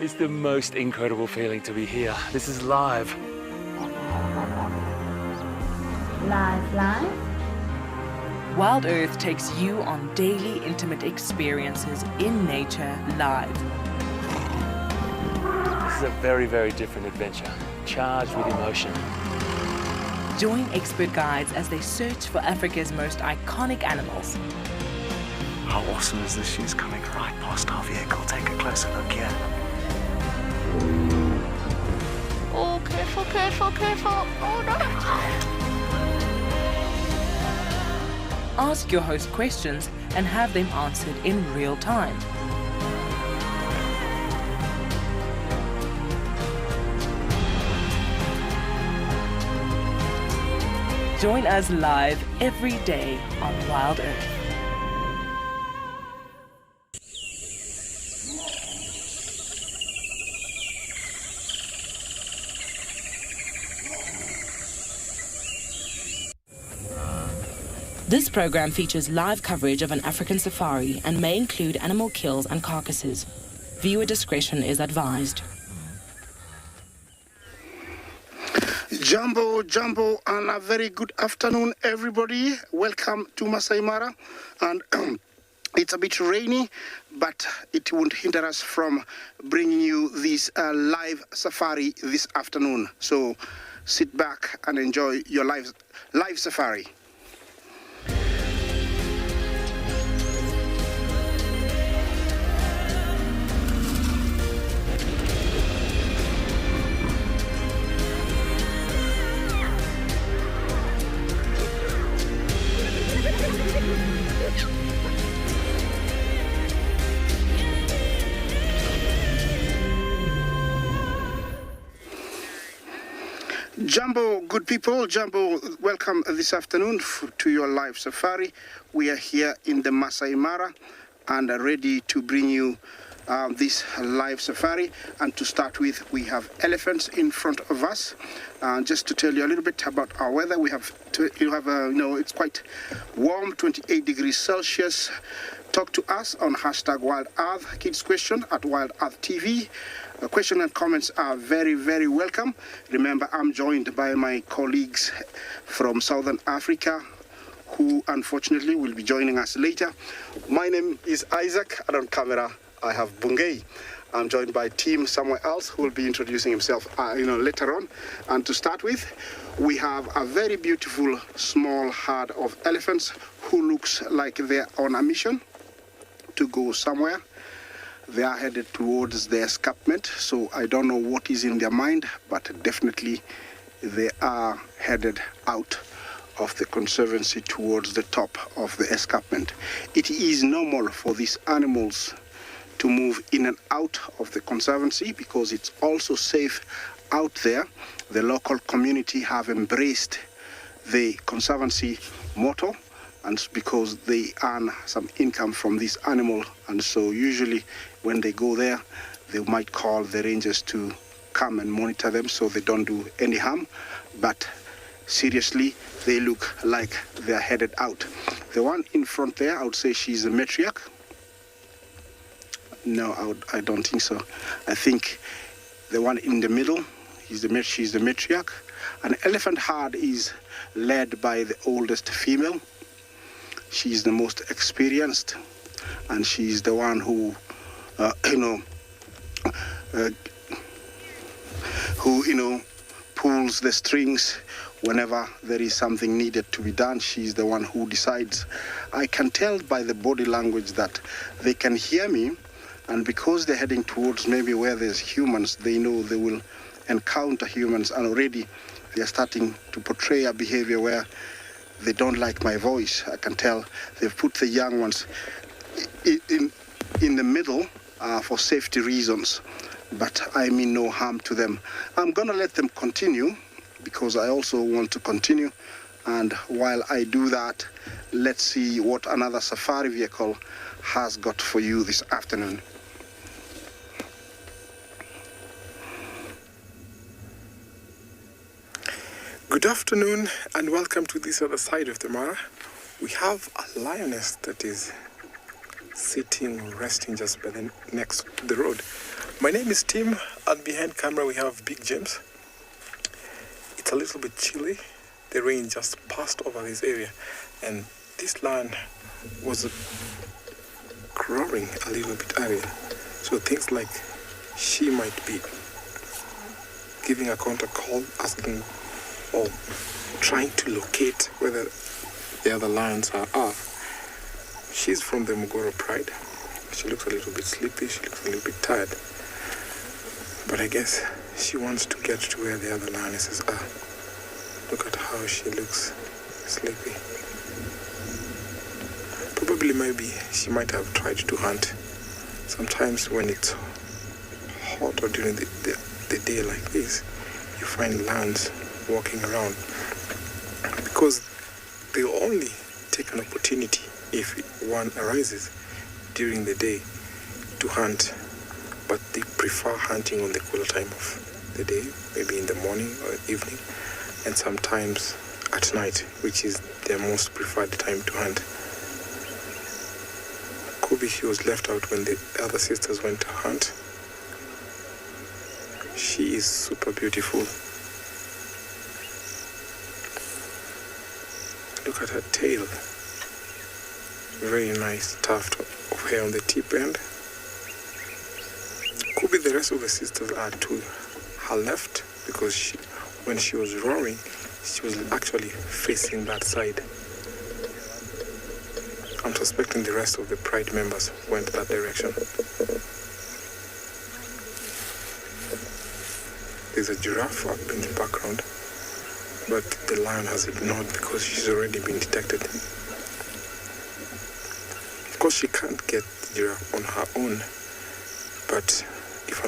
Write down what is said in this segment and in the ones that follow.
It's the most incredible feeling to be here. This is live. Live. Wild Earth takes you on daily intimate experiences in nature live. This is a very, very different adventure, charged with emotion. Join expert guides as they search for Africa's most iconic animals. How awesome is this? She's coming right past our vehicle. Take a closer look here. Oh, careful. Oh, no. Ask your host questions and have them answered in real time. Join us live every day on Wild Earth. This program features live coverage of an African safari and may include animal kills and carcasses. Viewer discretion is advised. Jumbo, and a very good afternoon, everybody. Welcome to Masai Mara. And it's a bit rainy, but it won't hinder us from bringing you this live safari this afternoon. So sit back and enjoy your live safari. Jumbo, good people, Jumbo, welcome this afternoon to your live safari. We are here in the Masai Mara and are ready to bring you this live safari. And to start with, we have elephants in front of us. Just to tell you a little bit about our weather, it's quite warm, 28 degrees Celsius. Talk to us on hashtag Wild Earth Kids Question at Wild Earth TV. Questions and comments are very, very welcome. Remember, I'm joined by my colleagues from Southern Africa, who unfortunately will be joining us later. My name is Isaac, and on camera I have Bungei. I'm joined by Tim somewhere else, who will be introducing himself later on. And to start with, we have a very beautiful small herd of elephants who looks like they're on a mission to go somewhere. They are headed towards the escarpment, so I don't know what is in their mind, but definitely they are headed out of the conservancy towards the top of the escarpment. It is normal for these animals to move in and out of the conservancy because it's also safe out there. The local community have embraced the conservancy motto, and because they earn some income from this animal, and so usually when they go there, they might call the rangers to come and monitor them so they don't do any harm. But seriously, they look like they're headed out. The one in front there, I would say she's the matriarch. No, I don't think so. I think the one in the middle, she's the matriarch. An elephant herd is led by the oldest female. She's the most experienced, and she's the one who, pulls the strings whenever there is something needed to be done. She's the one who decides. I can tell by the body language that they can hear me, and because they're heading towards maybe where there's humans, they know they will encounter humans, and already they're starting to portray a behavior where they don't like my voice. I can tell they've put the young ones in the middle for safety reasons, but I mean no harm to them. I'm gonna let them continue because I also want to continue, and while I do that, let's see what another safari vehicle has got for you this afternoon. Good afternoon and welcome to this other side of the Mara. We have a lioness that is sitting, resting just by the road. My name is Tim, and behind camera we have Big James. It's a little bit chilly. The rain just passed over this area, and this land was growing a little bit earlier. So things like she might be giving a contact call, asking or trying to locate whether the other lions are. She's from the Mugoro Pride. She looks a little bit sleepy, she looks a little bit tired. But I guess she wants to get to where the other lionesses are. Look at how she looks sleepy. Probably maybe she might have tried to hunt. Sometimes when it's hot or during the day like this, you find lions walking around because they'll only take an opportunity if one arises during the day to hunt, but they prefer hunting on the cooler time of the day, maybe in the morning or evening, and sometimes at night, which is their most preferred time to hunt. Kobe, she was left out when the other sisters went to hunt. She is super beautiful. Look at her tail. Very nice tuft of hair on the tip end. Could be the rest of the sisters are to her left because when she was roaring, she was actually facing that side. I'm suspecting the rest of the pride members went that direction. There's a giraffe up in the background, but the lion has ignored because she's already been detected. Of course, she can't get the giraffe on her own, but if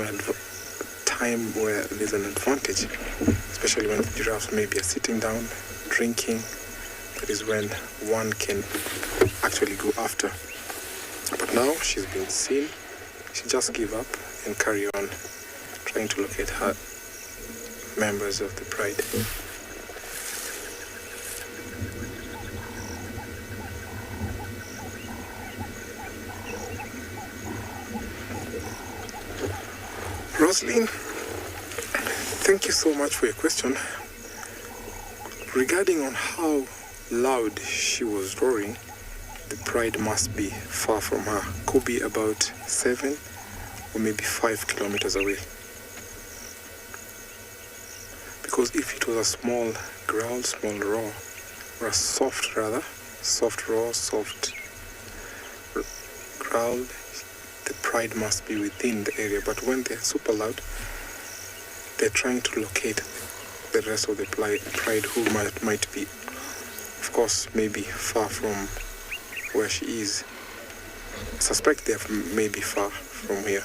time where there's an advantage, especially when the giraffes maybe are sitting down, drinking, that is when one can actually go after. But now she's been seen, she just give up and carry on trying to locate her members of the pride. Roslyn, thank you so much for your question. Regarding on how loud she was roaring, the pride must be far from her. Could be about 7 or maybe 5 kilometers away. Because if it was a small growl, small roar, or a soft roar, soft growl, the pride must be within the area. But when they're super loud, they're trying to locate the rest of the pride who might be, of course, maybe far from where she is. I suspect they're maybe far from here.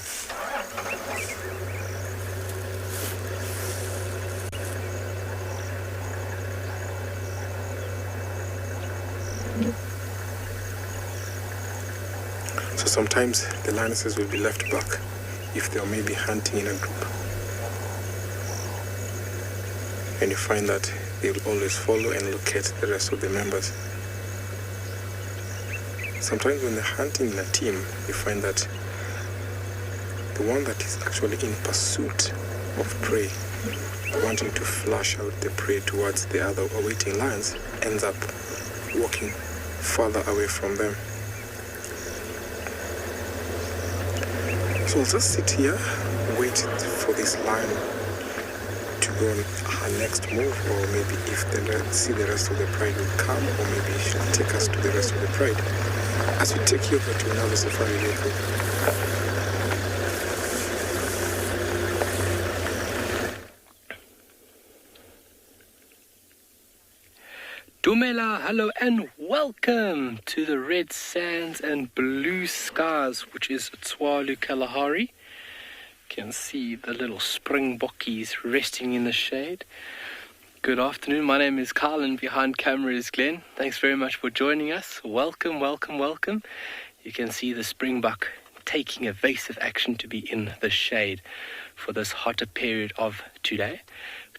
So sometimes the lionesses will be left back if they are maybe hunting in a group. And you find that they will always follow and locate the rest of the members. Sometimes when they're hunting in a team, you find that the one that is actually in pursuit of prey, wanting to flush out the prey towards the other awaiting lions, ends up walking farther away from them. So I'll just sit here, wait for this lion to go on her next move, or maybe if see the rest of the pride will come, or maybe she'll take us to the rest of the pride as we take you over to another safari vehicle. Dumela, hello and welcome to the red sands and blue skies, which is Tswalu Kalahari. You can see the little springbokkies resting in the shade. Good afternoon, my name is Carl and behind camera is Glenn. Thanks very much for joining us. Welcome, welcome, welcome. You can see the springbok taking evasive action to be in the shade for this hotter period of today.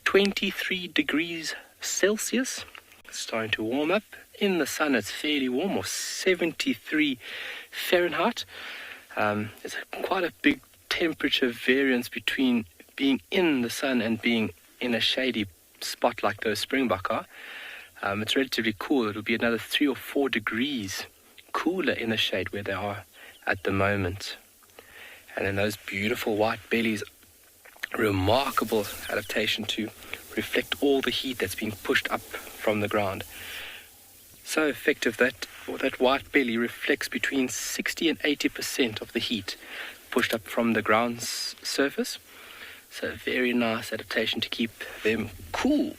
23 degrees Celsius. Starting to warm up. In the sun it's fairly warm, or 73 Fahrenheit. It's quite a big temperature variance between being in the sun and being in a shady spot like those springbok are. It's relatively cool. It'll be another 3 or 4 degrees cooler in the shade where they are at the moment. And then those beautiful white bellies, remarkable adaptation to reflect all the heat that's being pushed up from the ground. So effective that white belly reflects between 60 and 80% of the heat pushed up from the ground's surface. So very nice adaptation to keep them cool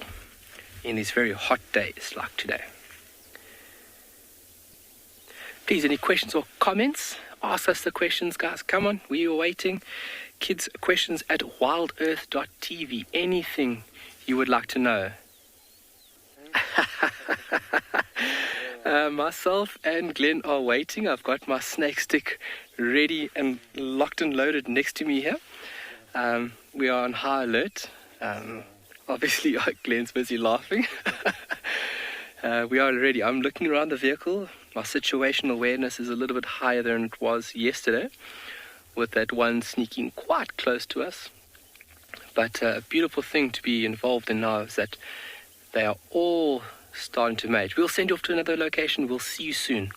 in these very hot days like today. Please, any questions or comments? Ask us the questions, guys. Come on, we are waiting. Kids, questions at wildearth.tv. Anything you would like to know. Myself and Glenn are waiting. I've got my snake stick ready and locked and loaded next to me here. We are on high alert. Obviously, Glenn's busy laughing. We are ready. I'm looking around the vehicle. My situational awareness is a little bit higher than it was yesterday, with that one sneaking quite close to us. But a beautiful thing to be involved in now is that they are all starting to mate. We'll send you off to another location. We'll see you soon.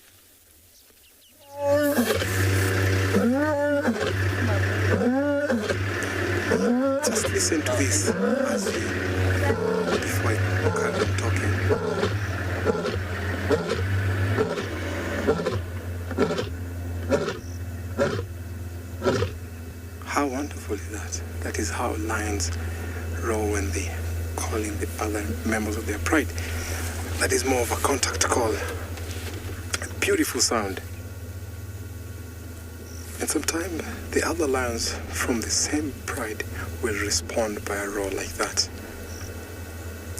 Just listen to this before I carry on talking. How wonderful is that? That is how lions roar when they call in the other members of their pride. That is more of a contact call. A beautiful sound. And sometimes the other lions from the same pride will respond by a roar like that.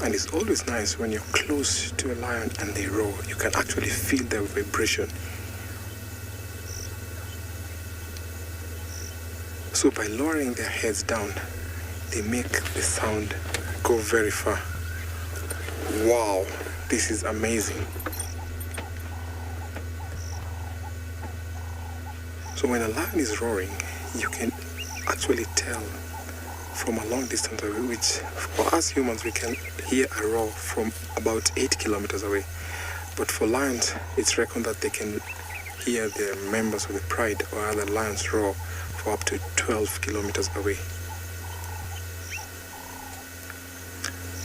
And it's always nice when you're close to a lion and they roar. You can actually feel their vibration. So by lowering their heads down, they make the sound go very far. Wow, this is amazing. So when a lion is roaring, you can actually tell from a long distance away, which for us humans, we can hear a roar from about 8 kilometers away. But for lions, it's reckoned that they can hear the members of the pride or other lions roar for up to 12 kilometers away.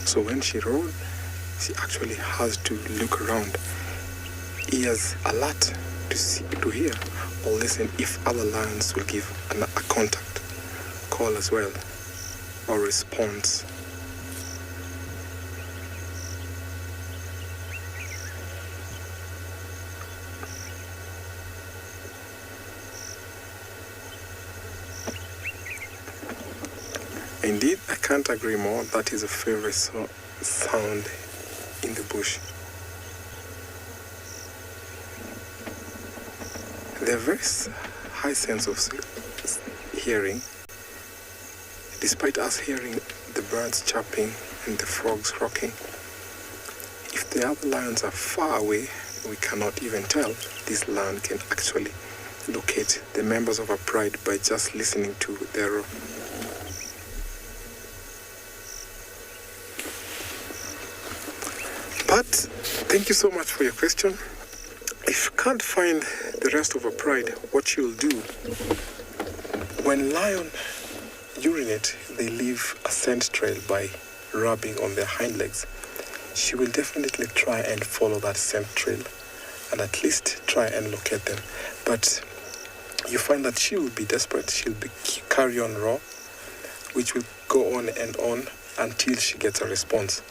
So when she roared, she actually has to look around, ears alert to hear or listen if other lions will give a contact call as well or response. Indeed, I can't agree more. That is a favorite sound in the bush. They have very high sense of hearing. Despite us hearing the birds chirping and the frogs croaking, if the other lions are far away, we cannot even tell. This lion can actually locate the members of a pride by just listening to their roar. But thank you so much for your question. If you can't find the rest of a pride, what you'll do, when lion urinate, they leave a scent trail by rubbing on their hind legs. She will definitely try and follow that scent trail and at least try and locate them. But you find that she will be desperate. She'll carry on roar, which will go on and on until she gets a response.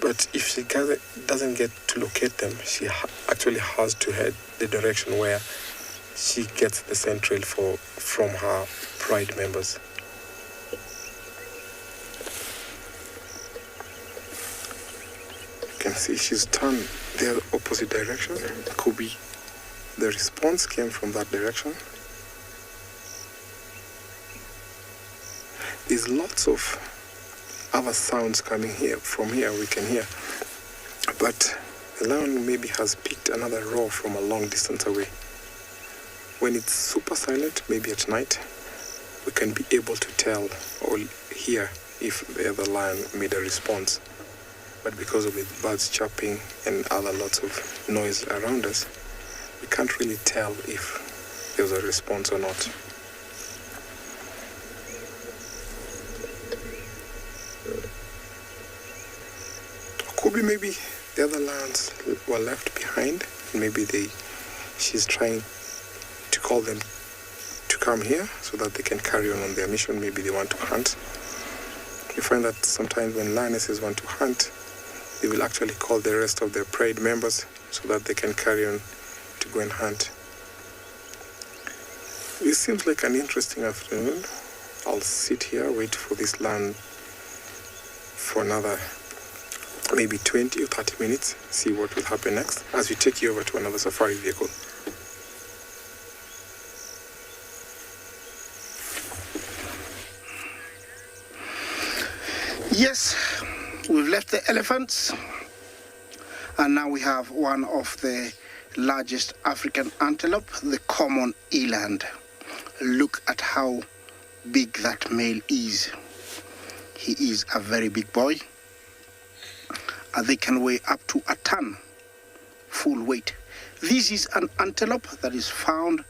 But if she doesn't get to locate them, she actually has to head the direction where she gets the scent trail from her pride members. You can see she's turned the opposite direction. Could be the response came from that direction. There's lots of other sounds coming from here we can hear, but the lion maybe has picked another roar from a long distance away. When it's super silent, maybe at night, we can be able to tell or hear if the other lion made a response. But because of the birds chirping and other lots of noise around us, we can't really tell if there was a response or not. Could be maybe the other lions were left behind, and maybe she's trying to call them to come here so that they can carry on their mission. Maybe they want to hunt. You find that sometimes when lionesses want to hunt, they will actually call the rest of their pride members so that they can carry on to go and hunt. This seems like an interesting afternoon. I'll sit here, wait for this lion for another maybe 20 or 30 minutes, see what will happen next as we take you over to another safari vehicle. Yes, we've left the elephants, and now we have one of the largest African antelope, the common eland. Look at how big that male is. He is a very big boy. They can weigh up to a ton, full weight. This is an antelope that is found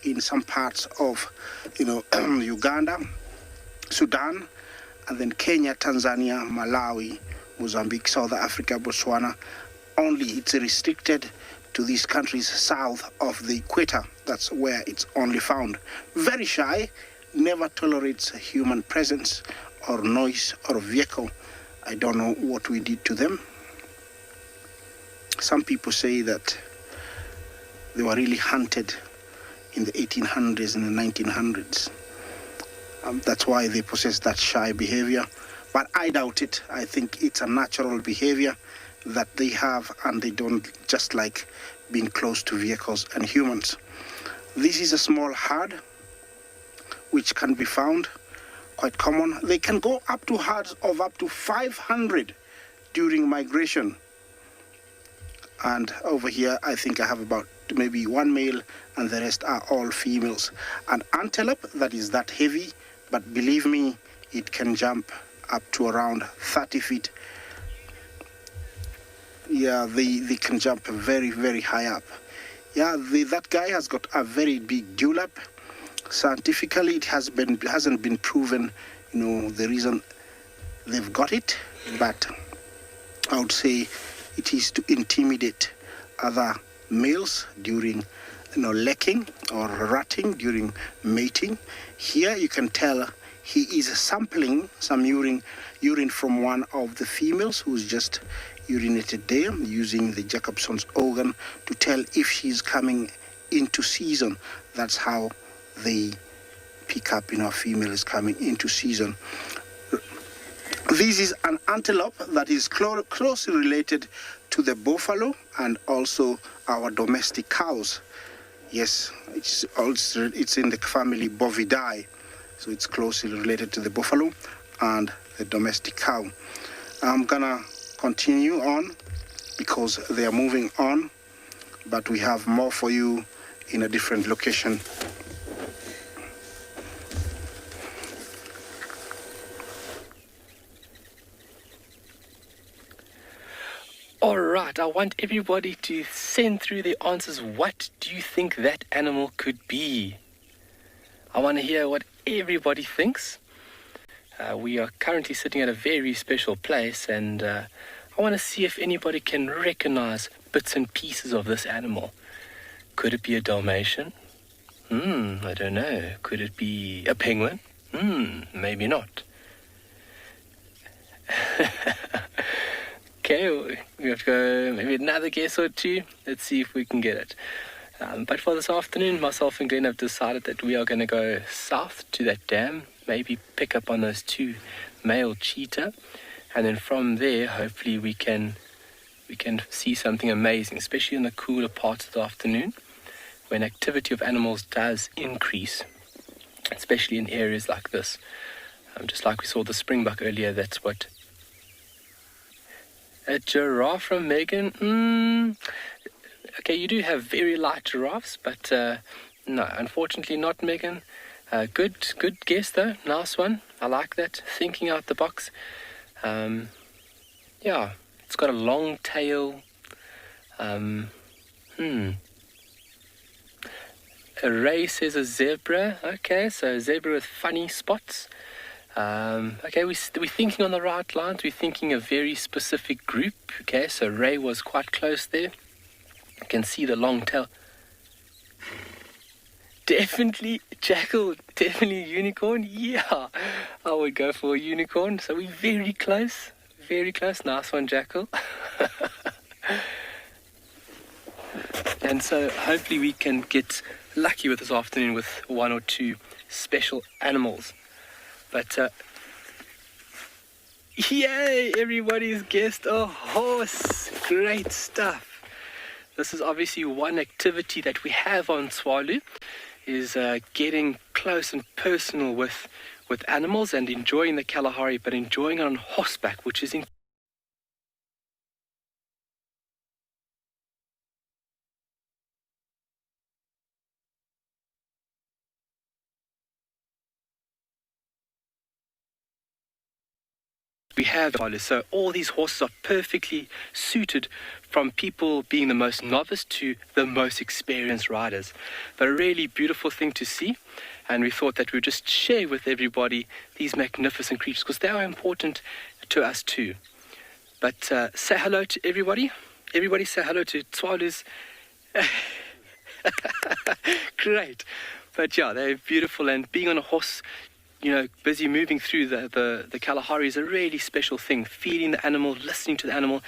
in some parts of, Uganda, Sudan, and then Kenya, Tanzania, Malawi, Mozambique, South Africa, Botswana. Only it's restricted to these countries south of the equator. That's where it's only found. Very shy, never tolerates human presence or noise or vehicle. I don't know what we did to them. Some people say that they were really hunted in the 1800s and the 1900s. That's why they possess that shy behavior. But I doubt it. I think it's a natural behavior that they have, and they don't just like being close to vehicles and humans. This is a small herd which can be found, quite common. They can go up to herds of up to 500 during migration. And over here, I think I have about maybe one male, and the rest are all females. An antelope that is that heavy, but believe me, it can jump up to around 30 feet. Yeah, they can jump very, very high up. Yeah, that guy has got a very big dewlap. Scientifically, it hasn't been proven, the reason they've got it, but I would say it is to intimidate other males during, lecking or rutting during mating. Here you can tell he is sampling some urine from one of the females who's just urinated there, using the Jacobson's organ to tell if she's coming into season. That's how they pick up, a female is coming into season. This is an antelope that is closely related to the buffalo and also our domestic cows. Yes, it's in the family Bovidae, so it's closely related to the buffalo and the domestic cow. I'm gonna continue on because they are moving on, but we have more for you in a different location. All right, I want everybody to send through their answers. What do you think that animal could be? I want to hear what everybody thinks. We are currently sitting at a very special place, and I want to see if anybody can recognize bits and pieces of this animal. Could it be a Dalmatian? I don't know. Could it be a penguin? Maybe not. Okay, we have to go maybe another guess or two. Let's see if we can get it. But for this afternoon, myself and Glenn have decided that we are going to go south to that dam, maybe pick up on those two male cheetah, and then from there, hopefully we can see something amazing, especially in the cooler parts of the afternoon, when activity of animals does increase, especially in areas like this. Just like we saw the springbuck earlier, that's what... A giraffe from Megan? Okay, you do have very light giraffes, but no, unfortunately not Megan. Good guess though. Nice one. I like that. Thinking out the box. Yeah, it's got a long tail. A Ray says a zebra. Okay, so a zebra with funny spots. Okay, we're thinking on the right lines. We're thinking a very specific group. Okay, so Ray was quite close there. You can see the long tail. Definitely jackal, definitely unicorn. Yeah, I would go for a unicorn. So we're very close, very close. Nice one, jackal. And so hopefully we can get lucky with this afternoon with one or two special animals. But yay, everybody's guessed a horse. Great stuff. This is obviously one activity that we have on Tswalu, is getting close and personal with animals and enjoying the Kalahari, but enjoying it on horseback, which is we have. So all these horses are perfectly suited, from people being the most novice to the most experienced riders. But a really beautiful thing to see, and we thought that we would just share with everybody these magnificent creatures because they are important to us too. But say hello to everybody. Everybody say hello to Tswalu's. Great. But yeah, they're beautiful, and being on a horse, busy moving through the Kalahari is a really special thing. Feeding the animal, listening to the animal.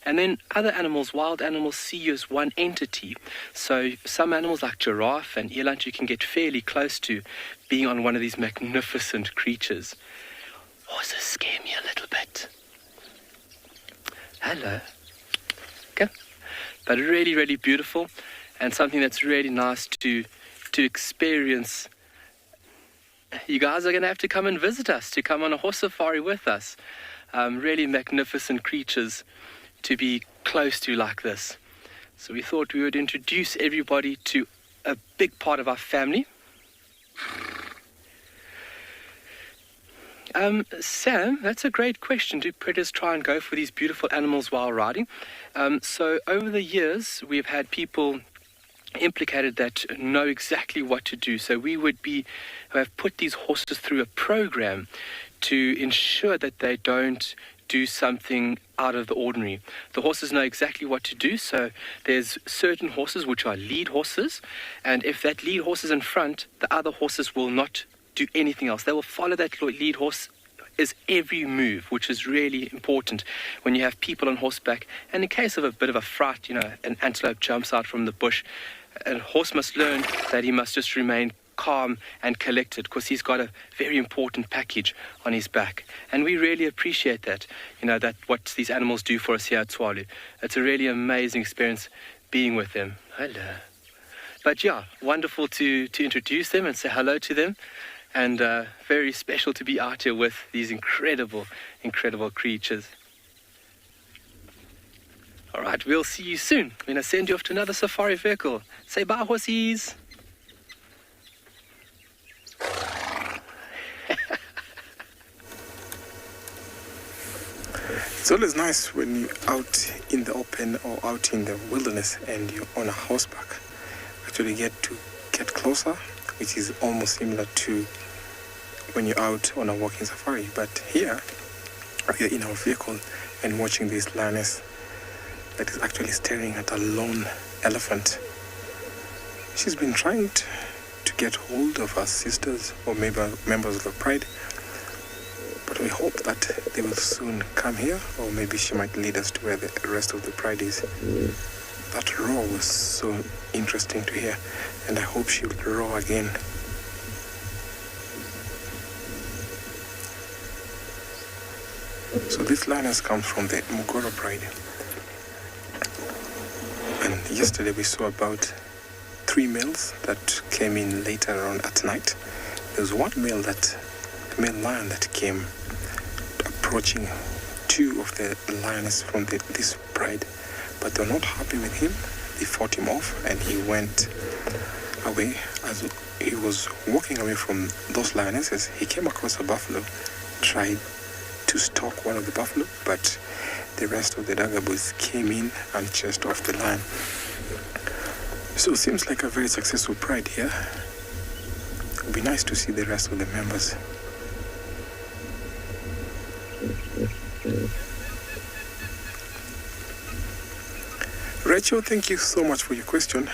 And then other animals, wild animals, see you as one entity. So some animals like giraffe and eland you can get fairly close to being on one of these magnificent creatures. Horses scare me a little bit. Hello. Okay. But really, really beautiful, and something that's really nice to experience. You guys are going to have to come and visit us, to come on a horse safari with us. Really magnificent creatures to be close to like this. So we thought we would introduce everybody to a big part of our family. Sam, that's a great question. Do predators try and go for these beautiful animals while riding? So over the years, we've had people implicated that know exactly what to do. So we have put these horses through a program to ensure that they don't do something out of the ordinary. The horses know exactly what to do. So there's certain horses which are lead horses, and if that lead horse is in front, the other horses will not do anything else. They will follow that lead horse is every move, which is really important when you have people on horseback. And in case of a bit of a fright, an antelope jumps out from the bush, a horse must learn that he must just remain calm and collected, because he's got a very important package on his back. And we really appreciate that, that what these animals do for us here at Tswalu. It's a really amazing experience being with them. Hello. But yeah, wonderful to introduce them and say hello to them. And very special to be out here with these incredible, incredible creatures. All right, we'll see you soon. I'm going to send you off to another safari vehicle. Say bye, horsies. It's always nice when you're out in the open or out in the wilderness and you're on a horseback. Actually get closer, which is almost similar to when you're out on a walking safari. But here, we're in our vehicle and watching this lioness that is actually staring at a lone elephant. She's been trying to get hold of her sisters or maybe members of the pride, but we hope that they will soon come here, or maybe she might lead us to where the rest of the pride is. That roar was so interesting to hear, and I hope she will roar again. So this lioness comes from the Mugoro pride. And yesterday we saw about 3 males that came in later on at night. There was one male lion that came approaching 2 of the lioness from this pride, but they were not happy with him. They fought him off and he went away. As he was walking away from those lionesses, he came across a buffalo, tried to stalk one of the buffalo, but the rest of the Dagobos came in and chased off the lion. So it seems like a very successful pride here. It would be nice to see the rest of the members. Rachel, thank you so much for your question.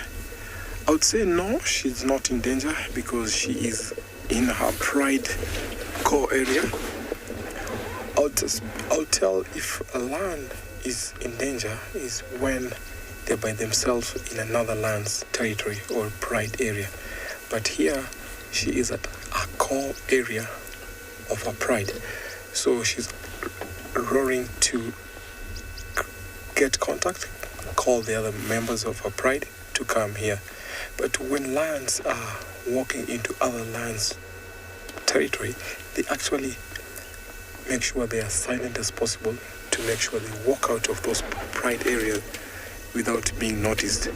I would say no, she's not in danger because she is in her pride core area. I'll tell if a lion is in danger is when they're by themselves in another lion's territory or pride area. But here, she is at a core area of her pride. So she's roaring to get contact, call the other members of her pride to come here. But when lions are walking into other lions' territory, they actually make sure they are silent as possible to make sure they walk out of those pride areas without being noticed.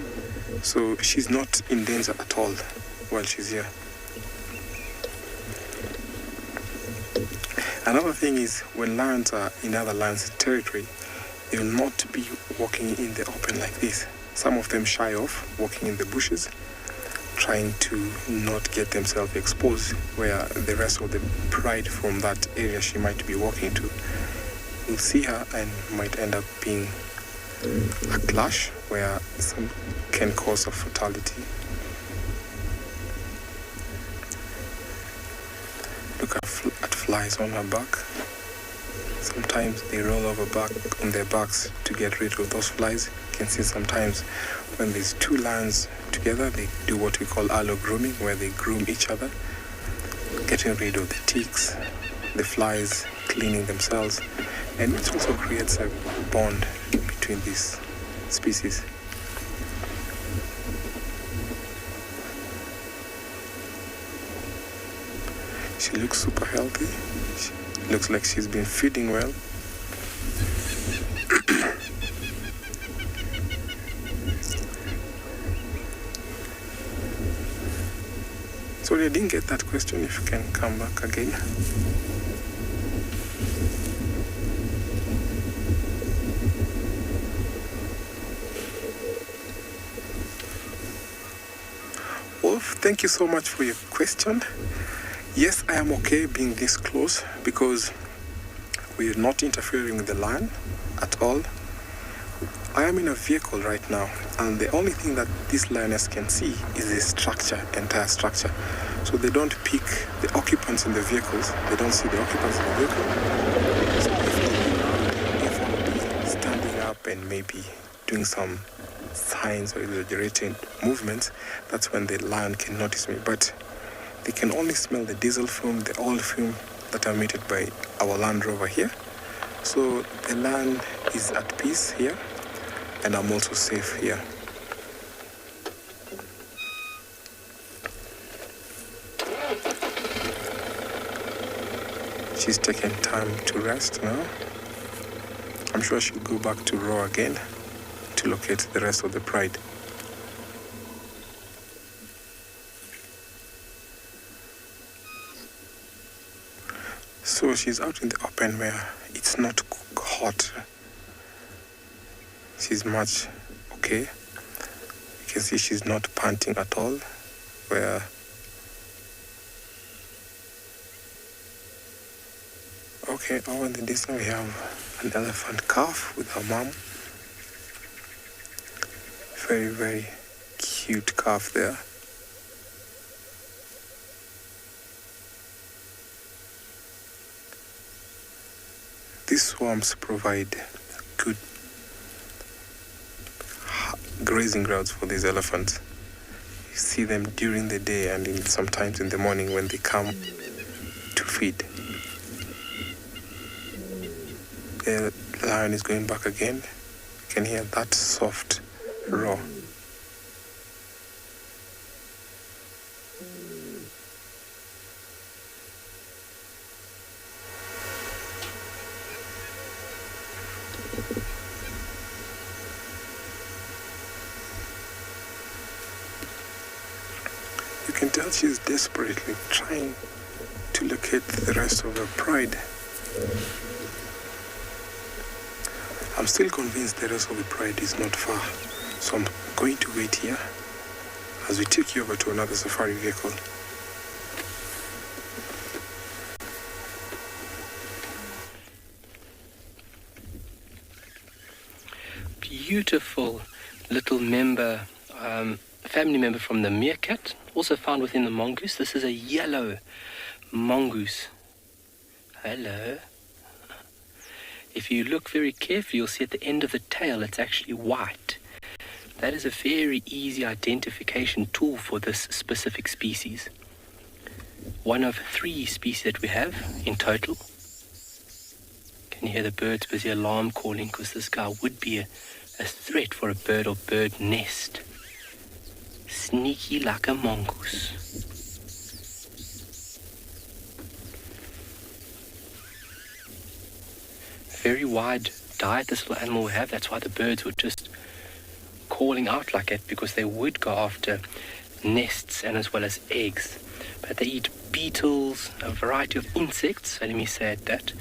So she's not in danger at all while she's here. Another thing is when lions are in other lions' territory, they will not be walking in the open like this. Some of them shy off, walking in the bushes, trying to not get themselves exposed, where the rest of the pride from that area she might be walking to will see her and might end up being a clash where some can cause a fatality. Look at flies on her back. Sometimes they roll over back on their backs to get rid of those flies. You can see sometimes when there's two lions together, they do what we call allo grooming, where they groom each other, getting rid of the ticks, the flies, cleaning themselves, and it also creates a bond between these species. She looks super healthy. She looks like she's been feeding well. Sorry, I didn't get that question. If you can come back again. Wolf, thank you so much for your question. Yes, I am okay being this close because we are not interfering with the lion at all. I am in a vehicle right now, and the only thing that this lioness can see is the structure, entire structure. So they don't pick the occupants in the vehicles. They don't see the occupants in the vehicle. So if I'll be standing up and maybe doing some signs or exaggerated movements, that's when the lion can notice me. But they can only smell the diesel fume, the oil fume that are emitted by our Land Rover here. So the lion is at peace here, and I'm also safe here. She's taking time to rest now. I'm sure she'll go back to roar again to locate the rest of the pride. So she's out in the open where it's not hot. She's much okay. You can see she's not panting at all. Where okay, over in the distance we have an elephant calf with her mom. Very, very cute calf there. These swamps provide good grazing grounds for these elephants. You see them during the day and sometimes in the morning when they come to feed. The lion is going back again. You can hear that soft roar. You can can tell she's desperately trying to locate the rest of her pride. I'm still convinced the rest of the pride is not far, so I'm going to wait here as we take you over to another safari vehicle. Beautiful little member, family member from the meerkat, also found within the mongoose. This is a yellow mongoose. Hello. If you look very carefully, you'll see at the end of the tail it's actually white. That is a very easy identification tool for this specific species. One of 3 species that we have in total. Can you hear the birds busy alarm calling, because this guy would be a threat for a bird or bird nest. Sneaky like a mongoose. Very wide diet this little animal will have. That's why the birds were just calling out like that, because they would go after nests and as well as eggs. But they eat beetles, a variety of insects, so let me say that,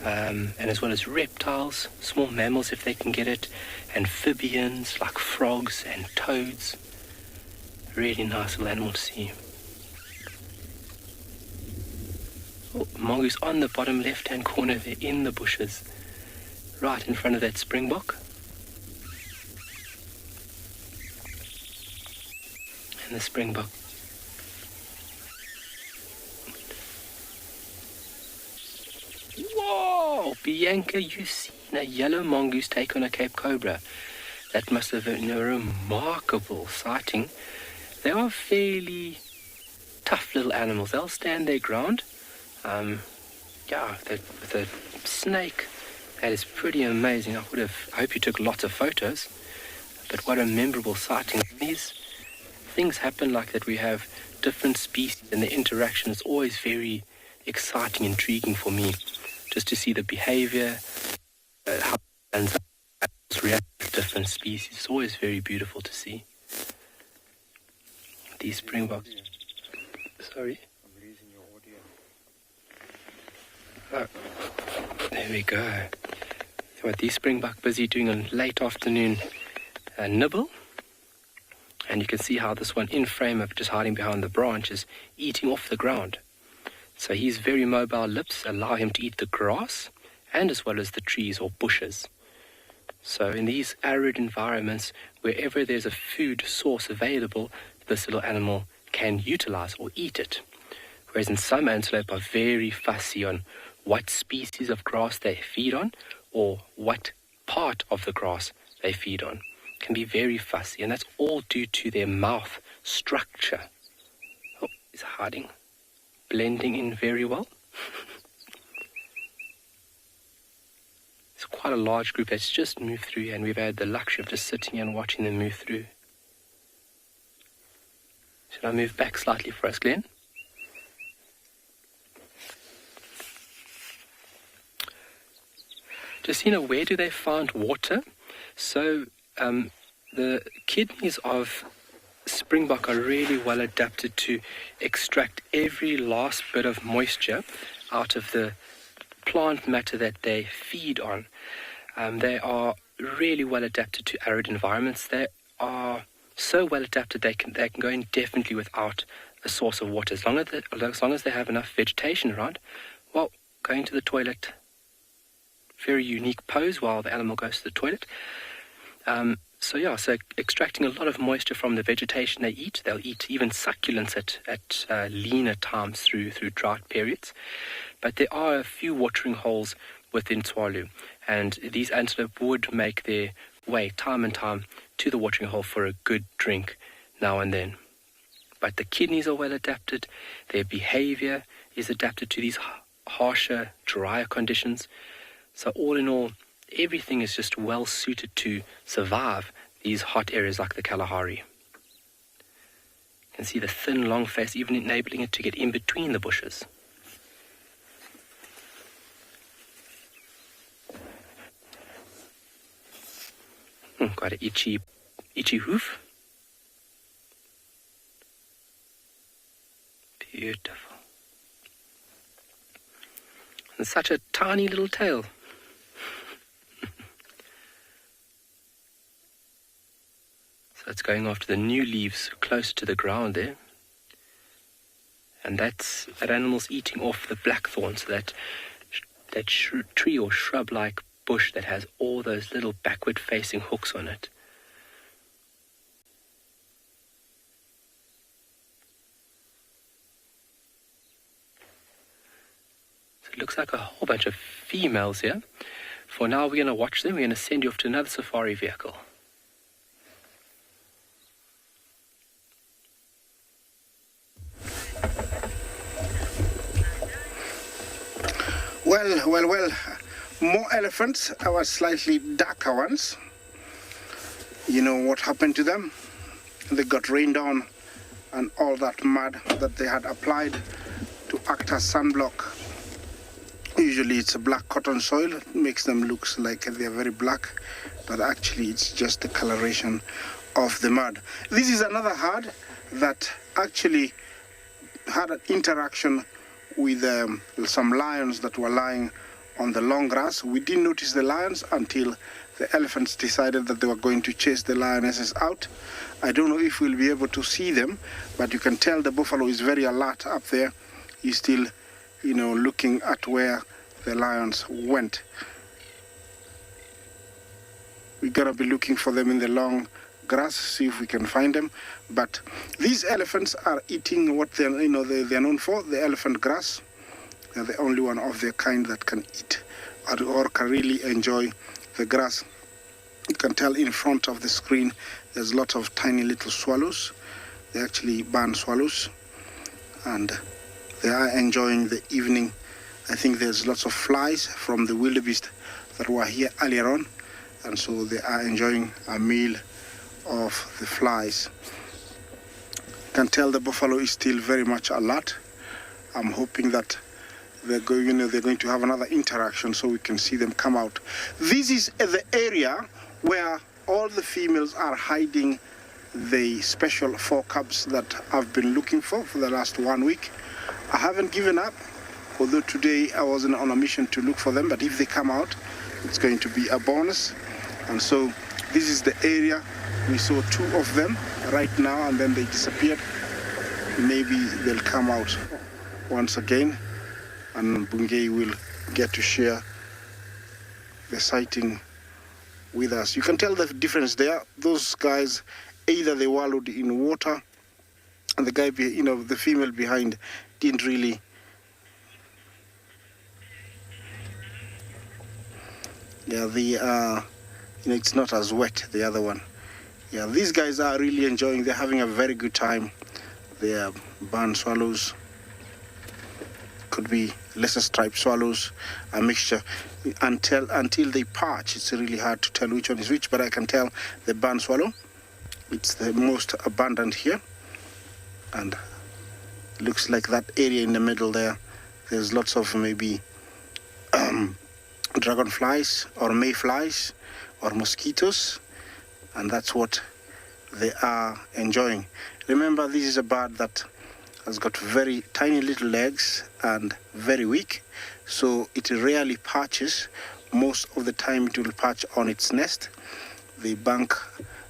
and as well as reptiles, small mammals if they can get it, amphibians like frogs and toads. Really nice little animal to see. Oh, mongoose on the bottom left-hand corner there in the bushes, right in front of that springbok. And the springbok. Whoa! Bianca, you've seen a yellow mongoose take on a Cape Cobra. That must have been a remarkable sighting. They are fairly tough little animals. They'll stand their ground. With a snake, that is pretty amazing. I hope you took lots of photos. But what a memorable sighting. These things happen like that. We have different species and the interaction is always very exciting, intriguing for me. Just to see the behavior, how animals react to different species. It's always very beautiful to see. These springboks. Sorry? Oh, there we go. So what these springbok busy doing a late afternoon nibble. And you can see how this one in frame of just hiding behind the branch is eating off the ground. So his very mobile lips allow him to eat the grass and as well as the trees or bushes. So in these arid environments, wherever there's a food source available, this little animal can utilize or eat it. Whereas in some antelope are very fussy on what species of grass they feed on or what part of the grass they feed on. Can be very fussy, and that's all due to their mouth structure. Oh, he's hiding. Blending in very well. It's quite a large group that's just moved through, and we've had the luxury of just sitting and watching them move through. Should I move back slightly for us, Glenn? Justina, where do they find water? So the kidneys of springbok are really well adapted to extract every last bit of moisture out of the plant matter that they feed on. They are really well adapted to arid environments. They are so well adapted they can go indefinitely without a source of water. As long as they have enough vegetation around, well, going to the toilet, very unique pose while the animal goes to the toilet. So extracting a lot of moisture from the vegetation they eat. They'll eat even succulents at leaner times through drought periods. But there are a few watering holes within Tswalu, and these antelope would make their way time and time to the watering hole for a good drink now and then. But the kidneys are well adapted. Their behavior is adapted to these harsher, drier conditions. So all in all, everything is just well suited to survive these hot areas like the Kalahari. You can see the thin, long face, even enabling it to get in between the bushes. Quite an itchy hoof. Beautiful. And such a tiny little tail. So it's going after the new leaves closer to the ground there. And that animal's eating off the blackthorn, so that tree or shrub-like bush that has all those little backward-facing hooks on it. So it looks like a whole bunch of females here. For now, we're going to watch them. We're going to send you off to another safari vehicle. Well, more elephants, our slightly darker ones. You know what happened to them? They got rained on, and all that mud that they had applied to act as sunblock. Usually it's a black cotton soil. It makes them look like they're very black, but actually it's just the coloration of the mud. This is another herd that actually had an interaction with some lions that were lying on the long grass. We didn't notice the lions until the elephants decided that they were going to chase the lionesses out. I don't know if we'll be able to see them, but you can tell the buffalo is very alert up there. He's still, looking at where the lions went. We're gonna be looking for them in the long grass, see if we can find them. But these elephants are eating what they're known for, the elephant grass. They're the only one of their kind that can eat or can really enjoy the grass. You can tell in front of the screen there's lots of tiny little swallows. They're actually barn swallows, and they are enjoying the evening. I think there's lots of flies from the wildebeest that were here earlier on, and so they are enjoying a meal of the flies. You can tell the buffalo is still very much alert. I'm hoping that they're going to have another interaction so we can see them come out. This is the area where all the females are hiding the special 4 cubs that I've been looking for the last 1 week. I haven't given up, although today I wasn't on a mission to look for them, but if they come out, it's going to be a bonus. And so this is the area. We saw 2 of them right now, and then they disappeared. Maybe they'll come out once again, and Bungei will get to share the sighting with us. You can tell the difference there. Those guys, either they wallowed in water, and the guy, the female behind didn't really it's not as wet, the other one. Yeah, these guys are really enjoying. They're having a very good time. They are barn swallows. Could be lesser striped swallows, a mixture. Until they perch, it's really hard to tell which one is which, but I can tell the barn swallow. It's the most abundant here. And looks like that area in the middle there, there's lots of maybe dragonflies or mayflies or mosquitoes, and that's what they are enjoying. Remember, this is a bird that has got very tiny little legs and very weak, so it rarely perches. Most of the time it will perch on its nest. They bank,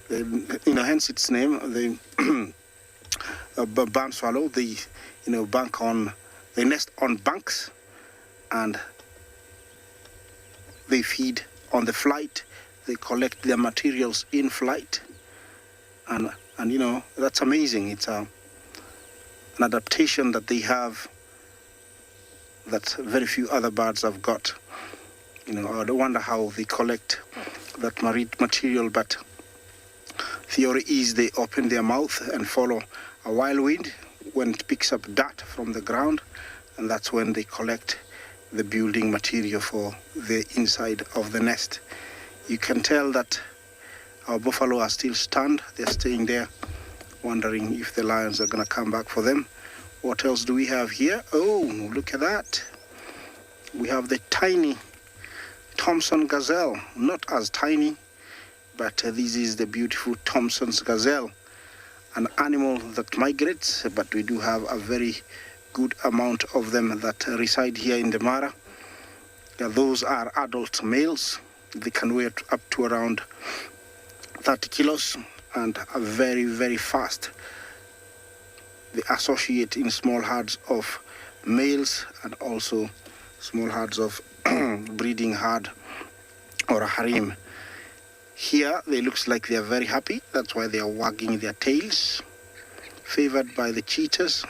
hence its name, the barn swallow. They they nest on banks, and they feed on the flight. They collect their materials in flight, and that's amazing. It's an adaptation that they have that very few other birds have got. I wonder how they collect that marine material, but theory is they open their mouth and follow a whirlwind when it picks up dirt from the ground, and that's when they collect the building material for the inside of the nest. You can tell that our buffalo are still stunned. They're staying there, wondering if the lions are going to come back for them. What else do we have here? Oh, look at that. We have the tiny Thompson gazelle. Not as tiny, but this is the beautiful Thompson's gazelle, an animal that migrates, but we do have a very good amount of them that reside here in the Mara. Those are adult males. They can weigh up to around 30 kilos and are very, very fast. They associate in small herds of males and also small herds of breeding herd or a harem. Here they looks like they are very happy. That's why they are wagging their tails, favored by the cheetahs.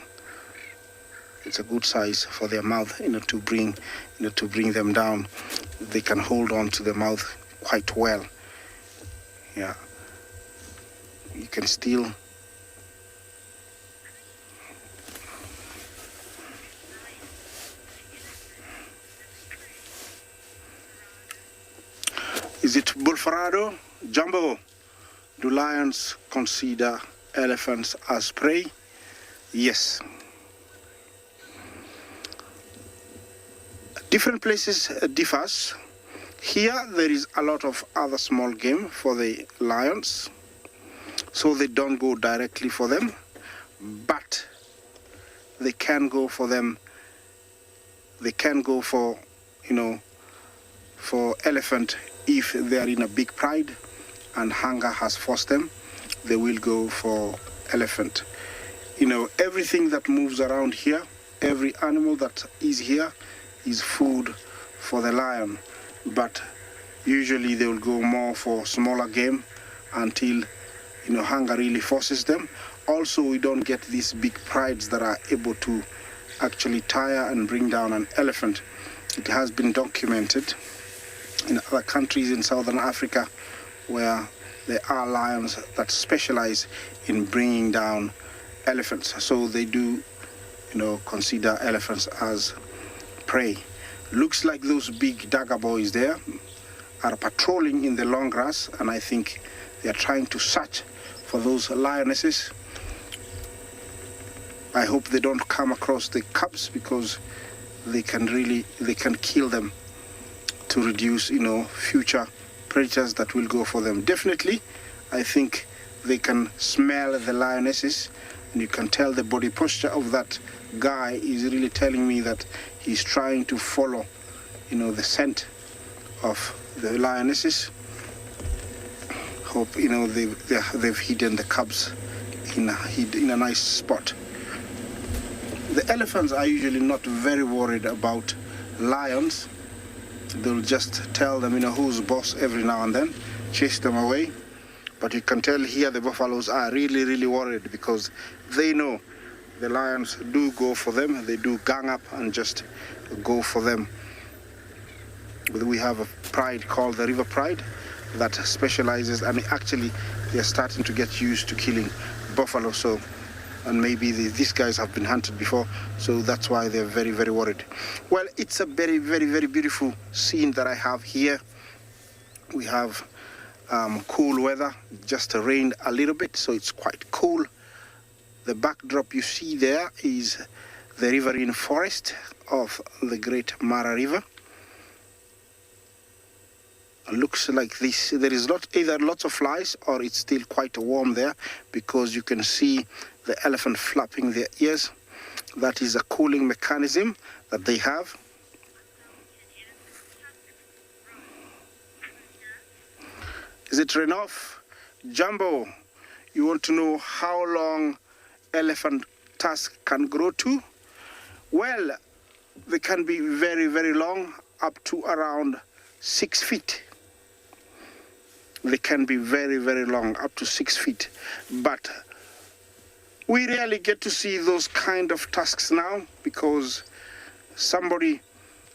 It's a good size for their mouth, to bring them down. They can hold on to the mouth quite well. Yeah, you can still Is it Bullfarado? Jumbo, do lions consider elephants as prey? Yes. Different places differs. Here there is a lot of other small game for the lions, so they don't go directly for them, but they can go for them. They can go for, for elephant if they are in a big pride and hunger has forced them. They will go for elephant. Everything that moves around here, every animal that is here is food for the lion, but usually they will go more for smaller game until hunger really forces them. Also, we don't get these big prides that are able to actually tire and bring down an elephant. It has been documented in other countries in southern Africa where there are lions that specialize in bringing down elephants, so they do consider elephants as prey. Looks like those big dagger boys there are patrolling in the long grass, and I think they are trying to search for those lionesses. I hope they don't come across the cubs, because they can kill them to reduce future predators that will go for them. Definitely, I think they can smell the lionesses, and you can tell the body posture of that guy is really telling me that he's trying to follow the scent of the lionesses. Hope they've hidden the cubs in a nice spot. The elephants are usually not very worried about lions. They'll just tell them who's boss every now and then, chase them away. But you can tell here the buffaloes are really, really worried, because they know the lions do go for them. They do gang up and just go for them. We have a pride called the river pride that specializes, and actually they're starting to get used to killing buffalo. So, and maybe these guys have been hunted before, so that's why they're very, very worried. Well, it's a very, very, very beautiful scene that I have here. We have cool weather, just rained a little bit, so it's quite cool. The backdrop you see there is the riverine forest of the Great Mara River. Looks like this. There is either lots of flies or it's still quite warm there, because you can see the elephant flapping their ears. That is a cooling mechanism that they have. Is it Renoff? Jumbo, you want to know how long elephant tusk can grow to? Well, they can be very, very long, up to around 6 feet. They can be very, very long, up to 6 feet. But we rarely get to see those kind of tusks now, because somebody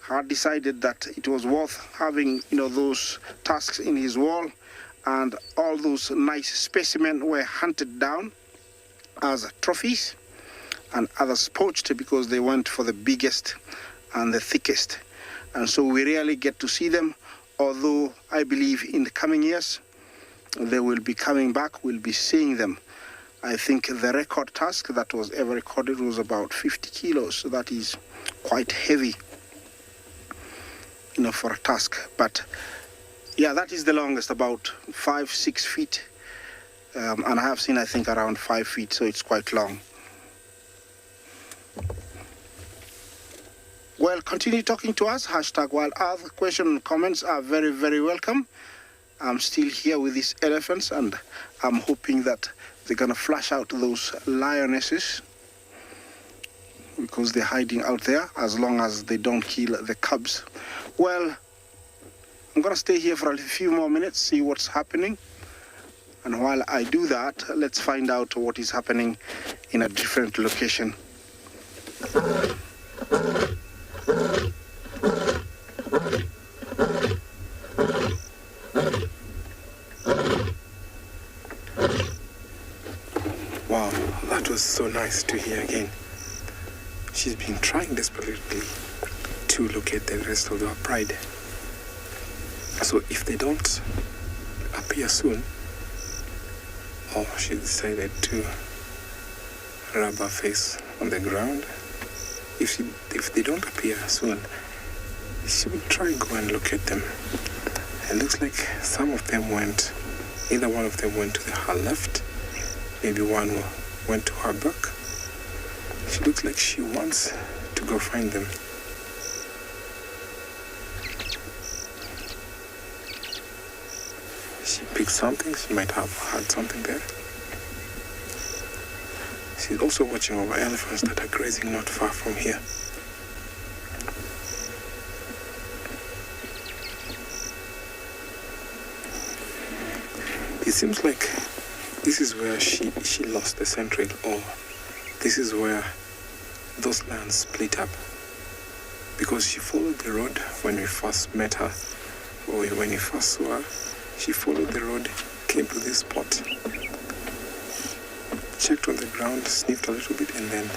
had decided that it was worth having, those tusks in his wall, and all those nice specimens were hunted down as trophies, and others poached because they went for the biggest and the thickest. And so we rarely get to see them, although I believe in the coming years they will be coming back. We'll be seeing them. I think the record tusk that was ever recorded was about 50 kilos. So that is quite heavy, for a tusk. But yeah, that is the longest, about 5-6 feet. And I have seen, I think, around 5 feet, so it's quite long. Well, continue talking to us. Hashtag Wild Earth. Questions and comments are very, very welcome. I'm still here with these elephants, and I'm hoping that they're going to flush out those lionesses because they're hiding out there, as long as they don't kill the cubs. Well, I'm going to stay here for a few more minutes, see what's happening. And while I do that, let's find out what is happening in a different location. Wow, that was so nice to hear again. She's been trying desperately to locate the rest of her pride. So if they don't appear soon, she decided to rub her face on the ground. If they don't appear soon, she will try go and locate them. It looks like some of them went, either one of them went to her left, maybe one went to her back. She looks like she wants to go find them. She picked something. She might have had something there. She's also watching over elephants that are grazing not far from here. It seems like this is where she lost the scent trail, or this is where those lands split up, because she followed the road when we first met her, or when we first saw her. She followed the road, came to this spot, checked on the ground, sniffed a little bit, and then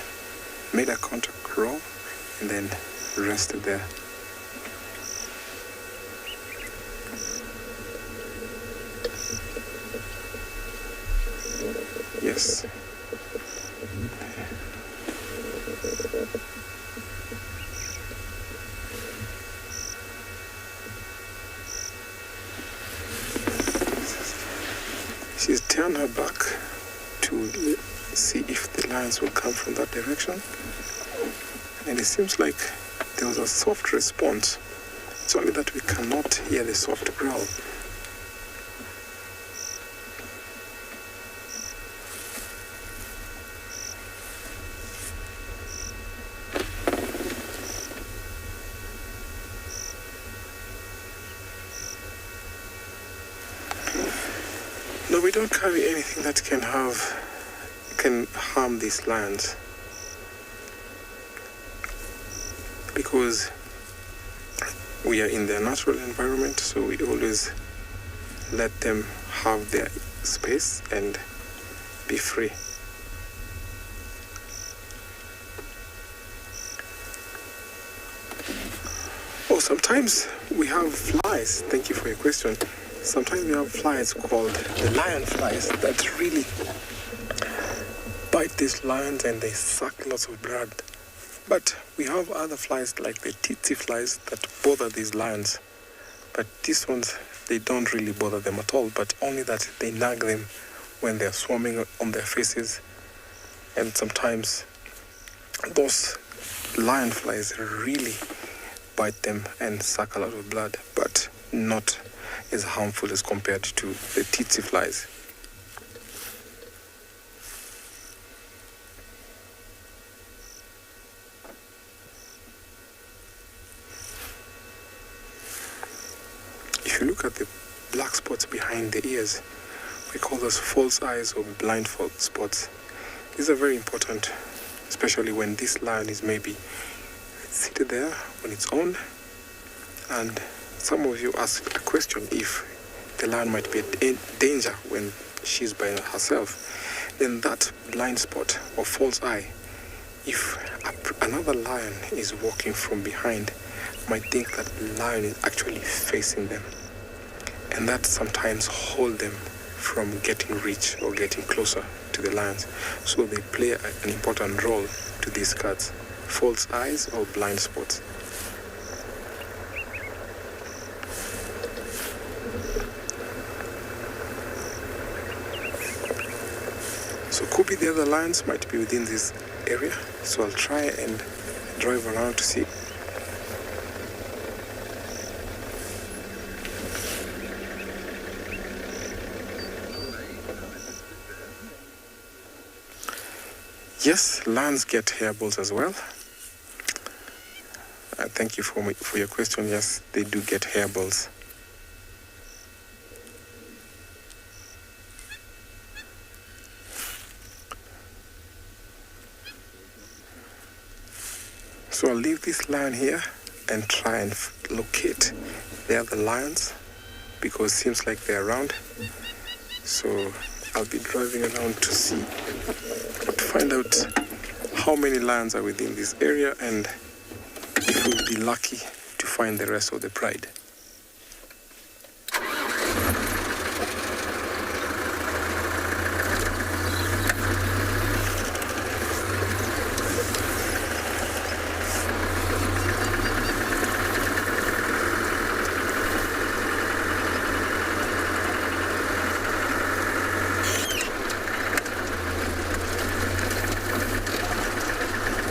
made a contact roll, and then rested there. Yes. She's turned her back to see if the lions will come from that direction. And it seems like there was a soft response. It's only that we cannot hear the soft growl. No, we don't carry anything that can harm these lions, because we are in their natural environment, so we always let them have their space and be free. Oh, sometimes we have flies. Thank you for your question. Sometimes we have flies called the lion flies that really bite these lions and they suck lots of blood. But we have other flies like the tsetse flies that bother these lions. But these ones, they don't really bother them at all, but only that they nag them when they're swarming on their faces. And sometimes those lion flies really bite them and suck a lot of blood, but not as harmful as compared to the tsetse flies. If you look at the black spots behind the ears, we call those false eyes or blindfold spots. These are very important, especially when this lion is maybe seated there on its own, and some of you asked a question if the lion might be in danger when she's by herself. Then that blind spot or false eye, if another lion is walking from behind, might think that the lion is actually facing them. And that sometimes hold them from getting rich or getting closer to the lions. So they play an important role to these cats. False eyes or blind spots. So could be the other lions might be within this area. So I'll try and drive around to see Yes, lions get hairballs as well. Thank you for your question. Yes, they do get hairballs. So I'll leave this lion here and try and locate the other lions because it seems like they're around. So I'll be driving around to find out how many lions are within this area and if we'll be lucky to find the rest of the pride.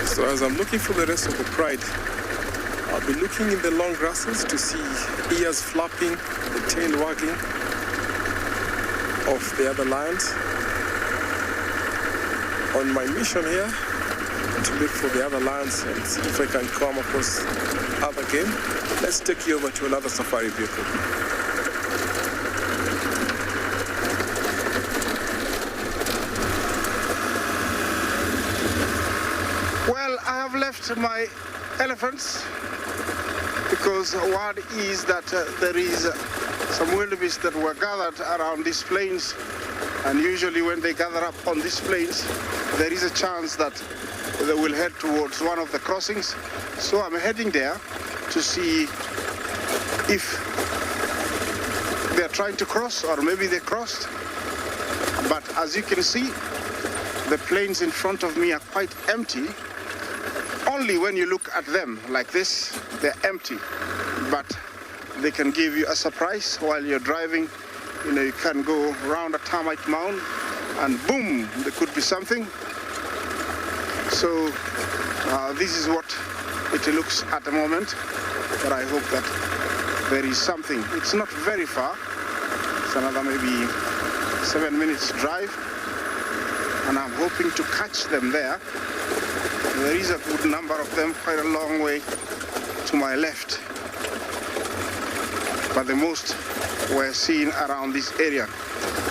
So as I'm looking for the rest of the pride, I'll be looking in the long grasses to see ears flapping, the tail wagging of the other lions. On my mission here to look for the other lions and see if I can come across other game. Let's take you over to another safari vehicle. Well, I have left my elephants because word is that there is some wildebeest that were gathered around these plains, and usually when they gather up on these plains, there is a chance that they will head towards one of the crossings. So I'm heading there to see if they're trying to cross or maybe they crossed. But as you can see, the plains in front of me are quite empty. Only when you look at them like this, they're empty. But they can give you a surprise while you're driving. You know, you can go around a termite mound and boom, there could be something. So this is what it looks at the moment. But I hope that there is something. It's not very far. It's another maybe 7 minutes drive. And I'm hoping to catch them there. There is a good number of them, quite a long way to my left. But the most were seen around this area.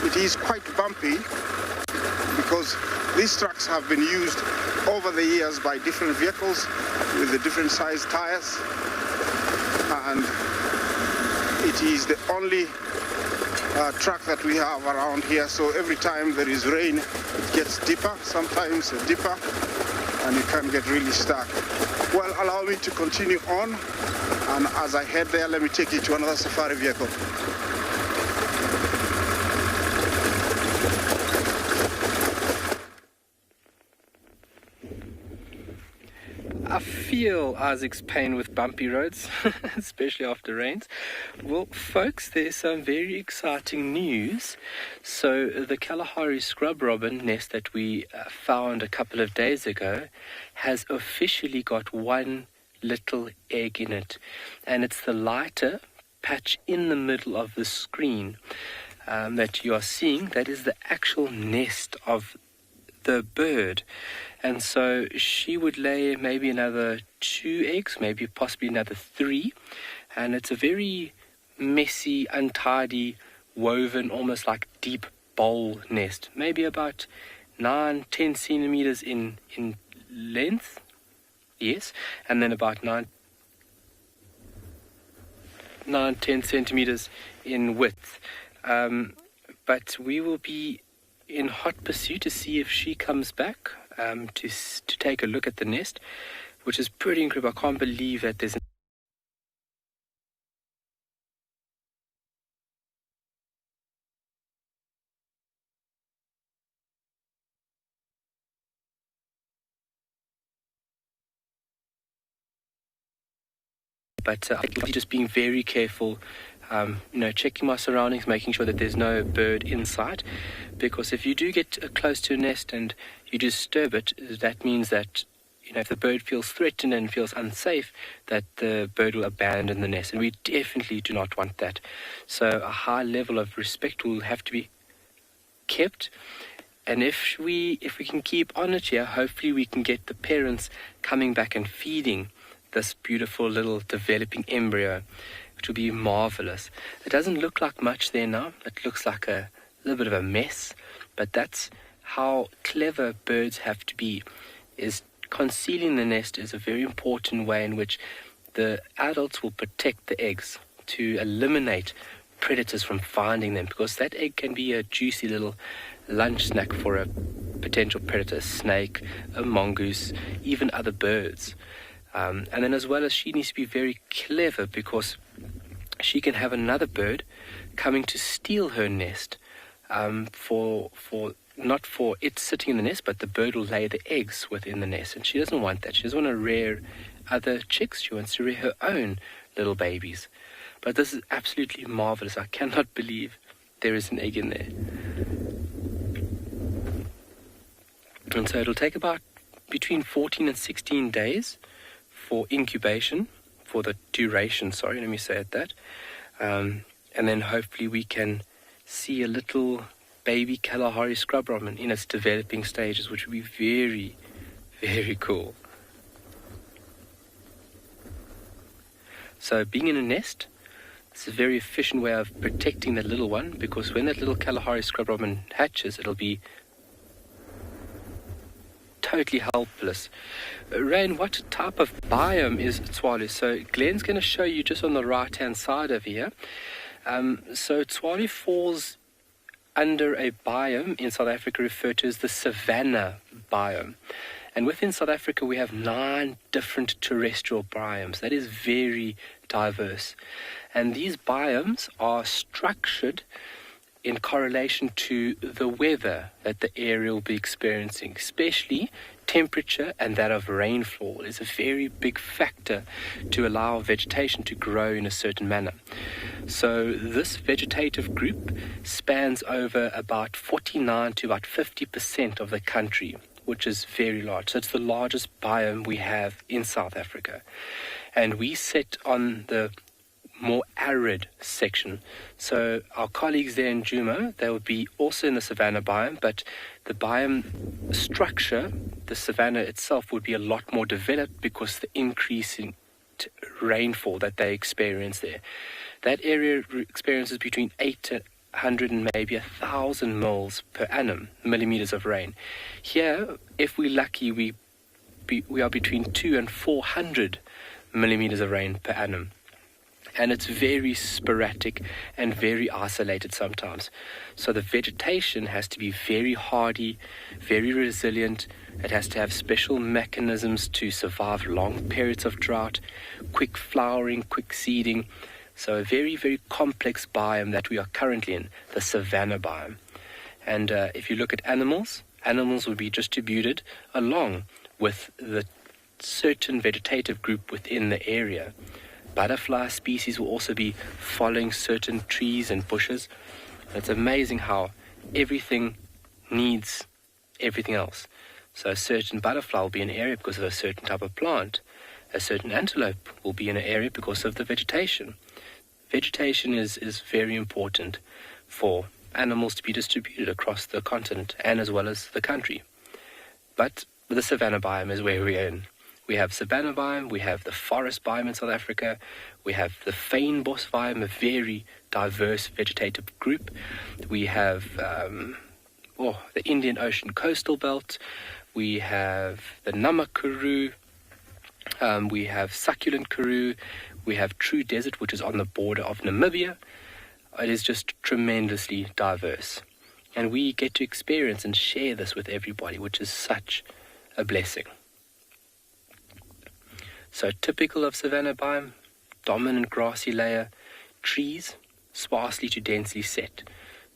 It is quite bumpy because these tracks have been used over the years by different vehicles with the different size tires. And it is the only track that we have around here. So every time there is rain, it gets deeper, sometimes deeper, and you can get really stuck. Well, allow me to continue on, and as I head there, let me take you to another safari vehicle. I feel Isaac's pain with bumpy roads, especially after rains. Well, folks, there's some very exciting news. So the Kalahari scrub robin nest that we found a couple of days ago has officially got one little egg in it. And it's the lighter patch in the middle of the screen that you are seeing. That is the actual nest of the bird. And so she would lay maybe another 2 eggs, maybe possibly another 3. And it's a very messy, untidy, woven, almost like deep bowl nest. Maybe about 9-10 centimeters in length. Yes. And then about 9-10 centimeters in width. But we will be in hot pursuit to see if she comes back to take a look at the nest, which is pretty incredible. I can't believe that there's but just being very careful, checking my surroundings, making sure that there's no bird in sight, because if you do get close to a nest and you disturb it, that means that, if the bird feels threatened and feels unsafe, that the bird will abandon the nest, and we definitely do not want that. So a high level of respect will have to be kept. And if we can keep on it here, hopefully we can get the parents coming back and feeding this beautiful little developing embryo, which will be marvelous. It doesn't look like much there now. It looks like a little bit of a mess, but that's how clever birds have to be. Is concealing the nest is a very important way in which the adults will protect the eggs to eliminate predators from finding them, because that egg can be a juicy little lunch snack for a potential predator, a snake, a mongoose, even other birds. And then as well as she needs to be very clever, because she can have another bird coming to steal her nest, for not for it sitting in the nest, but the bird will lay the eggs within the nest, and she doesn't want that. She doesn't want to rear other chicks. She wants to rear her own little babies. But this is absolutely marvelous. I cannot believe there is an egg in there. And so it'll take about between 14 and 16 days for incubation, for the duration, sorry, let me say it that. And then hopefully we can see a little baby Kalahari scrub robin in its developing stages, which would be very, very cool. So being in a nest, it's a very efficient way of protecting that little one, because when that little Kalahari scrub robin hatches, it'll be totally helpless. Rain, what type of biome is Tswalu? So Glenn's going to show you just on the right-hand side over here. So Tswalu falls under a biome in South Africa referred to as the Savannah Biome. And within South Africa, we have 9 different terrestrial biomes. That is very diverse. And these biomes are structured in correlation to the weather that the area will be experiencing, especially temperature, and that of rainfall is a very big factor to allow vegetation to grow in a certain manner. So this vegetative group spans over about 49 to about 50% of the country, which is very large. So it's the largest biome we have in South Africa. And we sit on the more arid section. So our colleagues there in Djuma, they would be also in the Savannah biome, but the biome structure, the Savannah itself, would be a lot more developed because the increase in rainfall that they experience there. That area experiences between 800 and maybe 1,000 mils per annum, millimeters of rain. Here, if we're lucky, we are between 200 and 400 millimeters of rain per annum. And it's very sporadic and very isolated sometimes. So the vegetation has to be very hardy, very resilient. It has to have special mechanisms to survive long periods of drought, quick flowering, quick seeding. So a very, very complex biome that we are currently in, the Savannah biome. And if you look at animals, animals will be distributed along with the certain vegetative group within the area. Butterfly species will also be following certain trees and bushes. It's amazing how everything needs everything else. So a certain butterfly will be in an area because of a certain type of plant. A certain antelope will be in an area because of the vegetation. Vegetation is very important for animals to be distributed across the continent and as well as the country. But the Savannah biome is where we're in. We have Savannah biome, we have the forest biome in South Africa, we have the fynbos biome, a very diverse vegetative group. We have the Indian Ocean coastal belt, we have the Nama Karoo, we have succulent Karoo, we have true desert, which is on the border of Namibia. It is just tremendously diverse. And we get to experience and share this with everybody, which is such a blessing. So typical of Savannah biome, dominant grassy layer, trees sparsely to densely set.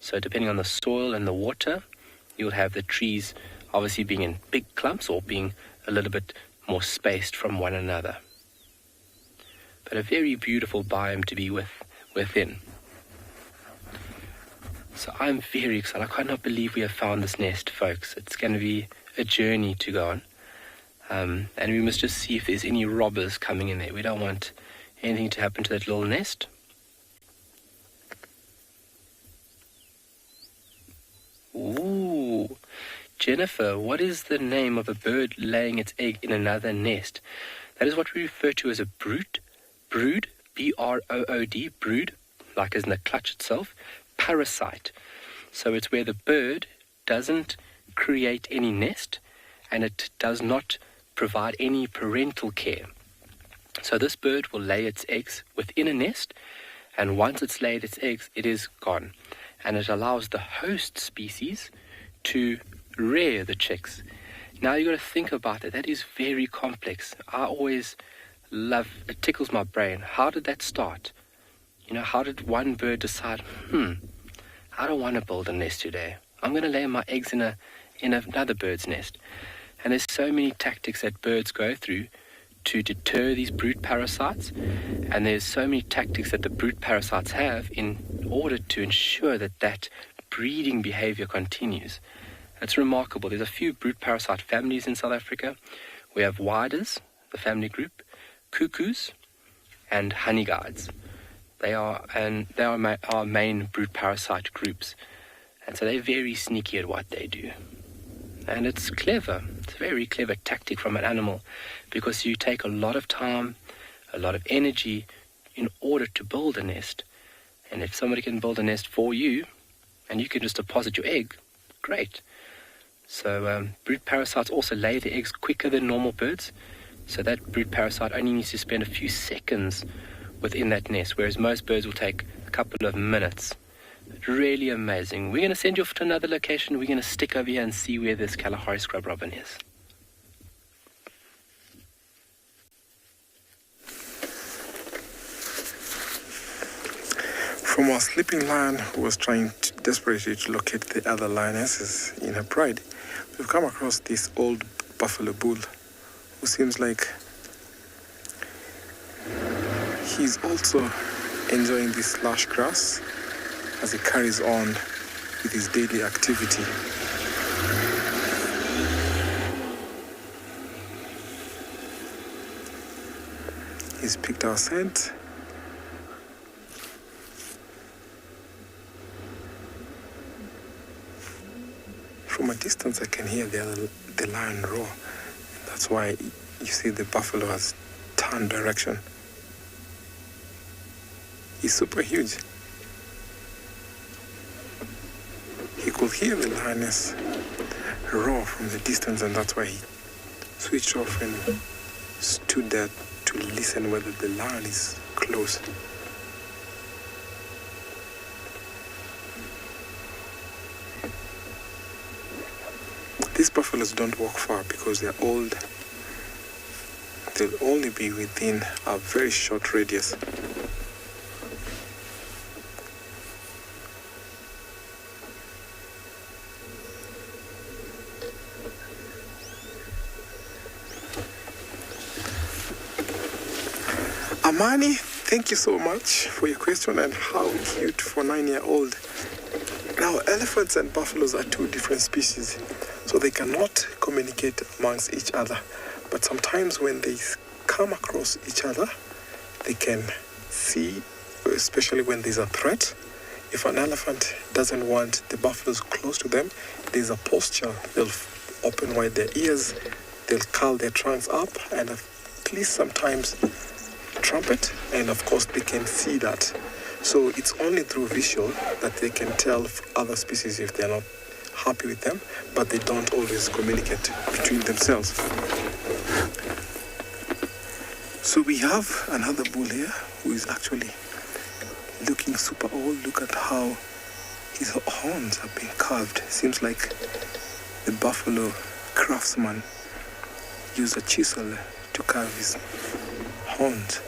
So depending on the soil and the water, you'll have the trees obviously being in big clumps or being a little bit more spaced from one another. But a very beautiful biome to be within. So I'm very excited. I cannot believe we have found this nest, folks. It's going to be a journey to go on. And we must just see if there's any robbers coming in there. We don't want anything to happen to that little nest. Ooh, Jennifer, what is the name of a bird laying its egg in another nest? That is what we refer to as a brood, B-R-O-O-D, brood, like as in the clutch itself, parasite. So it's where the bird doesn't create any nest and it does not provide any parental care. So this bird will lay its eggs within a nest, and once it's laid its eggs, it is gone. And it allows the host species to rear the chicks. Now you've got to think about it. That is very complex. I always love, it tickles my brain. How did that start? You know, how did one bird decide, I don't want to build a nest today. I'm going to lay my eggs in another bird's nest. And there's so many tactics that birds go through to deter these brood parasites, and there's so many tactics that the brood parasites have in order to ensure that breeding behavior continues. It's remarkable. There's a few brood parasite families in South Africa. We have widers, the family group, cuckoos, and honeyguides. They are our main brood parasite groups, and so they're very sneaky at what they do. And it's clever. It's a very clever tactic from an animal, because you take a lot of time, a lot of energy in order to build a nest. And if somebody can build a nest for you, and you can just deposit your egg, great. So brood parasites also lay their eggs quicker than normal birds. So that brood parasite only needs to spend a few seconds within that nest, whereas most birds will take a couple of minutes. Really amazing. We're going to send you off to another location. We're going to stick over here and see where this Kalahari scrub robin is. From our sleeping lion who was trying desperately to locate the other lionesses in her pride, we've come across this old buffalo bull who seems like he's also enjoying this lush grass as he carries on with his daily activity. He's picked our scent. From a distance I can hear the lion roar. That's why you see the buffalo has turned direction. He's super huge. He could hear the lioness roar from the distance, and that's why he switched off and stood there to listen whether the lion is close. These buffaloes don't walk far because they're old. They'll only be within a very short radius. Amani, thank you so much for your question, and how cute for 9-year-old. Now, elephants and buffaloes are two different species, so they cannot communicate amongst each other. But sometimes when they come across each other, they can see, especially when there's a threat. If an elephant doesn't want the buffaloes close to them, there's a posture. They'll open wide their ears, they'll curl their trunks up, and at least sometimes trumpet, and of course they can see that. So it's only through visual that they can tell other species if they're not happy with them, but they don't always communicate between themselves. So we have another bull here who is actually looking super old. Look at how his horns have been carved. Seems like the buffalo craftsman used a chisel to carve his horns.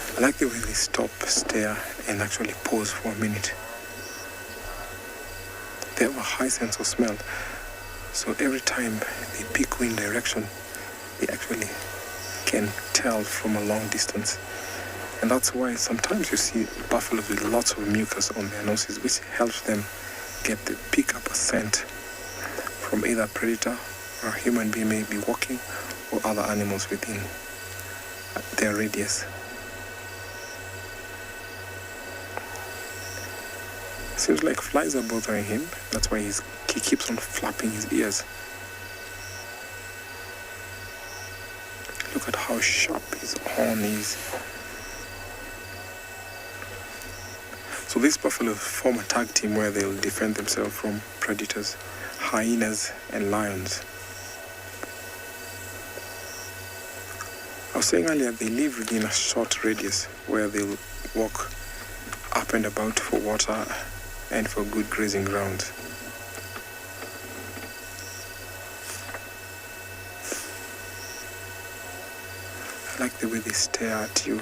I like the way they stop, stare, and actually pause for a minute. They have a high sense of smell, so every time they pick wind direction, they actually can tell from a long distance. And that's why sometimes you see buffaloes with lots of mucus on their noses, which helps them pick up a scent from either a predator or a human being may be walking, or other animals within. their radius. Seems like flies are bothering him. That's why he keeps on flapping his ears. Look at how sharp his horn is. So these buffaloes form a tag team where they'll defend themselves from predators, hyenas and lions. I was saying earlier, they live within a short radius where they'll walk up and about for water and for good grazing grounds. I like the way they stare at you.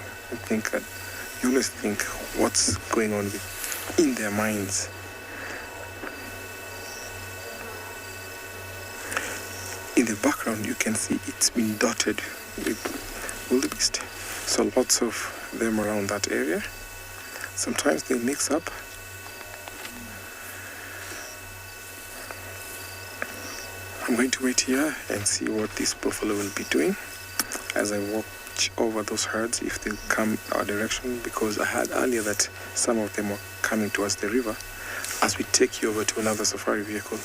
You always think what's going on in their minds. In the background, you can see it's been dotted with wildebeest. So lots of them around that area. Sometimes they mix up. I'm going to wait here and see what this buffalo will be doing as I watch over those herds if they'll come our direction, because I heard earlier that some of them are coming towards the river as we take you over to another safari vehicle.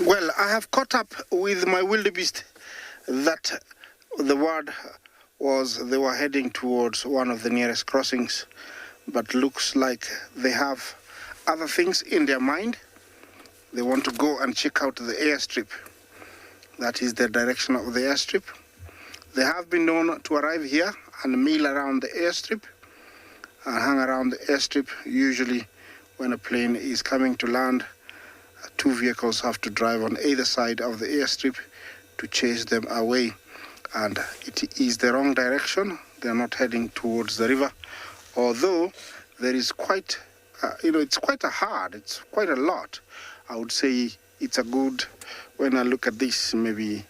Well, I have caught up with my wildebeest that the word was they were heading towards one of the nearest crossings, but looks like they have other things in their mind. They want to go and check out the airstrip. That is the direction of the airstrip. They have been known to arrive here and meal around the airstrip and hang around the airstrip. Usually when a plane is coming to land, two vehicles have to drive on either side of the airstrip to chase them away. And it is the wrong direction. They're not heading towards the river, although there is quite, it's quite it's quite a lot. I would say it's a good, when I look at this, maybe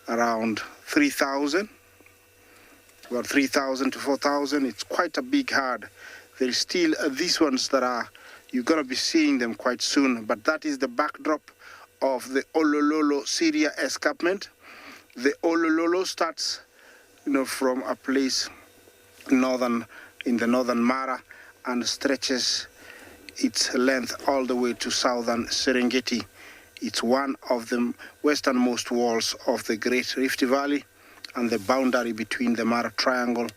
around 3,000, about 3,000 to 4,000. It's quite a big herd. There is still these ones that are, you're going to be seeing them quite soon, but that is the backdrop of the Olololo Syria escarpment. The Olololo starts, from a place in the northern Mara and stretches its length all the way to southern Serengeti. It's one of the westernmost walls of the Great Rift Valley and the boundary between the Mara Triangle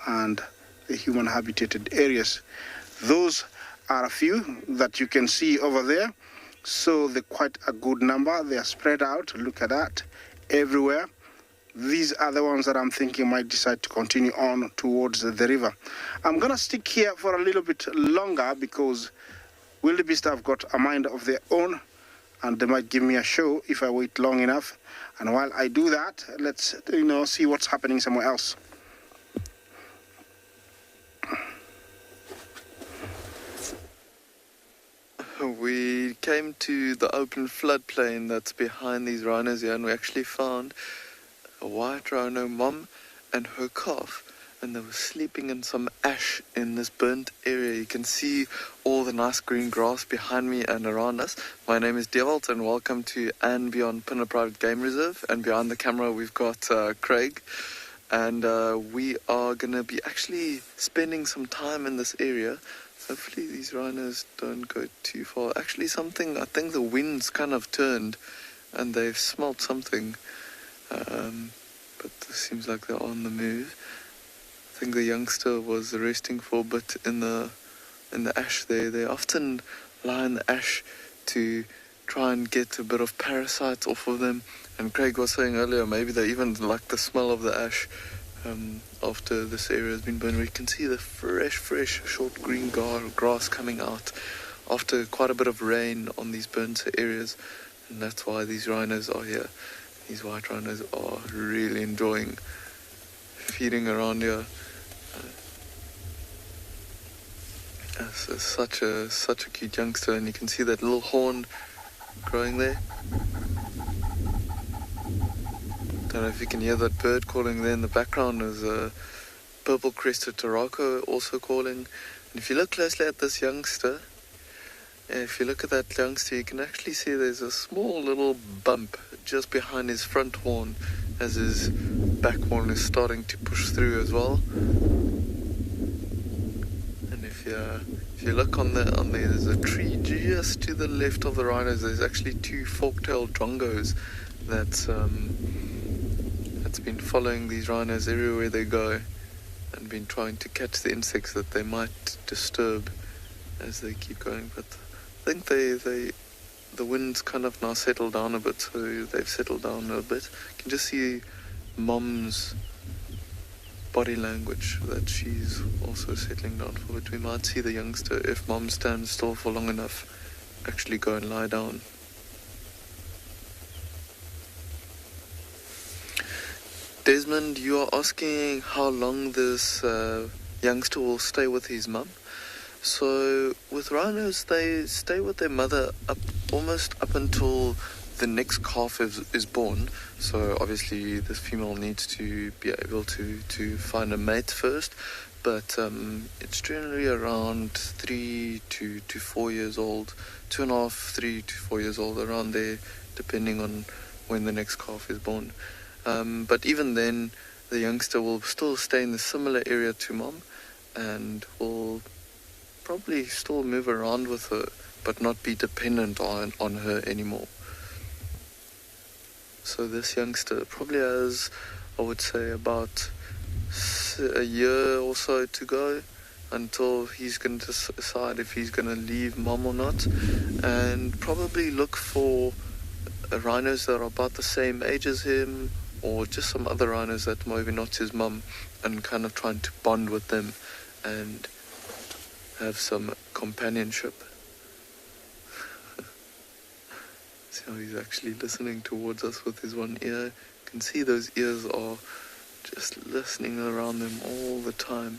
and the human habitated areas. Those are a few that you can see over there. So they're quite a good number. They are spread out. Look at that. Everywhere. These are the ones that I'm thinking might decide to continue on towards the river. I'm gonna stick here for a little bit longer because wildebeest have got a mind of their own and they might give me a show if I wait long enough. And while I do that, let's see what's happening somewhere else. We came to the open floodplain that's behind these rhinos here, and we actually found a white rhino mom and her calf, and they were sleeping in some ash in this burnt area. You can see all the nice green grass behind me and around us. My name is Drought, and welcome to And Beyond Pinner Private Game Reserve. And behind the camera we've got Craig, and we are going to be actually spending some time in this area. Hopefully these rhinos don't go too far. Actually I think the wind's kind of turned and they've smelt something. But it seems like they're on the move. I think the youngster was resting for a bit in the ash there. They often lie in the ash to try and get a bit of parasites off of them. And Craig was saying earlier, maybe they even like the smell of the ash. After this area has been burned, we can see the fresh, short green grass coming out after quite a bit of rain on these burnt areas, and that's why these rhinos are here. These white rhinos are really enjoying feeding around here. It's such a cute youngster, and you can see that little horn growing there. I don't know if you can hear that bird calling there in the background. There's a purple-crested tarako also calling. And if you look closely at this youngster, If you look at that youngster, you can actually see there's a small little bump just behind his front horn as his back horn is starting to push through as well. And if you look on there, there's a tree just to the left of the rhinos. There's actually two fork-tailed drongos that's been following these rhinos everywhere they go and been trying to catch the insects that they might disturb as they keep going. But I think the wind's kind of now settled down a bit, so they've settled down a bit. You can just see Mom's body language that she's also settling down for it. We might see the youngster, if Mom stands still for long enough, actually go and lie down. Desmond, you are asking how long this youngster will stay with his mum. So with rhinos, they stay with their mother almost up until the next calf is born. So obviously this female needs to be able to find a mate first, but it's generally around 3 to 4 years old, 2.5, 3 to 4 years old, around there, depending on when the next calf is born. But even then, the youngster will still stay in the similar area to mom and will probably still move around with her, but not be dependent on her anymore. So this youngster probably has, I would say, about a year or so to go until he's going to decide if he's going to leave mom or not, and probably look for rhinos that are about the same age as him, or just some other rhinos that maybe not his mum, and kind of trying to bond with them and have some companionship. See how he's actually listening towards us with his one ear. You can see those ears are just listening around them all the time.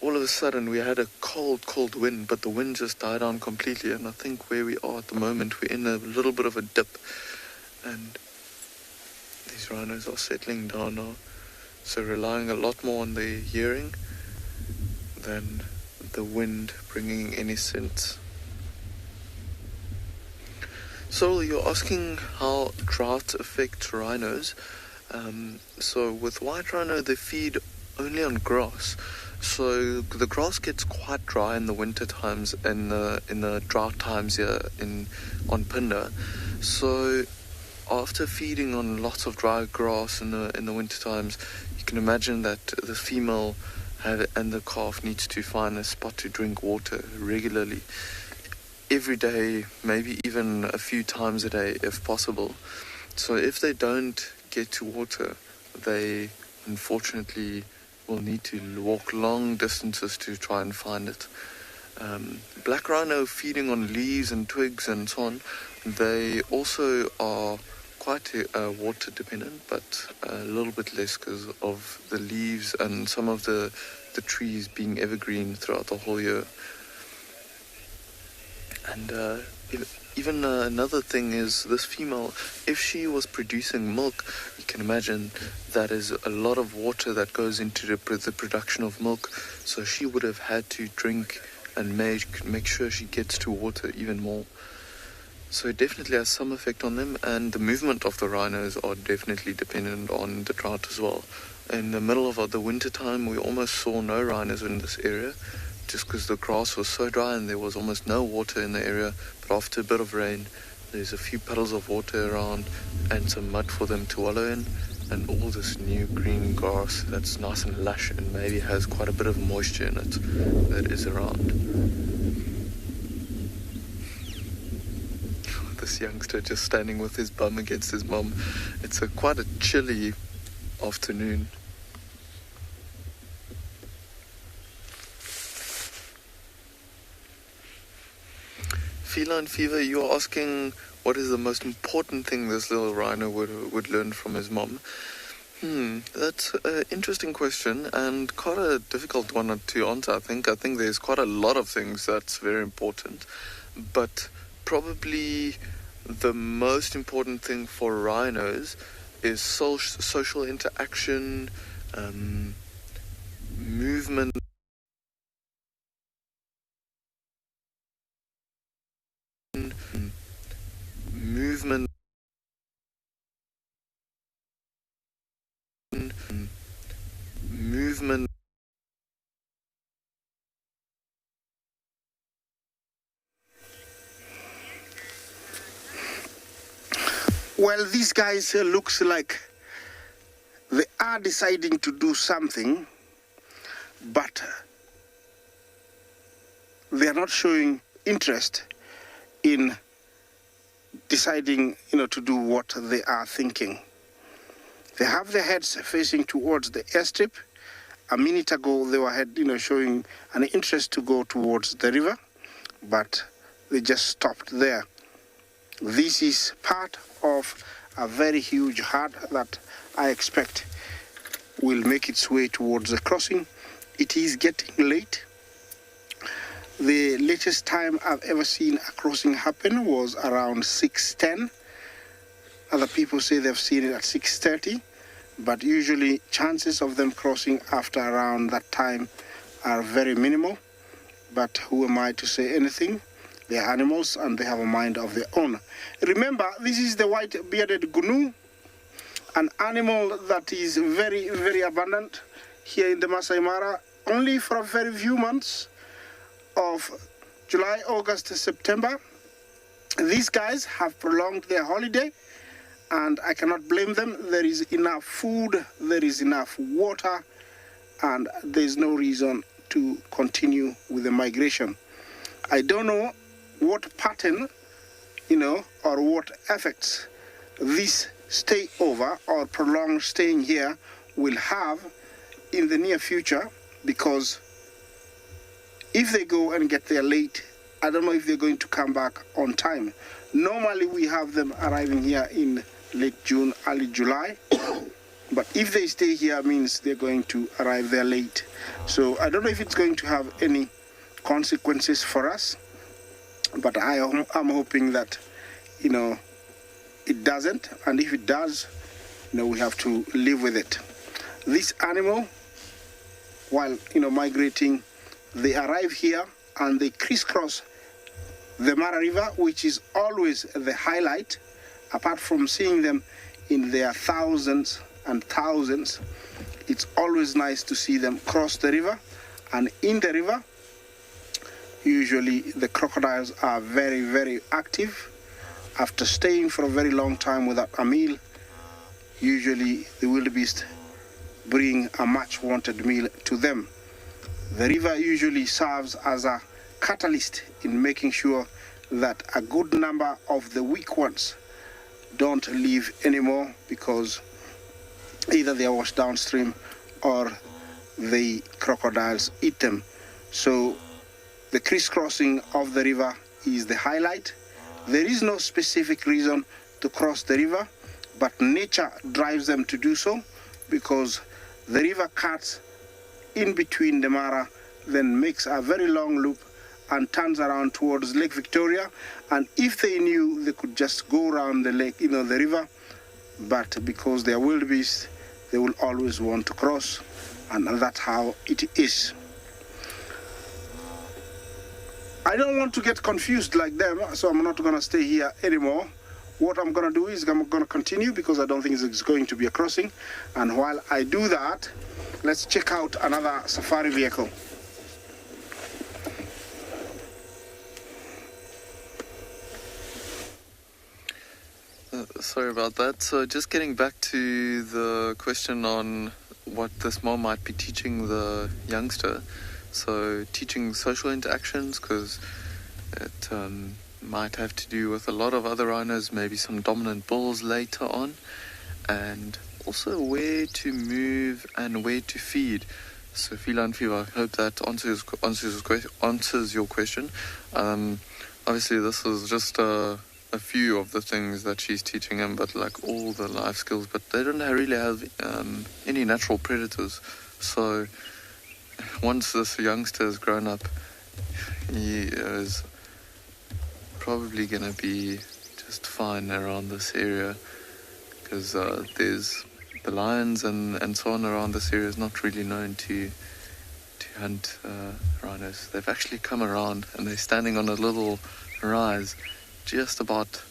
All of a sudden we had a cold wind, but the wind just died down completely, and I think where we are at the moment, we're in a little bit of a dip, and these rhinos are settling down now, so relying a lot more on their hearing than the wind bringing any sense. So you're asking how drought affects rhinos. So with white rhino, they feed only on grass. So the grass gets quite dry in the winter times and in the drought times here on Phinda. So after feeding on lots of dry grass in the winter times, you can imagine that the female and the calf needs to find a spot to drink water regularly, every day, maybe even a few times a day if possible. So if they don't get to water, they unfortunately will need to walk long distances to try and find it. Black rhino feeding on leaves and twigs and so on, they also are quite water dependent, but a little bit less because of the leaves and some of the trees being evergreen throughout the whole year. And even another thing is this female, if she was producing milk, you can imagine that is a lot of water that goes into the production of milk, so she would have had to drink and make sure she gets to water even more. So it definitely has some effect on them, and the movement of the rhinos are definitely dependent on the drought as well. In the middle of the winter time, we almost saw no rhinos in this area, just because the grass was so dry and there was almost no water in the area. But after a bit of rain, there's a few puddles of water around and some mud for them to wallow in, and all this new green grass that's nice and lush and maybe has quite a bit of moisture in it that is around. This youngster just standing with his bum against his mum. It's quite a chilly afternoon. Feline fever, you're asking what is the most important thing this little rhino would learn from his mom. That's an interesting question and quite a difficult one to answer, I think. I think there's quite a lot of things that's very important, but probably the most important thing for rhinos is social interaction, movement, human. Well, these guys looks like they are deciding to do something, but they are not showing interest in deciding, to do what they are thinking. They have their heads facing towards the airstrip. A minute ago, they were showing an interest to go towards the river, but they just stopped there. This is part of a very huge herd that I expect will make its way towards the crossing. It is getting late. The latest time I've ever seen a crossing happen was around 6:10. Other people say they've seen it at 6:30, but usually chances of them crossing after around that time are very minimal. But who am I to say anything? They are animals and they have a mind of their own. Remember, this is the white-bearded gnu, an animal that is very, very abundant here in the Masai Mara, only for a very few months of July, August, September. These guys have prolonged their holiday, and I cannot blame them. There is enough food, there is enough water, and there's no reason to continue with the migration. I don't know what pattern, or what effects this stay over or prolonged staying here will have in the near future, because if they go and get there late, I don't know if they're going to come back on time. Normally we have them arriving here in late June, early July, but if they stay here, means they're going to arrive there late. So I don't know if it's going to have any consequences for us, but I'm hoping that, it doesn't, and if it does, we have to live with it. This animal, while, migrating, they arrive here and they crisscross the Mara River, which is always the highlight. Apart from seeing them in their thousands and thousands, it's always nice to see them cross the river. And in the river, usually the crocodiles are very, very active. After staying for a very long time without a meal, usually the wildebeest bring a much wanted meal to them. The river usually serves as a catalyst in making sure that a good number of the weak ones don't leave anymore, because either they are washed downstream or the crocodiles eat them. So the crisscrossing of the river is the highlight. There is no specific reason to cross the river, but nature drives them to do so, because the river cuts in between the Mara, then makes a very long loop and turns around towards Lake Victoria. And if they knew, they could just go around the lake, the river, but because they are wildebeest, they will always want to cross, and that's how it is. I don't want to get confused like them, so I'm not going to stay here anymore. What I'm going to do is I'm going to continue, because I don't think it's going to be a crossing. And while I do that, let's check out another safari vehicle. Sorry about that. So just getting back to the question on what this mom might be teaching the youngster. So teaching social interactions, because it might have to do with a lot of other rhinos, maybe some dominant bulls later on, and also where to move and where to feed. So feline fever, I hope that answers your question. Obviously this is just a few of the things that she's teaching him, but like all the life skills, but they don't really have any natural predators. So once this youngster has grown up, he is probably going to be just fine around this area, because there's the lions and so on around this area is not really known to hunt rhinos. They've actually come around and they're standing on a little rise just about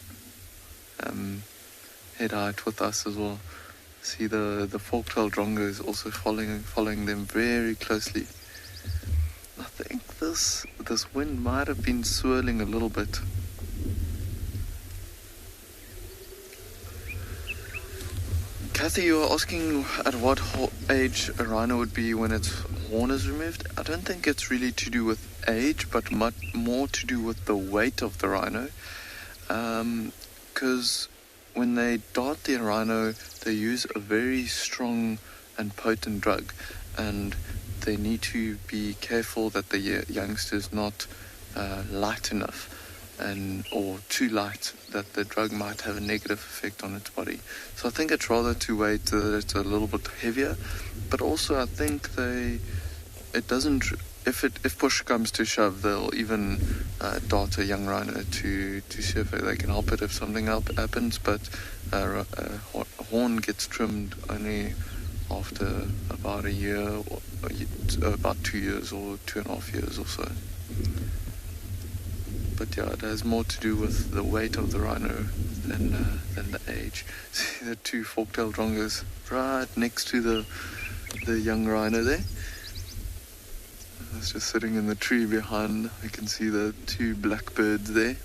head height with us as well. See the fork-tailed drongo is also following them very closely. I think this wind might have been swirling a little bit. Kathy, you were asking at what age a rhino would be when its horn is removed. I don't think it's really to do with age, but much more to do with the weight of the rhino. Because when they dart the rhino, they use a very strong and potent drug, and they need to be careful that the youngster's not light enough or too light, that the drug might have a negative effect on its body. So I think it's rather to wait that it's a little bit heavier, but also I think if push comes to shove, they'll even dart a young rhino to see if they can help it if something happens, but a horn gets trimmed only after about a year, or about 2 years or 2.5 years or so. But yeah, it has more to do with the weight of the rhino than the age. See the two fork-tailed drongos right next to the young rhino there. It's just sitting in the tree behind. You can see the two blackbirds there.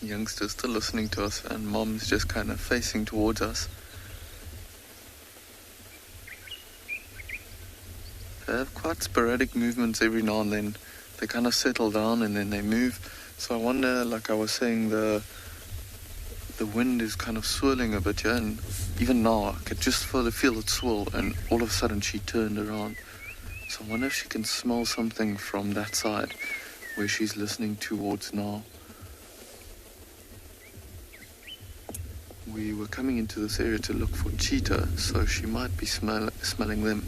The youngster's still listening to us, and mom's just kind of facing towards us. They have quite sporadic movements every now and then. They kind of settle down and then they move. So I wonder, like I was saying, the wind is kind of swirling a bit here, and even now I could just feel it swirl, and all of a sudden she turned around. So I wonder if she can smell something from that side where she's listening towards now. We were coming into this area to look for cheetah, so she might be smelling them.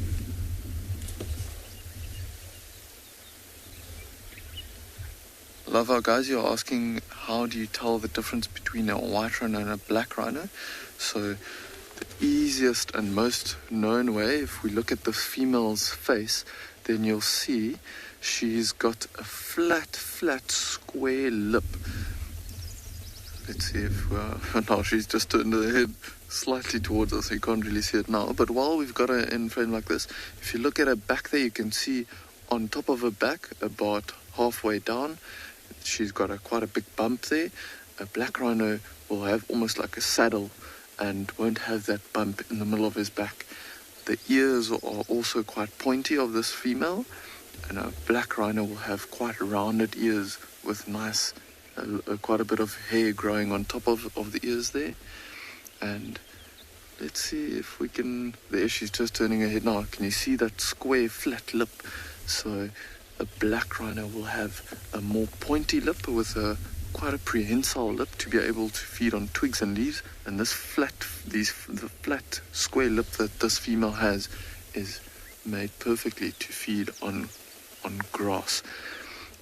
Love our guys, you're asking how do you tell the difference between a white rhino and a black rhino? So the easiest and most known way, if we look at the female's face, then you'll see she's got a flat square lip. Let's see if now she's just turned her head slightly towards us, so you can't really see it now. But while we've got her in frame like this, if you look at her back there, you can see on top of her back, about halfway down, she's got quite a big bump there. A black rhino will have almost like a saddle and won't have that bump in the middle of his back. The ears are also quite pointy of this female, and a black rhino will have quite rounded ears with nice, quite a bit of hair growing on top of the ears there. And let's see if we can, there she's just turning her head now. Can you see that square flat lip? So a black rhino will have a more pointy lip with quite a prehensile lip to be able to feed on twigs and leaves, and the flat square lip that this female has is made perfectly to feed on grass.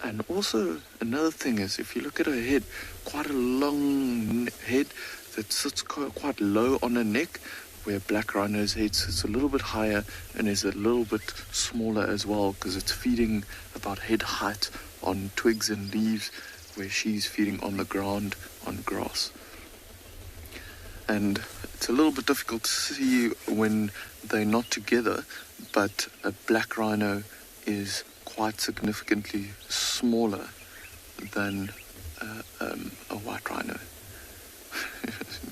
And also another thing is, if you look at her head, quite a long head that sits quite low on her neck, where black rhino's head sits a little bit higher and is a little bit smaller as well, because it's feeding about head height on twigs and leaves, where she's feeding on the ground on grass. And it's a little bit difficult to see when they're not together, but a black rhino is quite significantly smaller than a white rhino.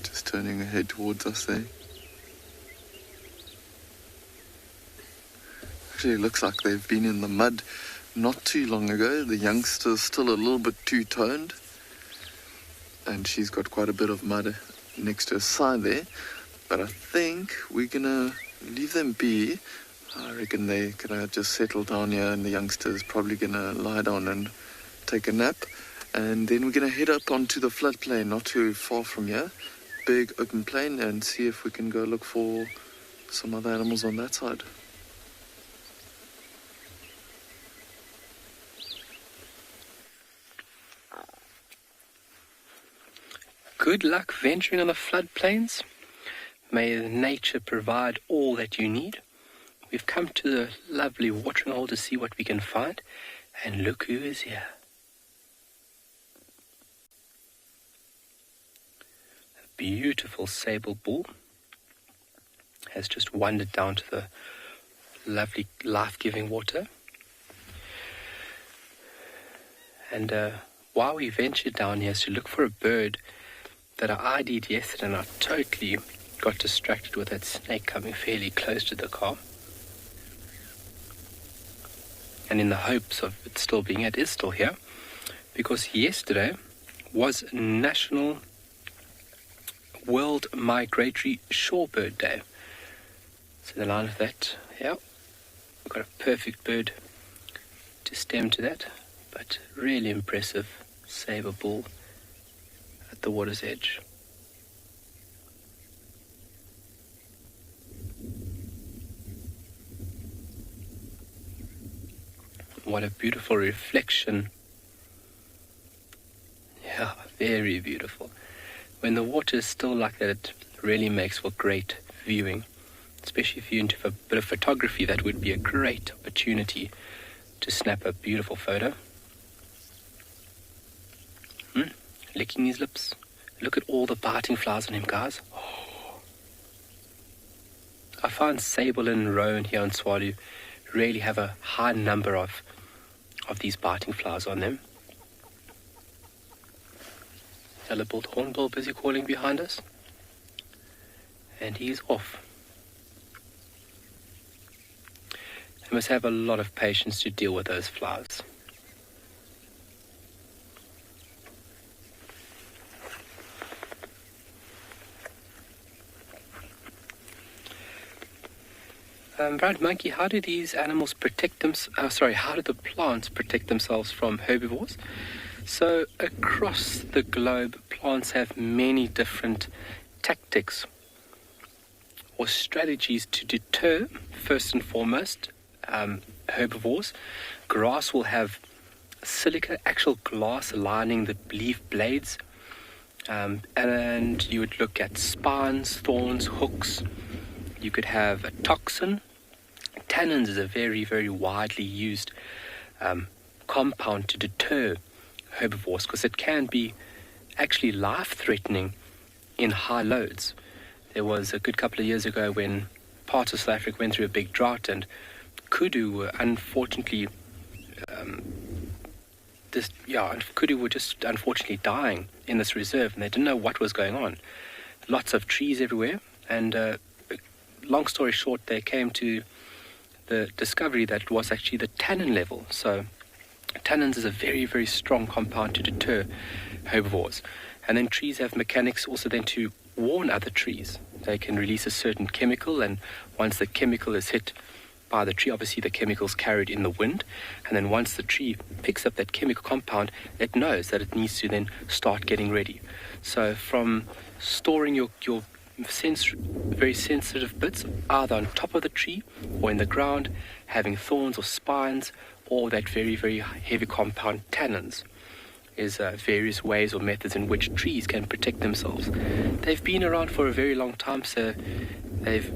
Just turning her head towards us there. Actually, it looks like they've been in the mud not too long ago. The youngster's still a little bit two-toned, and she's got quite a bit of mud next to her side there. But I think we're gonna leave them be. I reckon they're gonna just settle down here, and the youngster's probably gonna lie down and take a nap. And then we're gonna head up onto the floodplain, not too far from here, big open plain, and see if we can go look for some other animals on that side. Good luck venturing on the floodplains. May nature provide all that you need. We've come to the lovely watering hole to see what we can find. And look who is here. A beautiful sable bull has just wandered down to the lovely life-giving water. And while we ventured down here to look for a bird that I ID'd yesterday, and I totally got distracted with that snake coming fairly close to the car. And in the hopes of it still being, it is still here, because yesterday was National World Migratory Shorebird Day. So in the line of that, yeah, we've got a perfect bird to stem to that, but really impressive saber bull at the water's edge. What a beautiful reflection. Yeah, very beautiful. When the water is still like that, it really makes for great viewing. Especially if you're into a bit of photography, that would be a great opportunity to snap a beautiful photo. Licking his lips. Look at all the biting flies on him, guys. I find sable and roan here on Swalu really have a high number of these biting flies on them. Yellow-billed hornbill busy calling behind us. And he's off. You must have a lot of patience to deal with those flies. Brad Monkey, how do these animals protect how do the plants protect themselves from herbivores? So across the globe, plants have many different tactics or strategies to deter, first and foremost, herbivores. Grass will have silica, actual glass lining the leaf blades, and you would look at spines, thorns, hooks. You could have a toxin. Tannins is a very, very widely used compound to deter herbivores because it can be actually life-threatening in high loads. There was a good couple of years ago when parts of South Africa went through a big drought, and kudu were unfortunately kudu were just unfortunately dying in this reserve, and they didn't know what was going on. Lots of trees everywhere, and long story short, they came to the discovery that it was actually the tannin level. So tannins is a very, very strong compound to deter herbivores. And then trees have mechanics also then to warn other trees. They can release a certain chemical, and once the chemical is hit by the tree, obviously the chemical's carried in the wind, and then once the tree picks up that chemical compound, it knows that it needs to then start getting ready. So from storing your very sensitive bits either on top of the tree or in the ground, having thorns or spines, or that very, very heavy compound tannins, is various ways or methods in which trees can protect themselves. They've been around for a very long time, so they've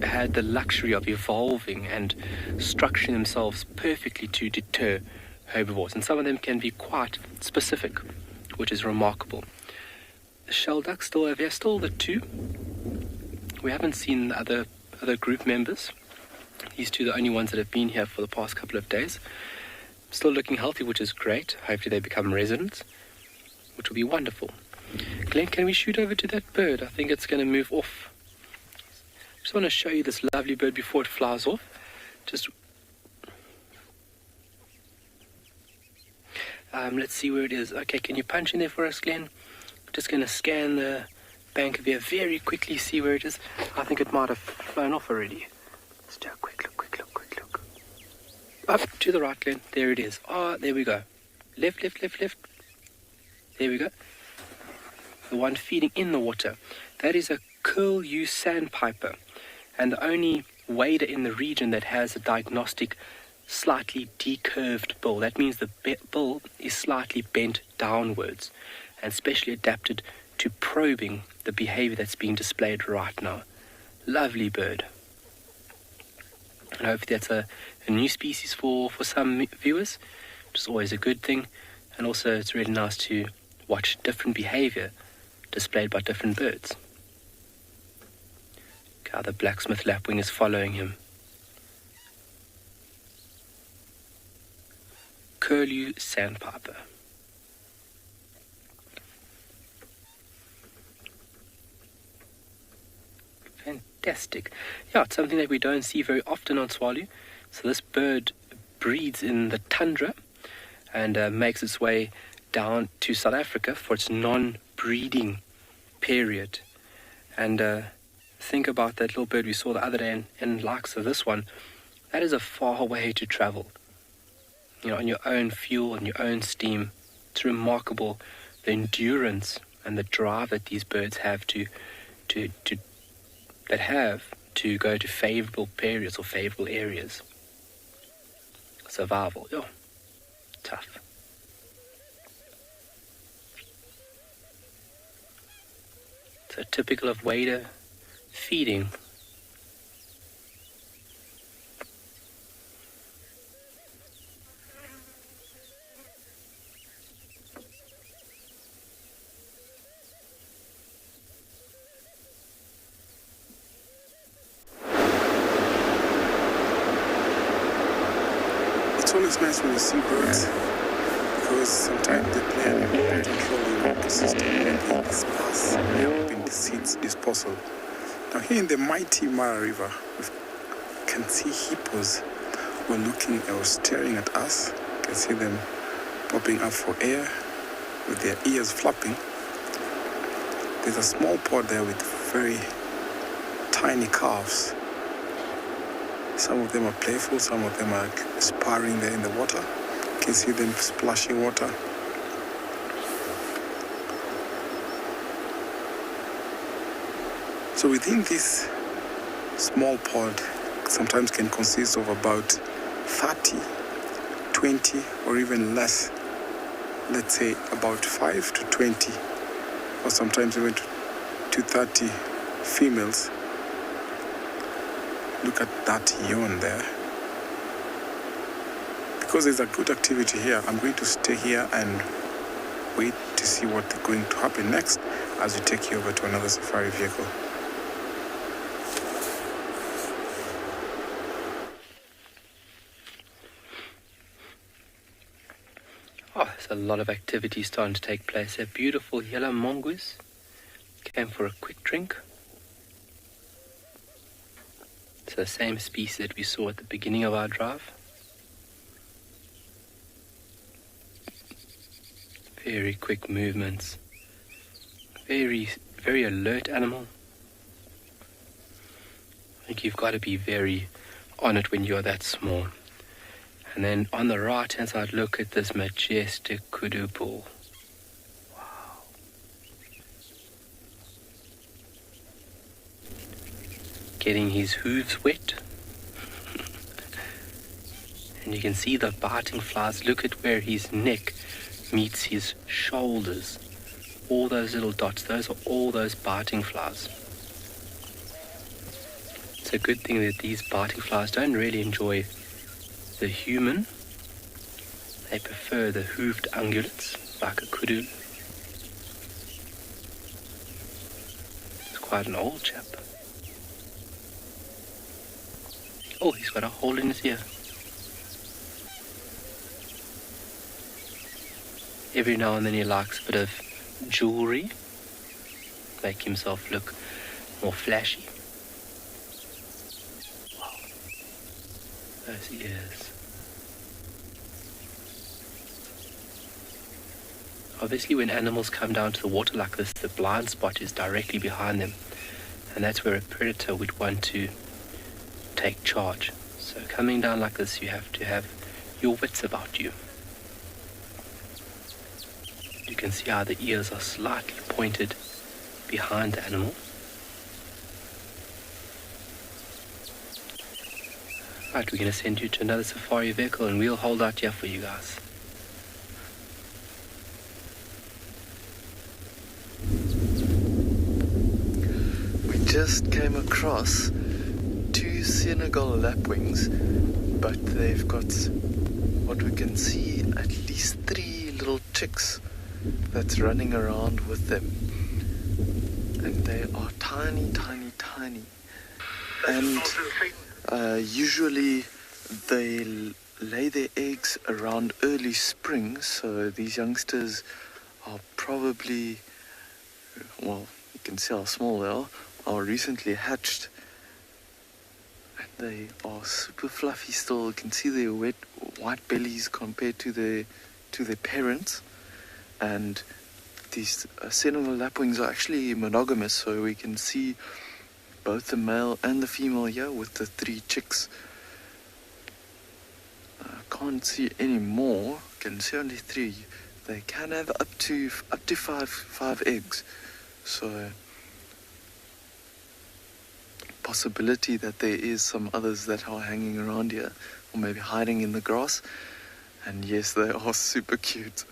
had the luxury of evolving and structuring themselves perfectly to deter herbivores, and some of them can be quite specific, which is remarkable. The shell ducks still the two. We haven't seen the other group members. These two are the only ones that have been here for the past couple of days. Still looking healthy, which is great. Hopefully they become residents, which will be wonderful. Glenn, can we shoot over to that bird? I think it's going to move off. Just want to show you this lovely bird before it flies off. Let's see where it is. Okay, can you punch in there for us, Glenn? Just going to scan the bank of air very quickly, see where it is. I think it might have flown off already. Let's do a quick look. Up to the right, Glenn. There it is. There we go. Left. There we go. The one feeding in the water. That is a curlew sandpiper, and the only wader in the region that has a diagnostic slightly decurved bill. That means the bill is slightly bent downwards, and specially adapted to probing the behavior that's being displayed right now. Lovely bird. And hopefully that's a new species for some viewers, which is always a good thing. And also it's really nice to watch different behavior displayed by different birds. Look how the Blacksmith Lapwing is following him. Curlew sandpiper. Fantastic. Yeah, it's something that we don't see very often on Tswalu. So this bird breeds in the tundra and makes its way down to South Africa for its non-breeding period. And think about that little bird we saw the other day and likes of this one. That is a far way to travel. You know, on your own fuel and your own steam. It's remarkable the endurance and the drive that these birds have to go to favorable periods or favorable areas. Survival, tough. So typical of wader feeding. It's always nice when you see birds because sometimes they play an important role in the ecosystem and they disperse helping the seeds dispersal. Now here in the mighty Mara River, we can see hippos who are looking or staring at us. You can see them popping up for air with their ears flapping. There's a small pod there with very tiny calves. Some of them are playful, some of them are sparring there in the water. You can see them splashing water. So within this small pod, sometimes can consist of about 30, 20, or even less. Let's say about 5 to 20, or sometimes even to 30 females. Look at that yawn there. Because there's a good activity here, I'm going to stay here and wait to see what's going to happen next as we take you over to another safari vehicle. Oh, there's a lot of activity starting to take place. A beautiful yellow mongoose came for a quick drink. It's the same species that we saw at the beginning of our drive. Very quick movements. Very, very alert animal. I think you've got to be very on it when you're that small. And then on the right hand side, look at this majestic kudu bull. Getting his hooves wet. And you can see the biting flies. Look at where his neck meets his shoulders. All those little dots, those are all those biting flies. It's a good thing that these biting flies don't really enjoy the human. They prefer the hooved ungulates, like a kudu. It's quite an old chap. Oh, he's got a hole in his ear. Every now and then he likes a bit of jewelry. Make himself look more flashy. Wow. Those ears. Obviously when animals come down to the water like this, the blind spot is directly behind them. And that's where a predator would want to take charge. So coming down like this, you have to have your wits about you. You can see how the ears are slightly pointed behind the animal. Right, we're going to send you to another safari vehicle and we'll hold out here for you guys. We just came across 2 Senegal Lap Wings, but they've got what we can see at least 3 little chicks that's running around with them. and they are tiny, tiny, tiny. And usually they lay their eggs around early spring, so these youngsters are probably, well, you can see how small they are recently hatched. And they are super fluffy still. You can see their wet white bellies compared to their parents. And these Senegal Lap Wings are actually monogamous, so we can see both the male and the female here with the 3 chicks. Can't see any more. Can see only 3. They can have up to 5 eggs. So possibility that there is some others that are hanging around here, or maybe hiding in the grass. And yes, they are super cute.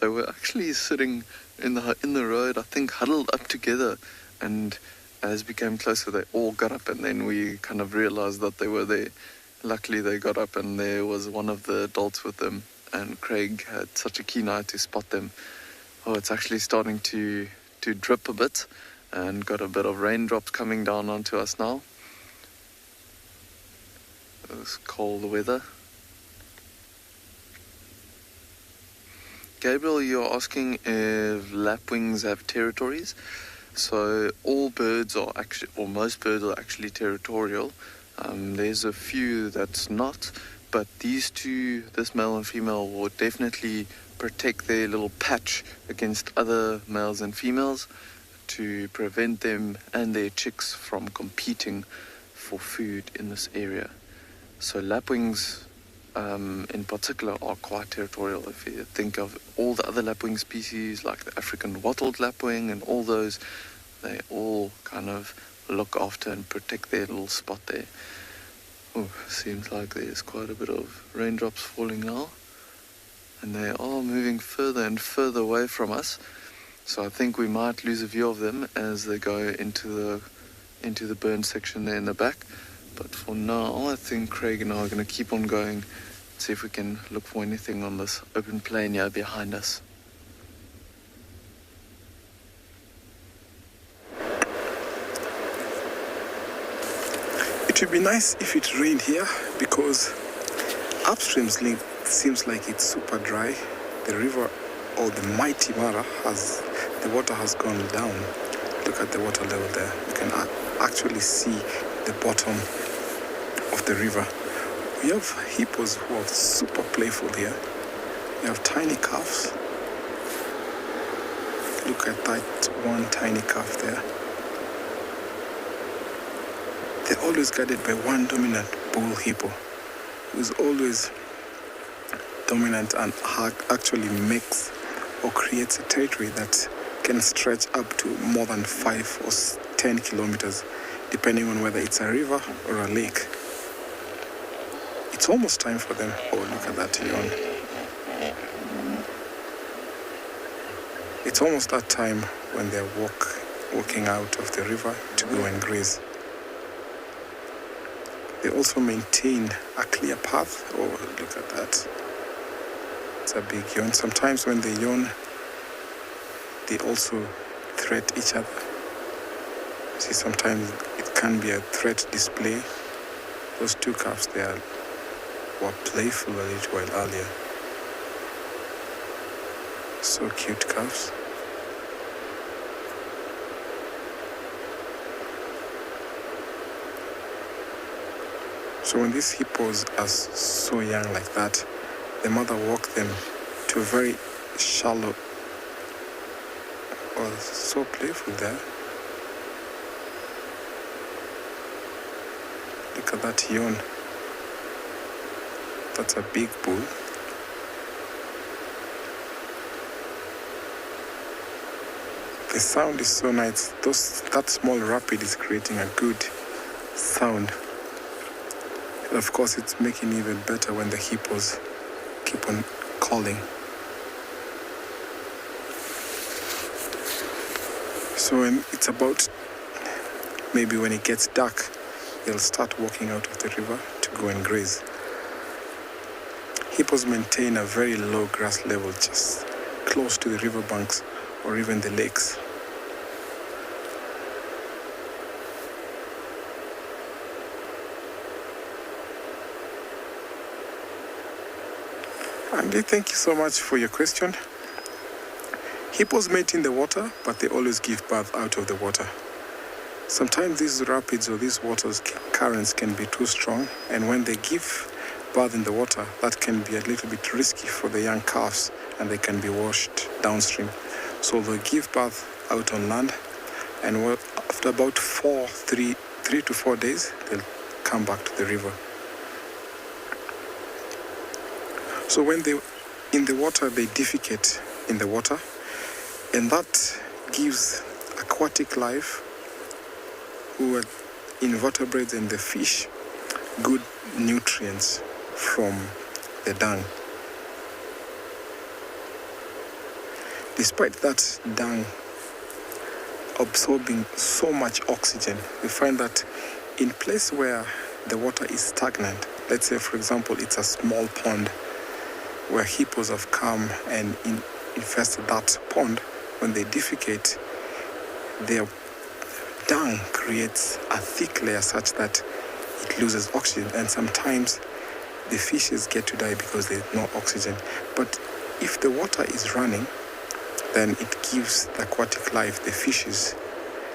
They were actually sitting in the road, I think, huddled up together, and as we came closer they all got up, and then we kind of realized that they were there. Luckily they got up and there was one of the adults with them, and Craig had such a keen eye to spot them. Oh, it's actually starting to drip a bit, and got a bit of raindrops coming down onto us now. This cold weather. Gabriel, you're asking if lapwings have territories. So all birds are actually, or most birds are actually territorial. There's a few that's not, but these two, this male and female, will definitely protect their little patch against other males and females to prevent them and their chicks from competing for food in this area. So lapwings in particular are quite territorial. If you think of all the other lapwing species like the African wattled lapwing and all those, they all kind of look after and protect their little spot there. Oh, seems like there's quite a bit of raindrops falling now, and they are moving further and further away from us, so I think we might lose a view of them as they go into the burn section there in the back. But for now, I think Craig and I are going to keep on going, see if we can look for anything on this open plain here behind us. It would be nice if it rained here, because upstream seems like it's super dry. The river, or the mighty Mara, the water has gone down. Look at the water level there. You can actually see the bottom of the river. We have hippos who are super playful here. We have tiny calves. Look at that one tiny calf there. They're always guarded by one dominant bull hippo, who's always dominant and actually makes or creates a territory that can stretch up to more than 5 or 10 kilometers, depending on whether it's a river or a lake. It's almost time for them. Oh, look at that yawn. It's almost that time when they're walking out of the river to go and graze. They also maintain a clear path. Oh, look at that. It's a big yawn. Sometimes when they yawn, they also threat each other. See, sometimes it can be a threat display. Those two calves there were playful a little while earlier. So cute calves. So when these hippos are so young like that, the mother walks them to a very shallow, so playful there. Look at that yawn. That's a big bull. The sound is so nice. That small rapid is creating a good sound. And of course, it's making it even better when the hippos keep on calling. So when it's about, maybe when it gets dark, they'll start walking out of the river to go and graze. Hippos maintain a very low grass level just close to the riverbanks or even the lakes. Andy, thank you so much for your question. Hippos mate in the water, but they always give birth out of the water. Sometimes these rapids or these currents can be too strong, and when they give birth in the water, that can be a little bit risky for the young calves, and they can be washed downstream. So they'll give birth out on land, and after about 3 to 4 days, they'll come back to the river. So when they're in the water, they defecate in the water, and that gives aquatic life, who are invertebrates and the fish, good nutrients from the dung. Despite that dung absorbing so much oxygen, we find that in place where the water is stagnant, let's say for example it's a small pond where hippos have come and infested that pond, when they defecate, their dung creates a thick layer such that it loses oxygen, and sometimes the fishes get to die because there's no oxygen. But if the water is running, then it gives the aquatic life, the fishes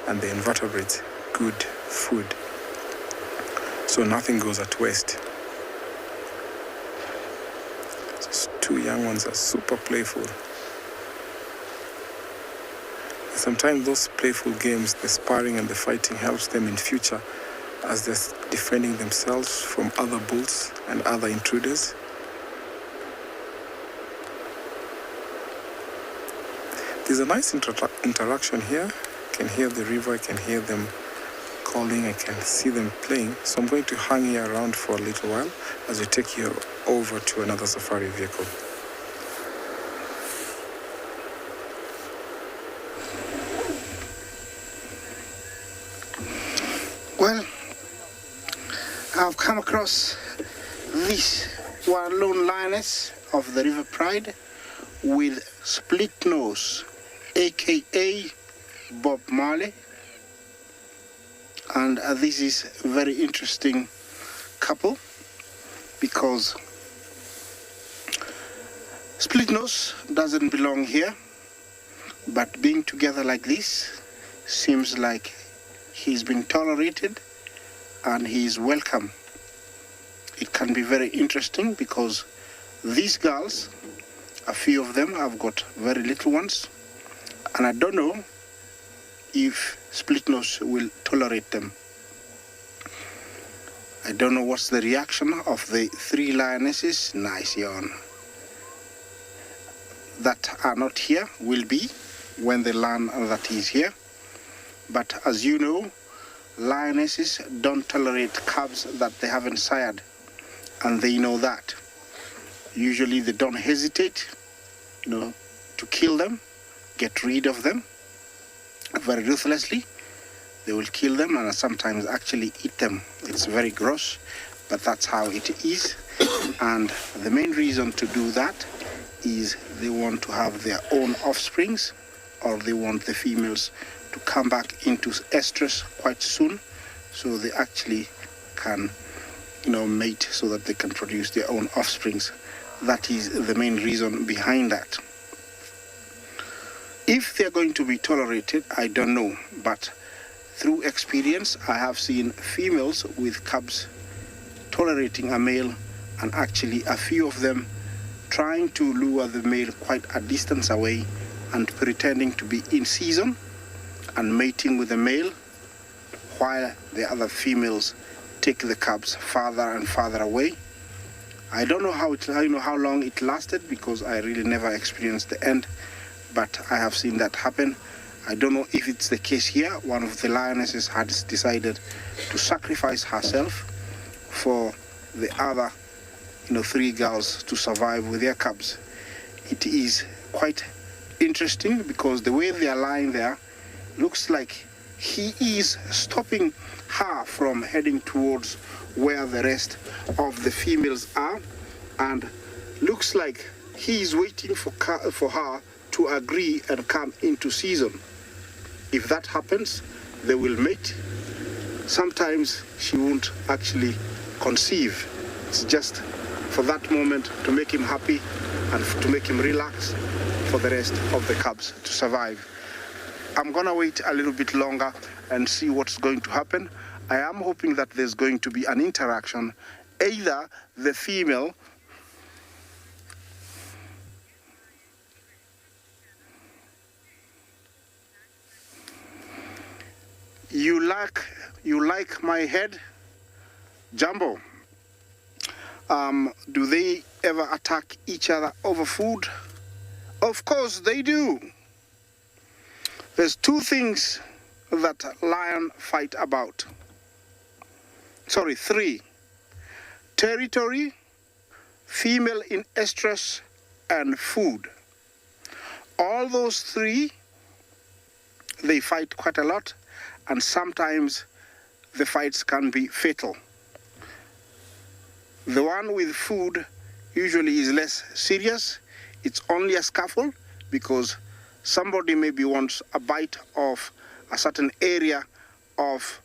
and the invertebrates, good food. So nothing goes at waste. Those two young ones are super playful. Sometimes those playful games, the sparring and the fighting, helps them in future as they're defending themselves from other bulls and other intruders. There's a nice interaction here. I can hear the river, I can hear them calling, I can see them playing. So I'm going to hang here around for a little while as we take you over to another safari vehicle. Well, I've come across this one lone lioness of the River Pride with split nose, aka Bob Marley, and this is a very interesting couple because split nose doesn't belong here, but being together like this seems like he's been tolerated and he's welcome. It can be very interesting because these girls, a few of them have got very little ones, and I don't know if split nose will tolerate them. I don't know what's the reaction of the three lionesses, nice yawn, that are not here will be when they learn that he's here. But as you know, lionesses don't tolerate cubs that they haven't sired, and they know that. Usually they don't hesitate, to kill them, get rid of them very ruthlessly. They will kill them and sometimes actually eat them. It's very gross, but that's how it is. And the main reason to do that is they want to have their own offsprings, or they want the females to come back into estrus quite soon, so they actually can, mate so that they can produce their own offsprings. That is the main reason behind that. If they're going to be tolerated, I don't know, but through experience, I have seen females with cubs tolerating a male, and actually a few of them trying to lure the male quite a distance away and pretending to be in season and mating with the male, while the other females take the cubs farther and farther away. I don't know how long it lasted, because I really never experienced the end, but I have seen that happen. I don't know if it's the case here. One of the lionesses had decided to sacrifice herself for the other, three girls to survive with their cubs. It is quite interesting because the way they are lying there looks like he is stopping her from heading towards where the rest of the females are, and looks like he is waiting for her to agree and come into season. If that happens, they will mate. Sometimes she won't actually conceive. It's just for that moment to make him happy and to make him relax for the rest of the cubs to survive. I'm gonna wait a little bit longer and see what's going to happen. I am hoping that there's going to be an interaction. Either the female You like my head, Jumbo? Do they ever attack each other over food? Of course they do. There's two things that lion fight about. Sorry, three. Territory, female in estrus, and food. All those three, they fight quite a lot, and sometimes the fights can be fatal. The one with food usually is less serious. It's only a scuffle because somebody maybe wants a bite of a certain area of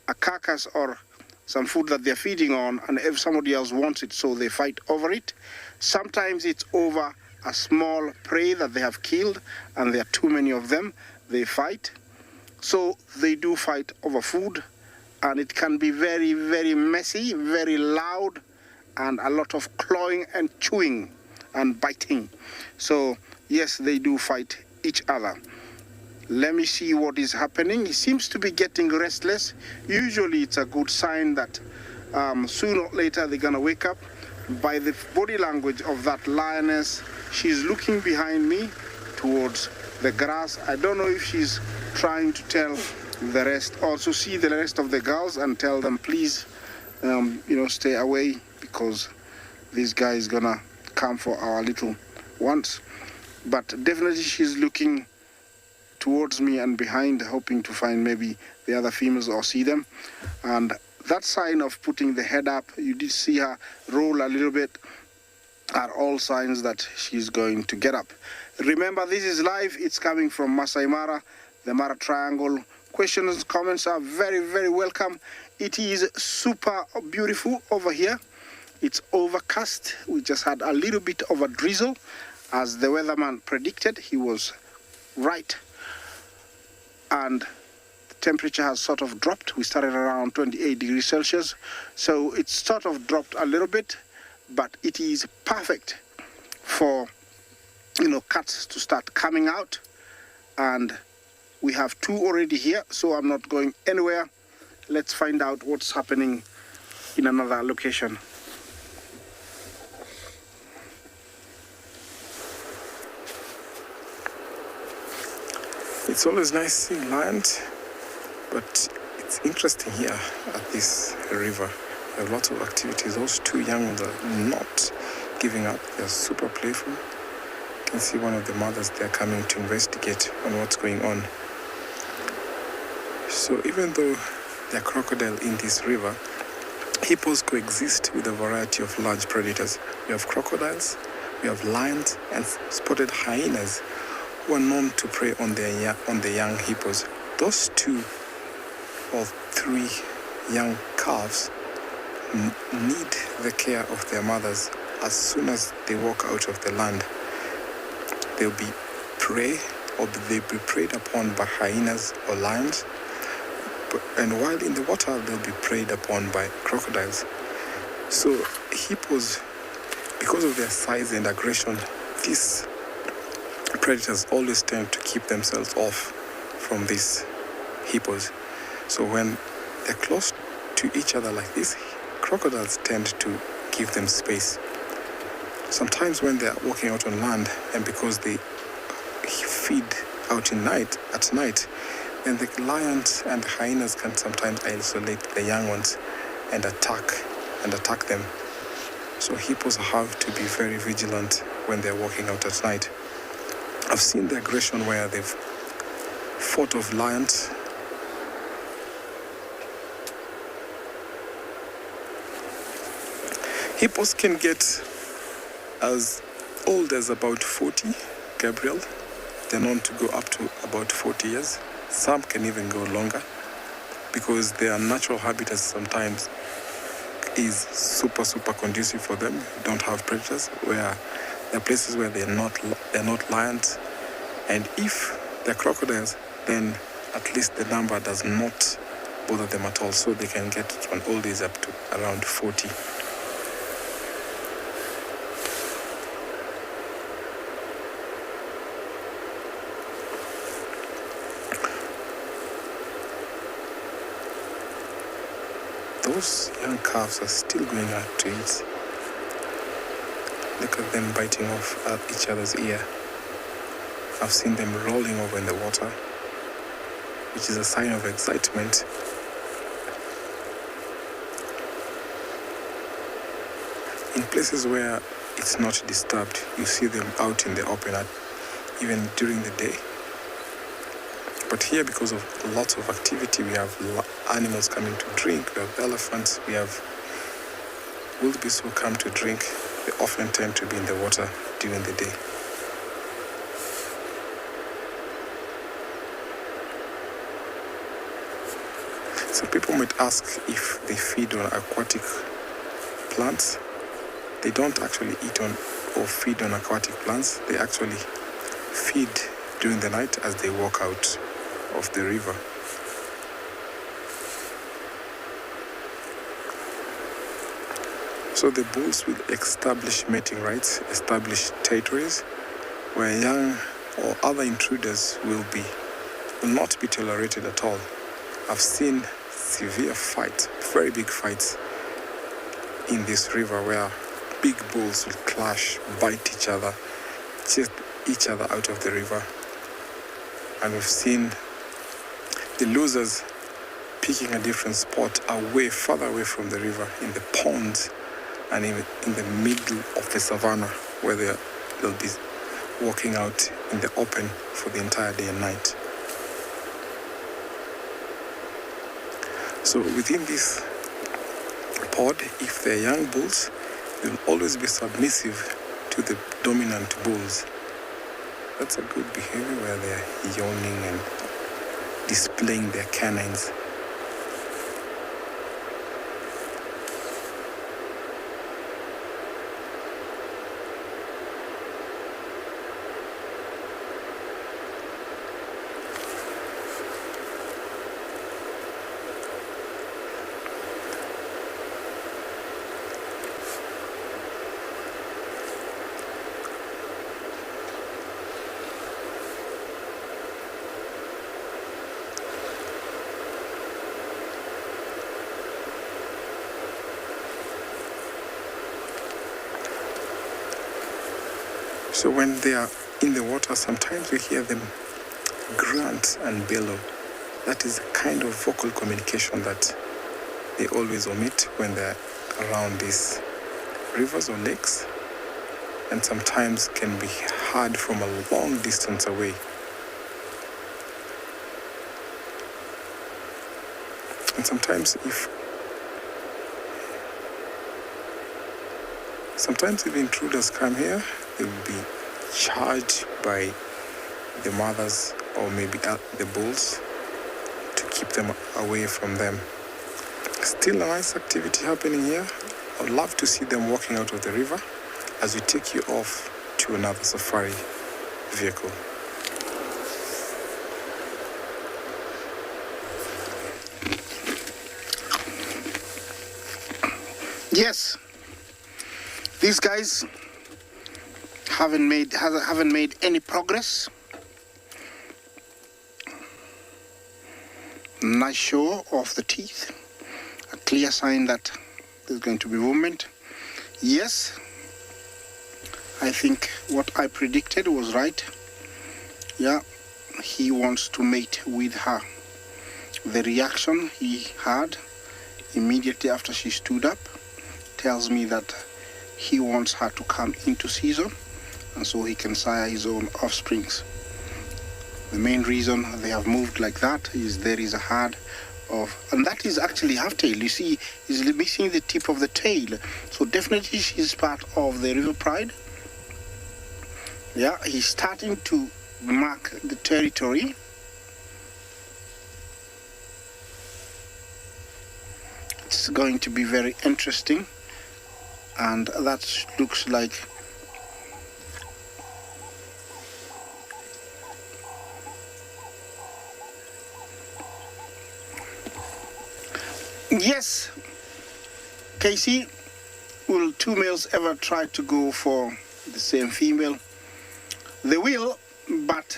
a carcass or some food that they're feeding on, and if somebody else wants it, so they fight over it. Sometimes it's over a small prey that they have killed and there are too many of them, they fight. So they do fight over food, and it can be very, very messy, very loud, and a lot of clawing and chewing and biting. So yes, they do fight each other. Let me see what is happening. He seems to be getting restless. Usually it's a good sign that sooner or later they're gonna wake up. By the body language of that lioness, she's looking behind me towards the grass. I don't know if she's trying to tell the rest, also see the rest of the girls and tell them, please, stay away, because this guy is gonna come for our little ones. But definitely she's looking towards me and behind, hoping to find maybe the other females or see them. And that sign of putting the head up, you did see her roll a little bit, are all signs that she's going to get up. Remember, this is live. It's coming from Masai Mara, the Mara Triangle. Questions and comments are very, very welcome. It is super beautiful over here. It's overcast. We just had a little bit of a drizzle. As the weatherman predicted, he was right. And the temperature has sort of dropped. We started around 28 degrees Celsius. So it's sort of dropped a little bit, but it is perfect for, cats to start coming out. And we have two already here, so I'm not going anywhere. Let's find out what's happening in another location. It's always nice seeing lions, but it's interesting here at this river. There are lots of activities. Those two young ones are not giving up. They're super playful. You can see one of the mothers there coming to investigate on what's going on. So even though there are crocodiles in this river, hippos coexist with a variety of large predators. We have crocodiles, we have lions, and spotted hyenas, who are known to prey on the young hippos. Those 2 or 3 young calves need the care of their mothers as soon as they walk out of the land. They'll be prey, or they'll be preyed upon by hyenas or lions, and while in the water they'll be preyed upon by crocodiles. So hippos, because of their size and aggression, these predators always tend to keep themselves off from these hippos. So when they're close to each other like this, crocodiles tend to give them space. Sometimes when they're walking out on land, and because they feed out at night, then the lions and the hyenas can sometimes isolate the young ones and attack them. So hippos have to be very vigilant when they're walking out at night. I've seen the aggression where they've fought off lions. Hippos can get as old as about 40, Gabriel. They're known to go up to about 40 years. Some can even go longer because their natural habitats sometimes is super conducive for them. You don't have predators. Where there are places where they're not lions, and if they're crocodiles, then at least the number does not bother them at all. So they can get to an old age up to around 40. Those young calves are still going out to eat. Look at them biting off at each other's ear. I've seen them rolling over in the water, which is a sign of excitement. In places where it's not disturbed, you see them out in the open even during the day. But here, because of lots of activity, we have animals coming to drink. We have elephants, we have wildebeest who come to drink. They often tend to be in the water during the day. Some people might ask if they feed on aquatic plants. They don't actually eat on or feed on aquatic plants. They actually feed during the night as they walk out of the river. So the bulls will establish mating rights, establish territories where young or other intruders will not be tolerated at all. I've seen severe fights, very big fights in this river where big bulls will clash, bite each other, chase each other out of the river. And we've seen the losers picking a different spot further away from the river, in the ponds and in the middle of the savannah, where they'll be walking out in the open for the entire day and night. So within this pod, if they're young bulls, they'll always be submissive to the dominant bulls. That's a good behavior, where they're yawning and displaying their canines. So when they are in the water, sometimes we hear them grunt and bellow. That is a kind of vocal communication that they always omit when they're around these rivers or lakes, and sometimes can be heard from a long distance away. And sometimes if intruders come here, they will be charged by the mothers or maybe the bulls to keep them away from them. Still a nice activity happening here. I'd love to see them walking out of the river as we take you off to another safari vehicle. Yes, these guys haven't made any progress. Nice show of the teeth, a clear sign that there's going to be movement. Yes, I think what I predicted was right. Yeah, he wants to mate with her. The reaction he had immediately after she stood up tells me that he wants her to come into season, and so he can sire his own offsprings. The main reason they have moved like that is there is a herd of, and that is actually half-tail. You see, he's missing the tip of the tail. So definitely she's part of the river pride. Yeah, he's starting to mark the territory. It's going to be very interesting. And that looks like yes, Casey, will two males ever try to go for the same female? They will, but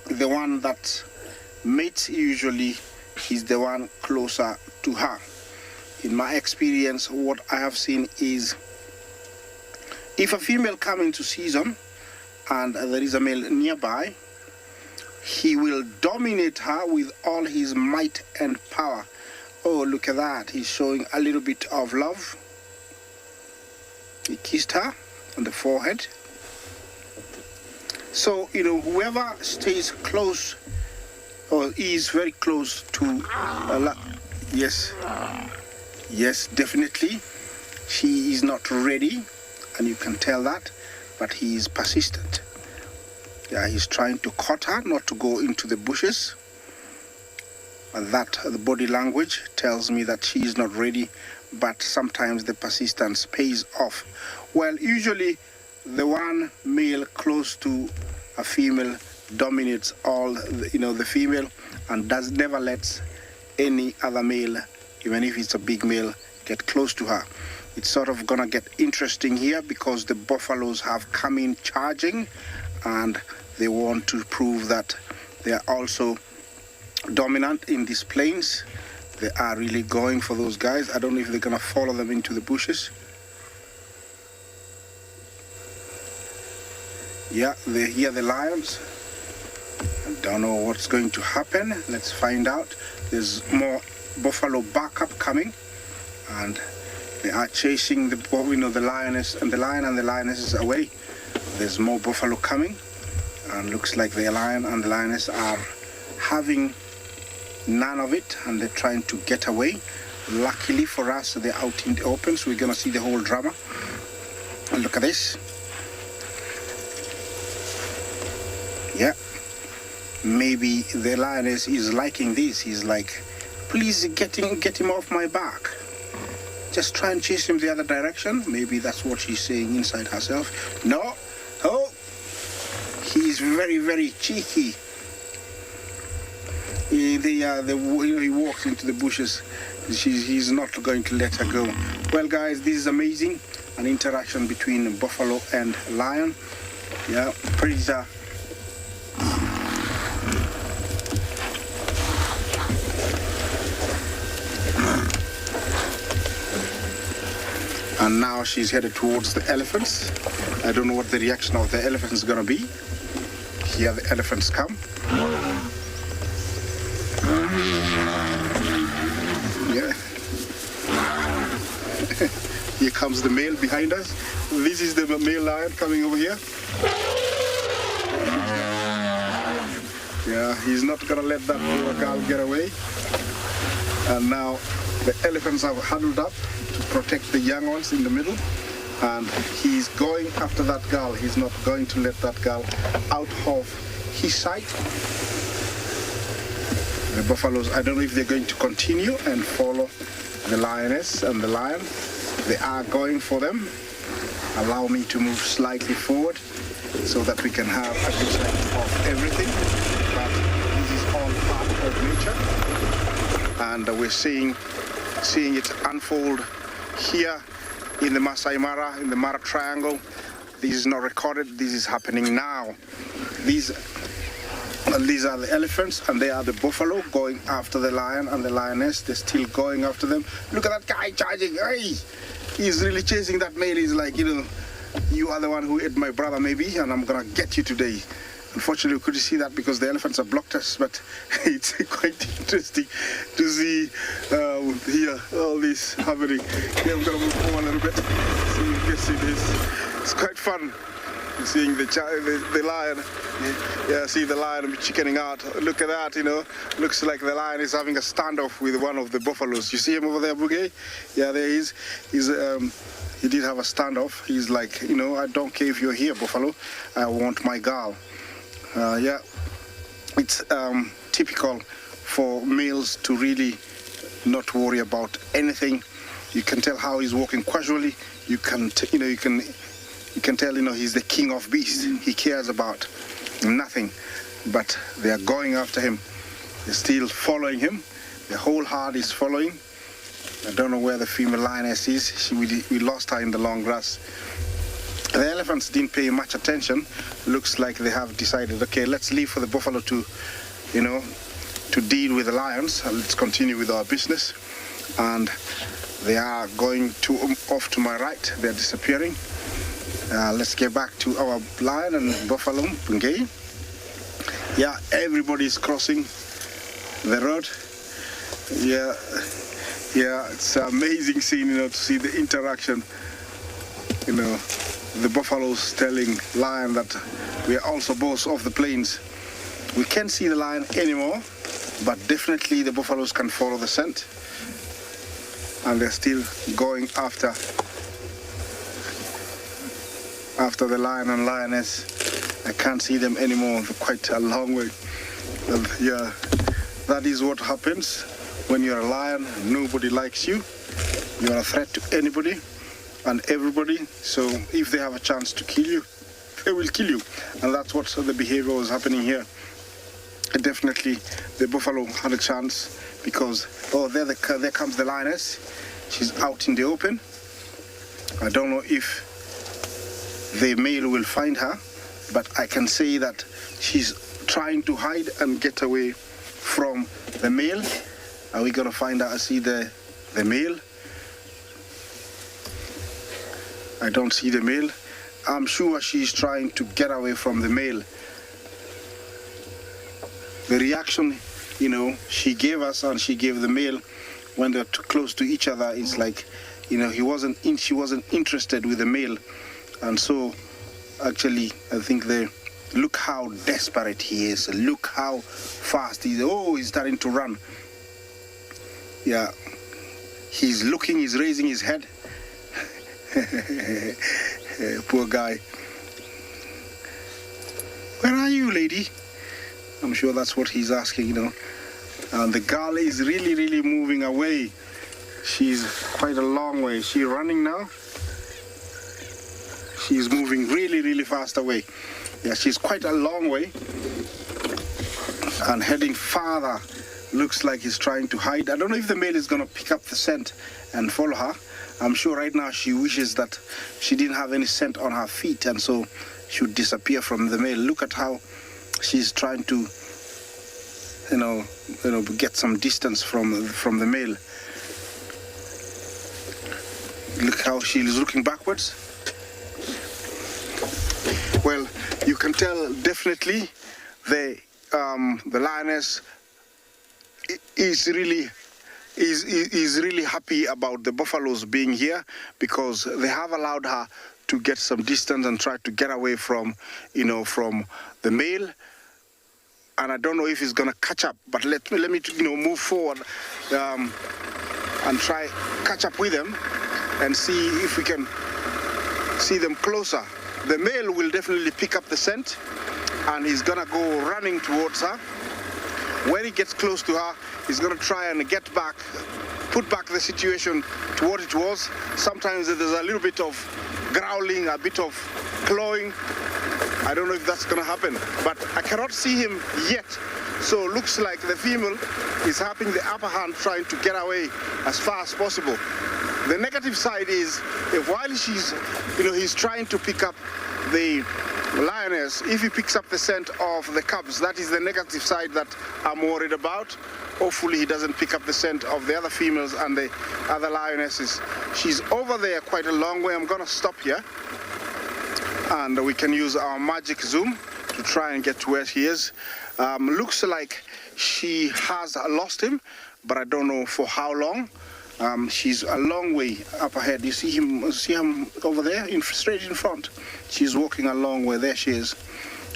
the one that mates usually is the one closer to her. In my experience, what I have seen is if a female comes into season and there is a male nearby, he will dominate her with all his might and power. Oh, look at that. He's showing a little bit of love. He kissed her on the forehead. So, whoever stays close or is very close to yes, definitely. She is not ready, and you can tell that, but he is persistent. Yeah, he's trying to cut her, not to go into the bushes. And that, the body language tells me that she is not ready, but sometimes the persistence pays off. Well, usually the one male close to a female dominates all, the female, and never lets any other male, even if it's a big male, get close to her. It's sort of gonna get interesting here because the buffaloes have come in charging, and they want to prove that they are also dominant in these plains. They are really going for those guys. I don't know if they're gonna follow them into the bushes. Yeah, they hear the lions. I don't know what's going to happen. Let's find out. There's more buffalo backup coming, and they are chasing the lioness, and the lion and the lioness is away. There's more buffalo coming, and looks like the lion and the lioness are having none of it, and they're trying to get away. Luckily for us, they're out in the open, so we're gonna see the whole drama. And look at this. Yeah, maybe the lioness is liking this. He's like, please get him off my back. Just try and chase him the other direction. Maybe that's what she's saying inside herself. No, oh, he's very, very cheeky. He walks into the bushes. He's not going to let her go. Well, guys, this is amazing. An interaction between buffalo and lion. Yeah, predator. And now she's headed towards the elephants. I don't know what the reaction of the elephants is gonna be. Here the elephants come. Yeah. Here comes the male behind us. This is the male lion coming over here. Yeah, he's not gonna let that poor girl get away. And now the elephants have huddled up to protect the young ones in the middle, and he's going after that girl. He's not going to let that girl out of his sight. The buffaloes, I don't know if they're going to continue and follow the lioness and the lion. They are going for them. Allow me to move slightly forward so that we can have a picture of everything. But this is all part of nature, and we're seeing it unfold here in the Masai Mara, in the Mara Triangle. This is not recorded. This is happening now. These are the elephants, and they are the buffalo going after the lion and the lioness. They're still going after them. Look at that guy charging. Hey, he's really chasing that male. He's like, you are the one who ate my brother maybe, and I'm gonna get you today. Unfortunately, we couldn't see that because the elephants have blocked us, but it's quite interesting to see here all this happening. Yeah, I'm gonna move forward a little bit so you can see this. It's quite fun seeing the lion. Yeah, see the lion chickening out. Look at that, Looks like the lion is having a standoff with one of the buffaloes. You see him over there, Bouguet? Yeah, there he is. He did have a standoff. He's like, I don't care if you're here, buffalo. I want my girl. Yeah, it's typical for males to really not worry about anything. You can tell how he's walking casually. You can tell, he's the king of beasts. He cares about nothing, but they are going after him. They're still following him. The whole herd is following. I don't know where the female lioness is. We lost her in the long grass. The elephants didn't pay much attention. Looks like they have decided, okay, let's leave for the buffalo to deal with the lions. Let's continue with our business. And they are going off to my right. They're disappearing. Let's get back to our lion and buffalo, Bungay. Yeah, everybody's crossing the road. Yeah, it's an amazing scene, to see the interaction. The buffaloes telling lion that we are also boss of the plains. We can't see the lion anymore, but definitely the buffaloes can follow the scent. And they're still going after the lion and lioness. I can't see them anymore. They're quite a long way. And yeah, that is what happens when you're a lion. Nobody likes you. You're a threat to anybody and everybody. So if they have a chance to kill you, they will kill you. And that's what the behavior was happening here. Definitely the buffalo had a chance because, there comes the lioness. She's out in the open. I don't know if the male will find her, but I can say that she's trying to hide and get away from the male. Are we gonna find her? I see the male. I don't see the male. I'm sure she's trying to get away from the male. The reaction, she gave us and she gave the male when they're too close to each other, it's like, she wasn't interested with the male. And so, actually, I think look how desperate he is. Look how fast he is. Oh, he's starting to run. Yeah, he's looking, he's raising his head. Poor guy. Where are you, lady? I'm sure that's what he's asking, And the girl is really, really moving away. She's quite a long way. Is she running now? She's moving really, really fast away. Yeah, she's quite a long way. And heading farther. Looks like he's trying to hide. I don't know if the male is going to pick up the scent and follow her. I'm sure right now she wishes that she didn't have any scent on her feet, and so she would disappear from the male. Look at how she's trying to, get some distance from the male. Look how she's looking backwards. Well, you can tell definitely the lioness is really happy about the buffaloes being here, because they have allowed her to get some distance and try to get away from the male. And I don't know if he's gonna catch up, but let me move forward and try catch up with them and see if we can see them closer. The male will definitely pick up the scent and he's gonna go running towards her. When he gets close to her, he's going to try and put back the situation to what it was. Sometimes there's a little bit of growling, a bit of clawing. I don't know if that's going to happen, but I cannot see him yet. So it looks like the female is having the upper hand, trying to get away as far as possible. The negative side is, while he's trying to pick up the lioness, if he picks up the scent of the cubs, that is the negative side that I'm worried about. Hopefully he doesn't pick up the scent of the other females and the other lionesses. She's over there quite a long way. I'm gonna stop here and we can use our magic zoom to try and get to where he is. Looks like she has lost him, but I don't know for how long. She's a long way up ahead. You see him over there, straight in front. She's walking a long way. There she is.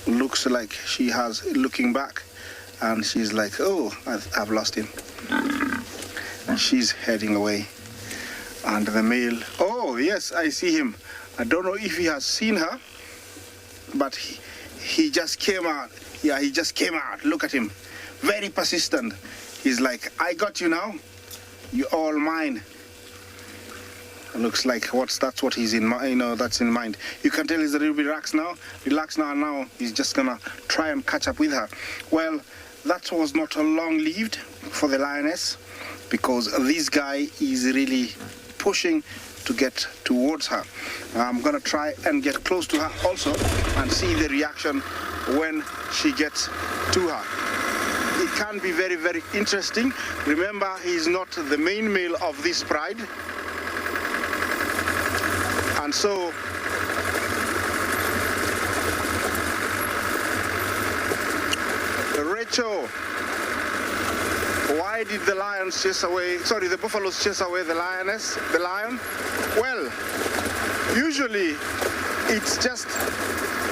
Looks like she has looking back, and she's like, oh, I've lost him. And she's heading away. And the male, oh yes, I see him. I don't know if he has seen her, but he just came out. Yeah, he just came out. Look at him. Very persistent. He's like, I got you now. You're all mine. Looks like that's what he's in mind, that's in mind. You can tell he's a little bit relaxed now, and now he's just gonna try and catch up with her. Well, that was not long-lived for the lioness, because this guy is really pushing to get towards her. I'm gonna try and get close to her also and see the reaction when she gets to her. It can be very, very interesting. Remember, he's not the main male of this pride. And so, Rachel, why did the lions chase away, the buffaloes chase away the lion? Well, usually it's just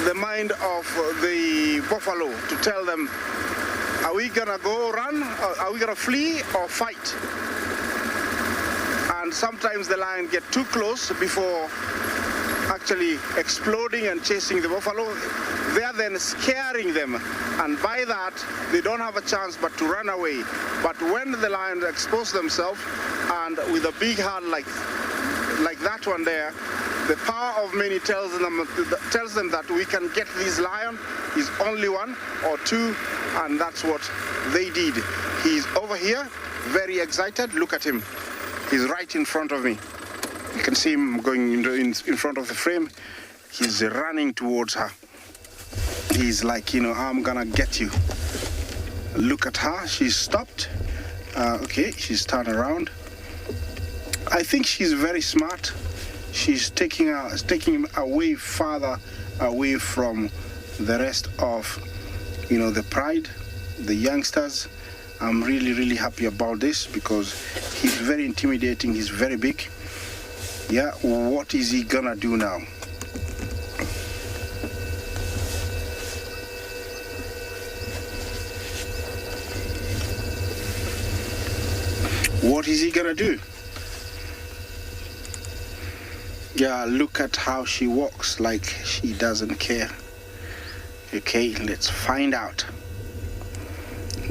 the mind of the buffalo to tell them, are we gonna go run, or are we gonna flee or fight? And sometimes the lion get too close before actually exploding and chasing the buffalo. They are then scaring them, and by that they don't have a chance but to run away. But when the lions expose themselves, and with a big hand like that one there, the power of many tells them that we can get this lion. He's only one or two, and that's what they did. He's over here, very excited. Look at him. He's right in front of me. You can see him going in front of the frame. He's running towards her. He's like, I'm gonna get you. Look at her. She's stopped. Okay, she's turned around. I think she's very smart. She's taking him away, farther away from the rest of, the pride, the youngsters. I'm really, really happy about this because he's very intimidating. He's very big. Yeah, what is he gonna do now? What is he gonna do? Yeah, look at how she walks, like she doesn't care. Okay, let's find out.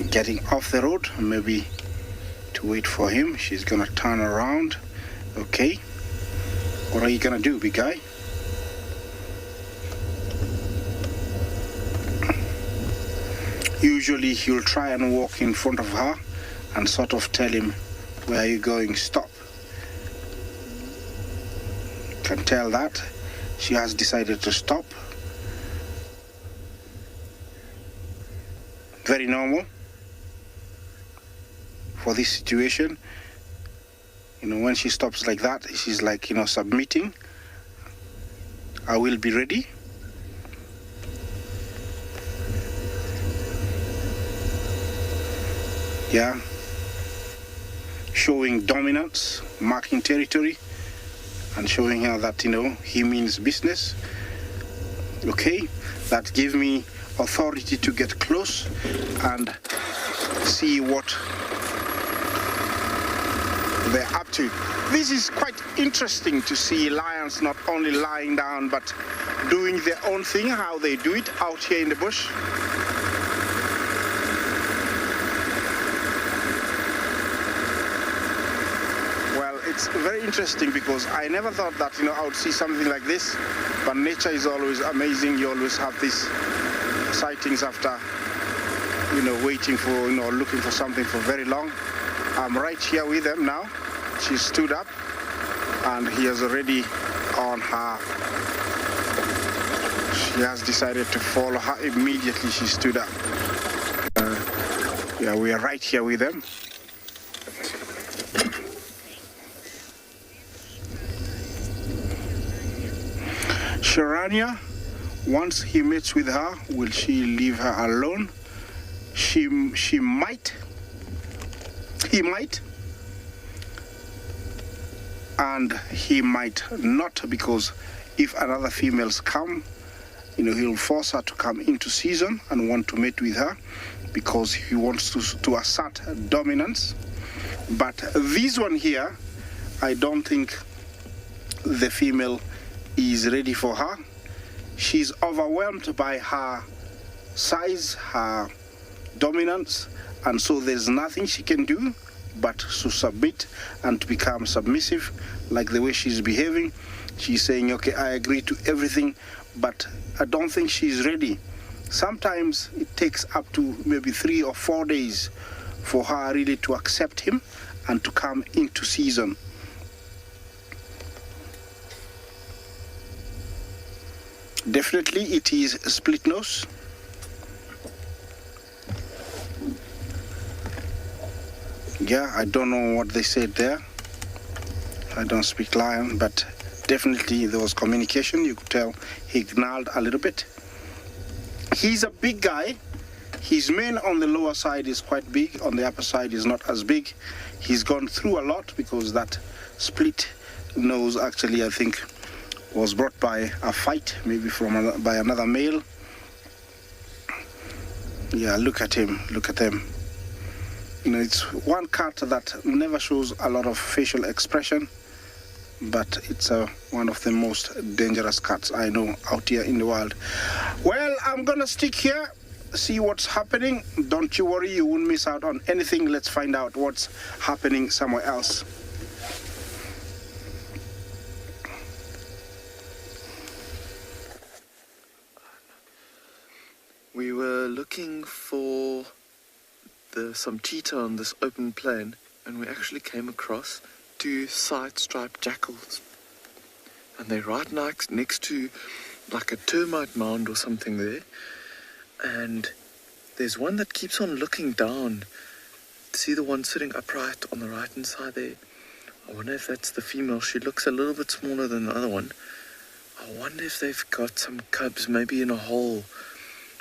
Getting off the road, maybe to wait for him. She's gonna turn around. Okay, what are you gonna do, big guy? Usually he'll try and walk in front of her and sort of tell him, where are you going? Stop. Can tell that she has decided to stop. Very normal for this situation. When she stops like that, she's like, submitting. I will be ready. Yeah. Showing dominance, marking territory, and showing her that, he means business. Okay, that gave me authority to get close and see what they're up to. This is quite interesting to see lions not only lying down but doing their own thing, how they do it out here in the bush. It's very interesting because I never thought that, I would see something like this, but nature is always amazing. You always have these sightings after, waiting for, looking for something for very long. I'm right here with them now. She stood up and he is already on her. She has decided to follow her immediately. She stood up. Yeah, we are right here with them. Sharanya, once he meets with her, will she leave her alone? She might. He might. And he might not, because if another females come, he'll force her to come into season and want to mate with her because he wants to assert dominance. But this one here, I don't think the female is ready for her. She's overwhelmed by her size, her dominance, and so there's nothing she can do but to submit and to become submissive, like the way she's behaving. She's saying, okay, I agree to everything, but I don't think she's ready. Sometimes it takes up to maybe 3 or 4 days for her really to accept him and to come into season. Definitely it is a split nose. Yeah, I don't know what they said there. I don't speak lion, but definitely there was communication. You could tell he gnarled a little bit. He's a big guy. His mane on the lower side is quite big. On the upper side is not as big. He's gone through a lot because that split nose actually, I think, was brought by a fight, maybe by another male. Yeah, look at him, look at them. You know, it's one cat that never shows a lot of facial expression, but it's one of the most dangerous cats I know out here in the wild. Well, I'm gonna stick here, see what's happening. Don't you worry, you won't miss out on anything. Let's find out what's happening somewhere else. We were looking for some cheetah on this open plain, and we actually came across 2 side-striped jackals. And they're right next to like a termite mound or something there. And there's one that keeps on looking down. See the one sitting upright on the right-hand side there? I wonder if that's the female. She looks a little bit smaller than the other one. I wonder if they've got some cubs maybe in a hole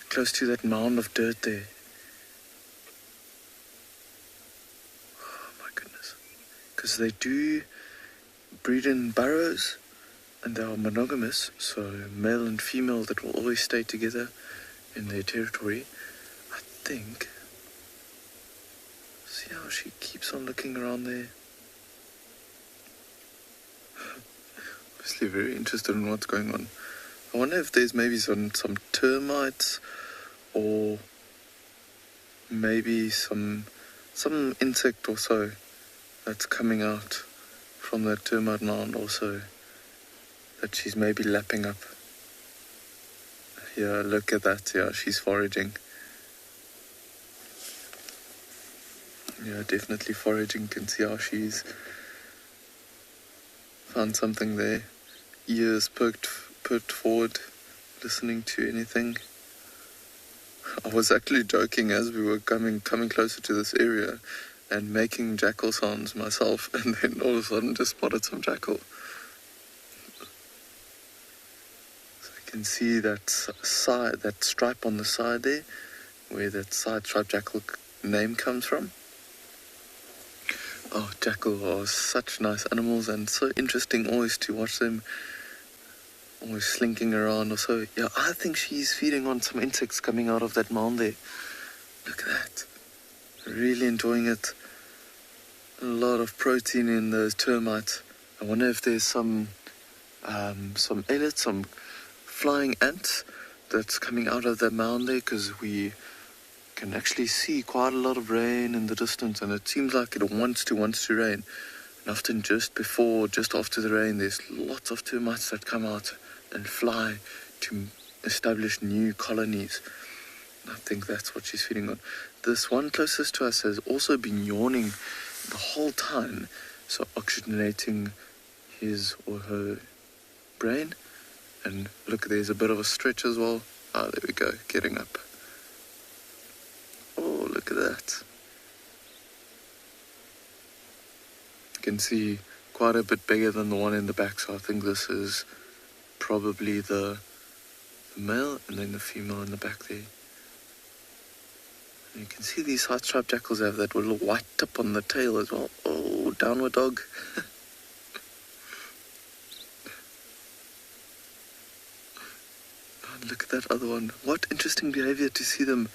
close to that mound of dirt there. Oh my goodness. Because they do breed in burrows and they are monogamous, so male and female that will always stay together in their territory. I think. See how she keeps on looking around there? Obviously very interested in what's going on. I wonder if there's maybe some termites or maybe some insect or so that's coming out from that termite mound also that she's maybe lapping up. Yeah, look at that. Yeah, she's foraging. Yeah, definitely foraging. Can see how she's found something there. Ears perked forward, listening to anything. I was actually joking as we were coming closer to this area and making jackal sounds myself, and then all of a sudden just spotted some jackal. So you can see that stripe on the side there, where that side-striped jackal name comes from. Oh, jackal are such nice animals and so interesting always to watch them always slinking around or so. Yeah, I think she's feeding on some insects coming out of that mound there. Look at that. Really enjoying it. A lot of protein in those termites. I wonder if there's some some flying ants that's coming out of that mound there, because we can actually see quite a lot of rain in the distance, and it seems like it wants to rain. And often just after the rain, there's lots of termites that come out and fly to establish new colonies. I think that's what she's feeding on. This one closest to us has also been yawning the whole time, so oxygenating his or her brain. And look, there's a bit of a stretch as well. Ah, there we go, getting up. Oh, look at that. You can see quite a bit bigger than the one in the back, so I think this is probably the male and then the female in the back there. And you can see these side-striped jackals have that little white tip on the tail as well. Oh, downward dog. And look at that other one. What interesting behavior to see them.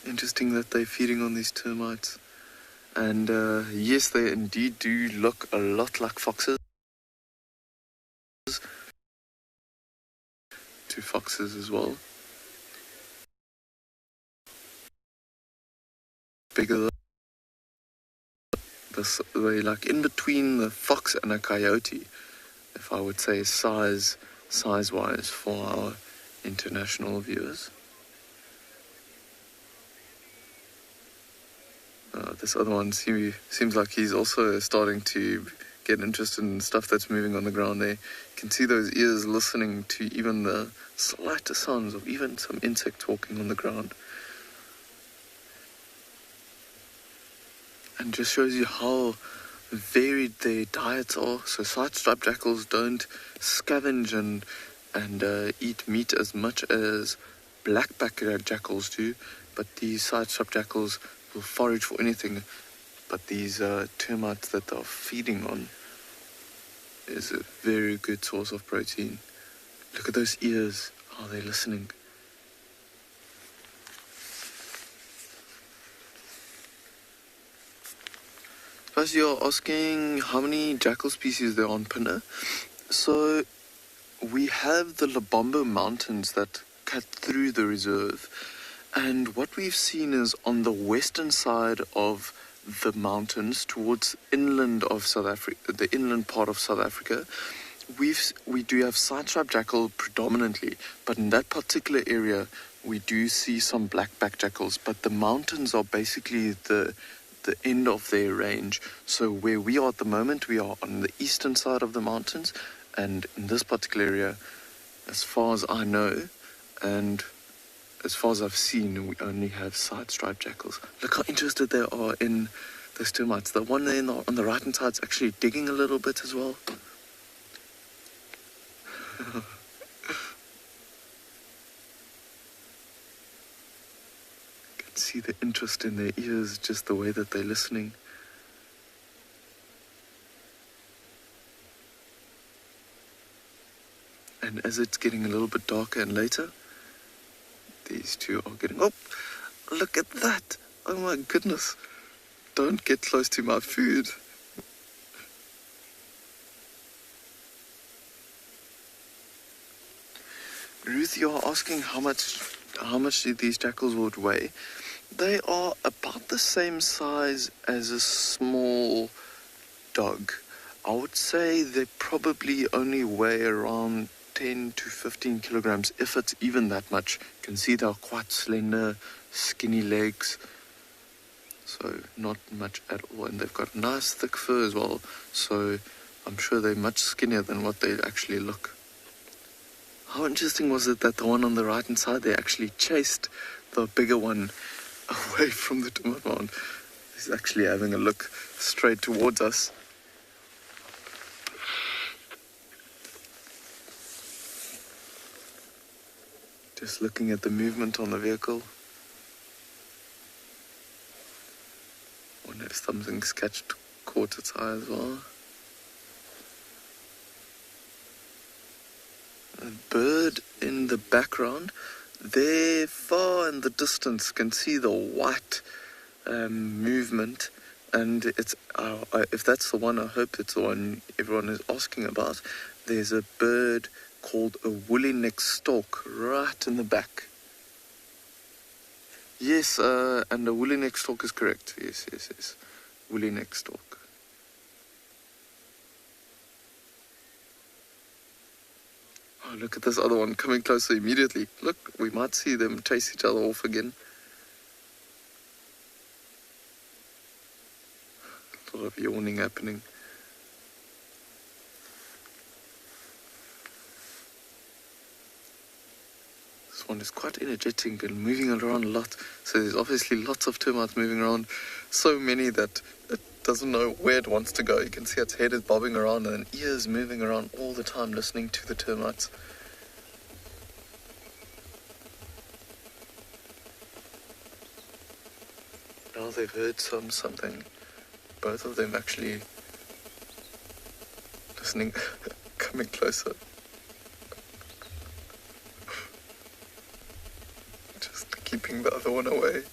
Interesting that they're feeding on these termites. And yes, they indeed do look a lot like foxes. To foxes as well. bigger. They're like in between the fox and a coyote, if I would say size-wise for our international viewers. This other one seems like he's also starting to get interested in stuff that's moving on the ground there. You can see those ears listening to even the slightest sounds of even some insect walking on the ground. And just shows you how varied their diets are. So side-striped jackals don't scavenge and eat meat as much as black-backed jackals do, but these side-striped jackals will forage for anything. But these termites that they're feeding on is a very good source of protein. Look at those ears, how they're listening. Suppose you're asking how many jackal species there are on Pinner. So we have the Lobombo Mountains that cut through the reserve. And what we've seen is on the western side of the mountains towards inland of South Africa, the inland part of South Africa, we do have side-striped jackal predominantly, but in that particular area we do see some black-backed jackals, but the mountains are basically the end of their range. So where we are at the moment, we are on the eastern side of the mountains, and in this particular area, as far as I know, and as far as I've seen, we only have side-striped jackals. Look how interested they are in those termites. The one there on the right-hand side is actually digging a little bit as well. You can see the interest in their ears, just the way that they're listening. And as it's getting a little bit darker and later, these two are getting... Oh, look at that! Oh my goodness! Don't get close to my food. Ruth, you're asking how much these jackals would weigh. They are about the same size as a small dog. I would say they probably only weigh around 10 to 15 kilograms, if it's even that much. You can see they're quite slender, skinny legs, so not much at all. And they've got nice thick fur as well, so I'm sure they're much skinnier than what they actually look. How interesting was it that the one on the right hand side, they actually chased the bigger one away from the timber mound. He's actually having a look straight towards us. Just looking at the movement on the vehicle. Wonder if something's caught its eye as well. A bird in the background. There, far in the distance, can see the white movement. And it's if that's the one, I hope it's the one everyone is asking about. There's a bird called a woolly-necked stork right in the back. Yes, and the woolly-necked stork is correct. Yes. Woolly-necked stork. Oh, look at this other one coming closer immediately. Look, we might see them chase each other off again. A lot of yawning happening. This one is quite energetic and moving around a lot. So there's obviously lots of termites moving around. So many that it doesn't know where it wants to go. You can see its head is bobbing around and ears moving around all the time listening to the termites. Now they've heard something. Both of them actually listening, coming closer. Just keeping the other one away.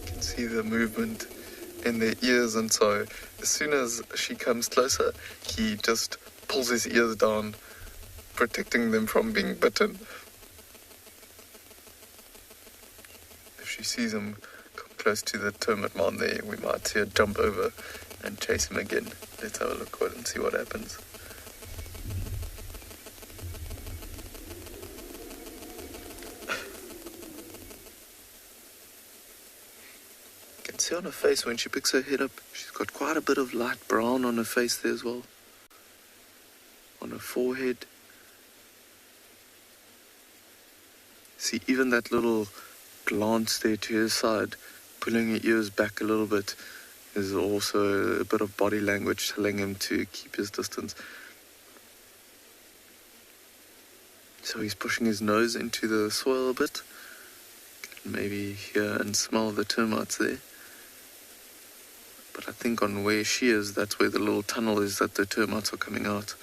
You can see the movement in their ears, and so as soon as she comes closer, he just pulls his ears down, protecting them from being bitten. sees him come close to the termite mound there, we might see her jump over and chase him again. Let's have a look and see what happens. You can see on her face when she picks her head up, she's got quite a bit of light brown on her face there as well. On her forehead. See, even that little glance there to her side, pulling her ears back a little bit, is also a bit of body language telling him to keep his distance. So he's pushing his nose into the soil a bit. Can maybe hear and smell the termites there. But I think on where she is, that's where the little tunnel is that the termites are coming out,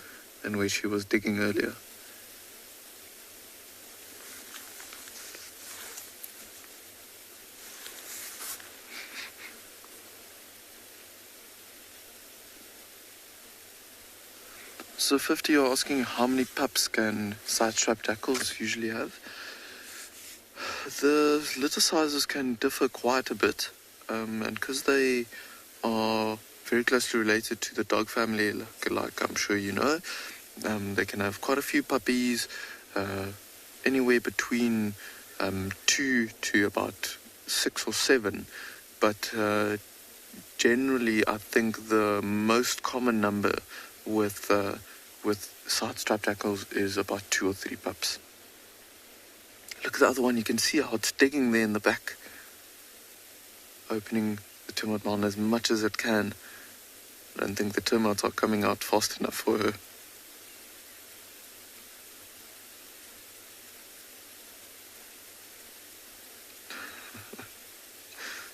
and where she was digging earlier. So 50 are asking how many pups can side-strap jackals usually have. The litter sizes can differ quite a bit, and because they are very closely related to the dog family, like I'm sure you know, they can have quite a few puppies, anywhere between 2 to about 6 or 7, but generally I think the most common number with side-strap jackals is about 2 or 3 pups. Look at the other one, you can see how it's digging there in the back, opening the termite mound as much as it can. I don't think the termites are coming out fast enough for her.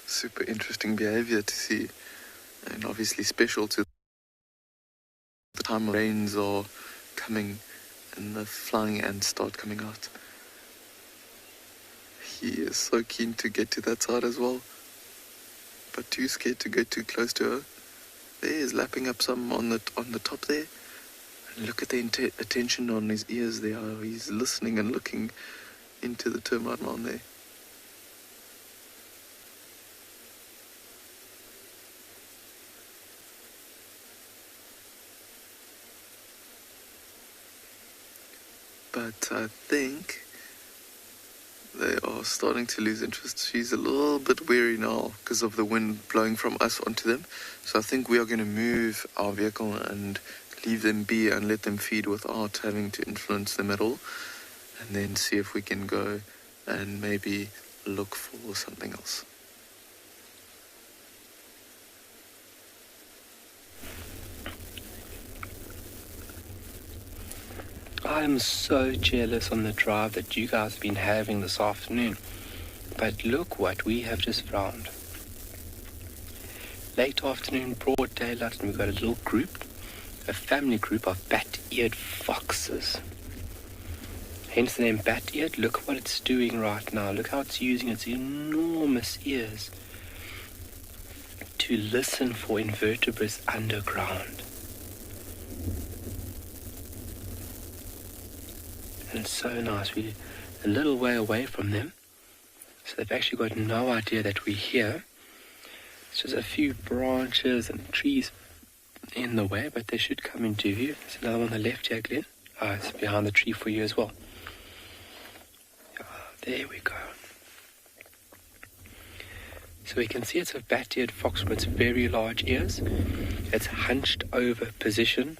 Super interesting behavior to see, and obviously special to the time rains are coming and the flying ants start coming out. He is so keen to get to that side as well, but too scared to go too close to her. There he is lapping up some on the top there. And look at the attention on his ears there. He's listening and looking into the termite mound there. But I think they are starting to lose interest. She's a little bit weary now because of the wind blowing from us onto them. So I think we are going to move our vehicle and leave them be and let them feed without having to influence them at all. And then see if we can go and maybe look for something else. I'm so jealous on the drive that you guys have been having this afternoon. But look what we have just found. Late afternoon, broad daylight, and we've got a little group, a family group of bat-eared foxes. Hence the name bat-eared. Look what it's doing right now. Look how it's using its enormous ears to listen for invertebrates underground. And it's so nice. We're a little way away from them, so they've actually got no idea that we're here. It's just a few branches and trees in the way, but they should come into view. There's another one on the left here, Glenn. It's behind the tree for you as well. There we go. So we can see it's a bat-eared fox from its very large ears. It's hunched over position,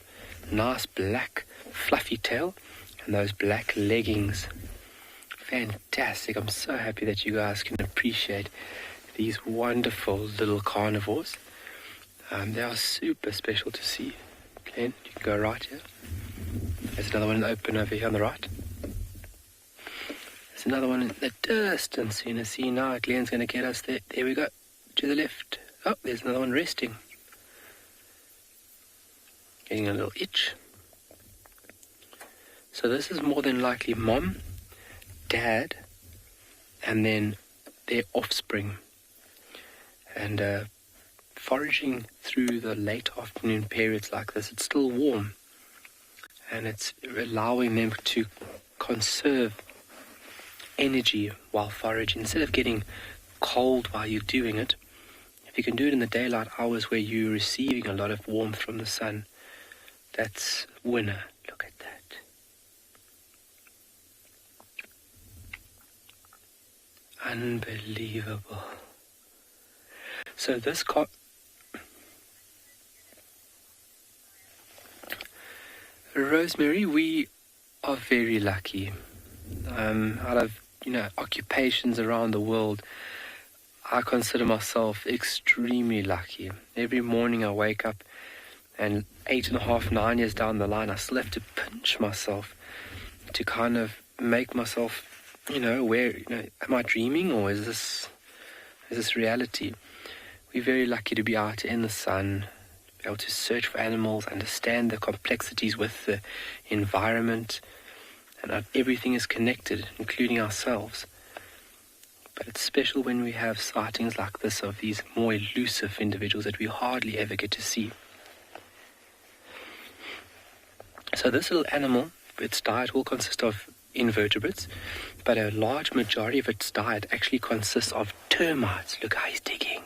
nice black fluffy tail, and those black leggings. Fantastic. I'm so happy that you guys can appreciate these wonderful little carnivores. They are super special to see. Glenn, you can go right here. There's another one in the open over here on the right. There's another one in the distance. You're going to see now. Glenn's going to get us there. There we go. To the left. Oh, there's another one resting. Getting a little itch. So this is more than likely mom, dad, and then their offspring. And foraging through the late afternoon periods like this, it's still warm. And it's allowing them to conserve energy while foraging. Instead of getting cold while you're doing it. If you can do it in the daylight hours where you're receiving a lot of warmth from the sun, that's winner. Look at that. Unbelievable. So this Rosemary, we are very lucky. Out of occupations around the world, I consider myself extremely lucky. Every morning I wake up, and 8.5, 9 years down the line, I still have to pinch myself to kind of make myself, aware. Am I dreaming, or is this reality? We're very lucky to be out in the sun, be able to search for animals, understand the complexities with the environment, and everything is connected, including ourselves. But it's special when we have sightings like this of these more elusive individuals that we hardly ever get to see. So this little animal, its diet will consist of invertebrates, but a large majority of its diet actually consists of termites. Look how he's digging.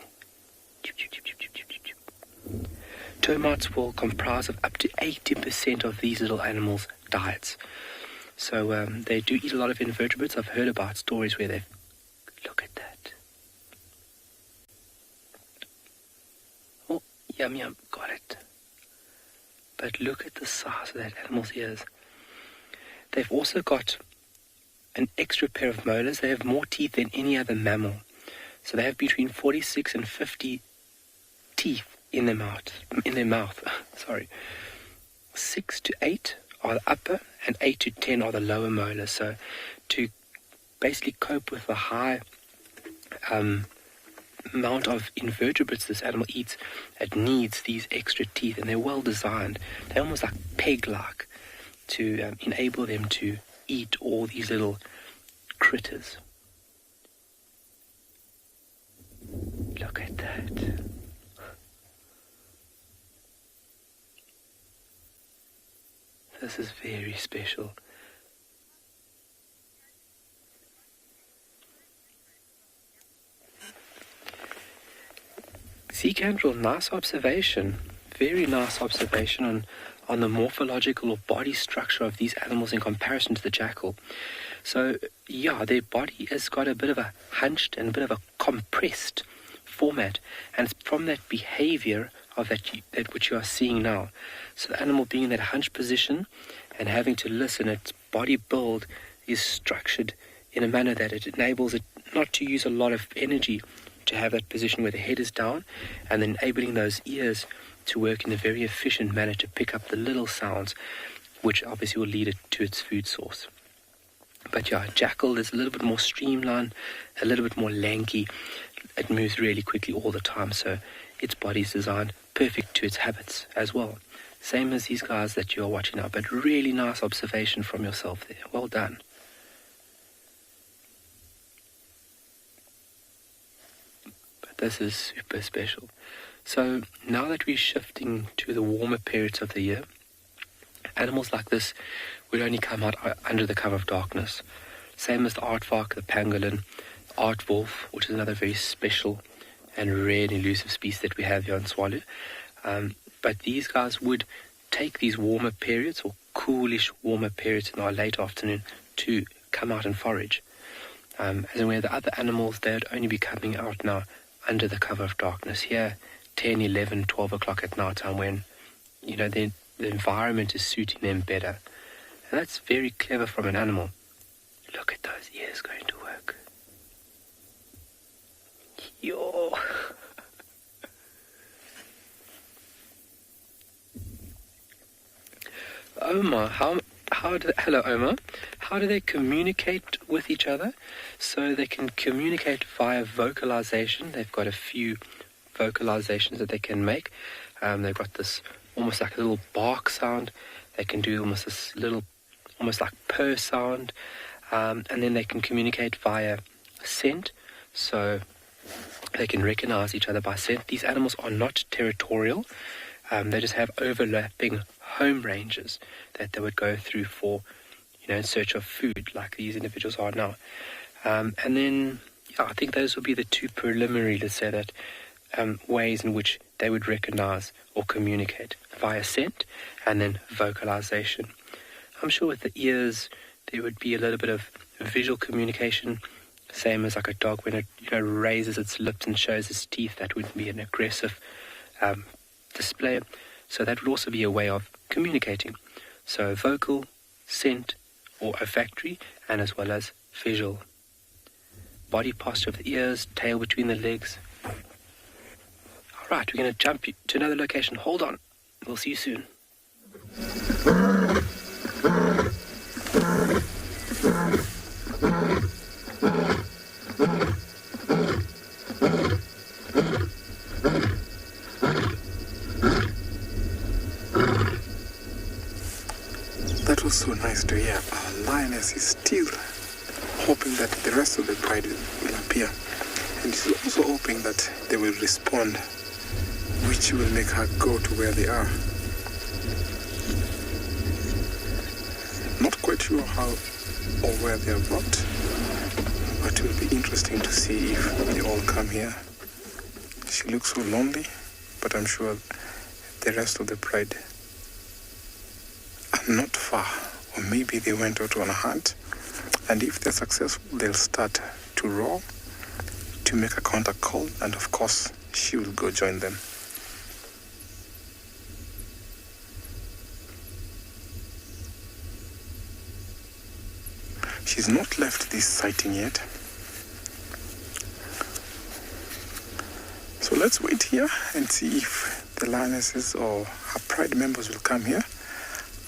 Termites will comprise of up to 80% of these little animals' diets. So they do eat a lot of invertebrates. I've heard about stories where they've... Look at that. Oh, yum yum, got it. But look at the size of that animal's ears. They've also got an extra pair of molars. They have more teeth than any other mammal. So they have between 46 and 50 teeth in their mouth. Sorry. 6 to 8 are the upper, and 8 to 10 are the lower molars. So to basically cope with the high amount of invertebrates this animal eats, it needs these extra teeth, and they're well designed. They're almost like peg-like to enable them to eat all these little critters. Look at that. This is very special. Sea Cantrell, nice observation. Very nice observation on the morphological or body structure of these animals in comparison to the jackal. So, yeah, their body has got a bit of a hunched and a bit of a compressed format, and it's from that behavior of that which you are seeing now. So the animal being in that hunched position and having to listen, its body build is structured in a manner that it enables it not to use a lot of energy to have that position where the head is down, and then enabling those ears to work in a very efficient manner to pick up the little sounds, which obviously will lead it to its food source. But yeah, jackal is a little bit more streamlined, a little bit more lanky. It moves really quickly all the time, so its body is designed perfect to its habits as well. Same as these guys that you're watching now, but really nice observation from yourself there. Well done. But this is super special. So now that we're shifting to the warmer periods of the year, animals like this would only come out under the cover of darkness. Same as the aardvark, the pangolin, the aardwolf, which is another very special and rare and elusive species that we have here in Tswalu. But these guys would take these warmer periods, or coolish warmer periods in our late afternoon, to come out and forage. And where the other animals, they would only be coming out now under the cover of darkness. Here, 10, 11, 12 o'clock at night time, when, the environment is suiting them better. And that's very clever from an animal. Look at those ears going to work. Yo. Omar, hello Omar. How do they communicate with each other? So they can communicate via vocalization. They've got a few vocalizations that they can make. They've got this almost like a little bark sound. They can do almost this little, almost like purr sound. And then they can communicate via scent. So they can recognize each other by scent. These animals are not territorial. They just have overlapping home ranges that they would go through for, in search of food, like these individuals are now. And then, yeah, I think those would be the two preliminary, let's say that, ways in which they would recognize or communicate via scent and then vocalization. I'm sure with the ears there would be a little bit of visual communication, same as like a dog when it raises its lips and shows its teeth. That would be an aggressive display. So that would also be a way of communicating. So vocal, scent, or olfactory, and as well as visual. Body posture of the ears, tail between the legs. All right, we're going to jump to another location. Hold on. We'll see you soon. That was so nice to hear. Our lioness is still hoping that the rest of the pride will appear. And she's also hoping that they will respond, which will make her go to where they are. Not quite sure how or where they are brought, but it will be interesting to see if they all come here. She looks so lonely, but I'm sure the rest of the pride are not far, or maybe they went out on a hunt, and if they're successful, they'll start to roar, to make a contact call, and of course, she will go join them. She's not left this sighting yet. So let's wait here and see if the lionesses or her pride members will come here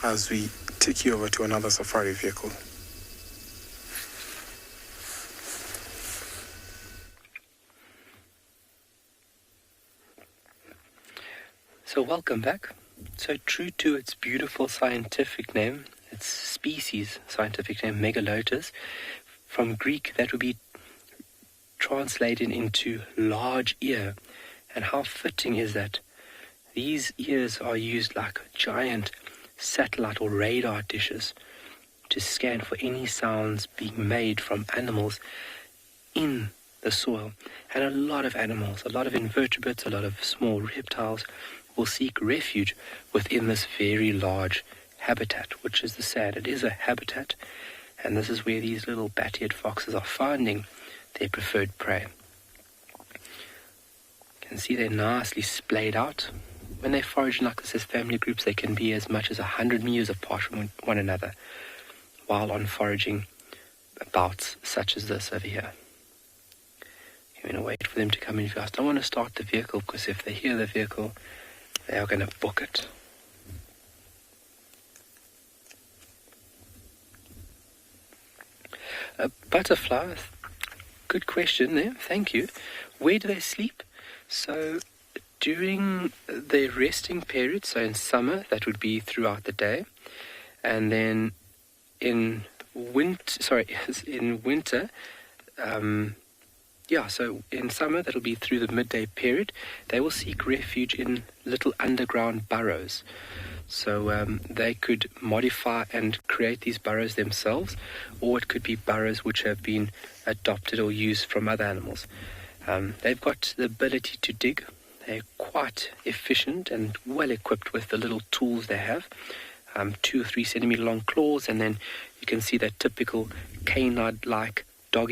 as we take you over to another safari vehicle. So welcome back. So true to its beautiful scientific name, its species scientific name, Megalotus, from Greek that would be translated into large ear. And how fitting is that? These ears are used like giant satellite or radar dishes to scan for any sounds being made from animals in the soil. And a lot of animals, a lot of invertebrates, a lot of small reptiles will seek refuge within this very large habitat, which is the sand. It is a habitat, and this is where these little bat-eared foxes are finding their preferred prey. You can see they're nicely splayed out. When they forage like this as family groups, they can be as much as 100 meters apart from one another while on foraging bouts such as this over here. You're going to wait for them to come in fast. I don't want to start the vehicle because if they hear the vehicle, they are going to book it. A butterfly, good question there, thank you. Where do they sleep? So during their resting period, so in summer, that would be throughout the day, and then in winter, so in summer, that'll be through the midday period, they will seek refuge in little underground burrows. So they could modify and create these burrows themselves, or it could be burrows which have been adopted or used from other animals. They've got the ability to dig. They're quite efficient and well equipped with the little tools they have. 2 or 3 centimeter long claws, and then you can see that typical canine-like dog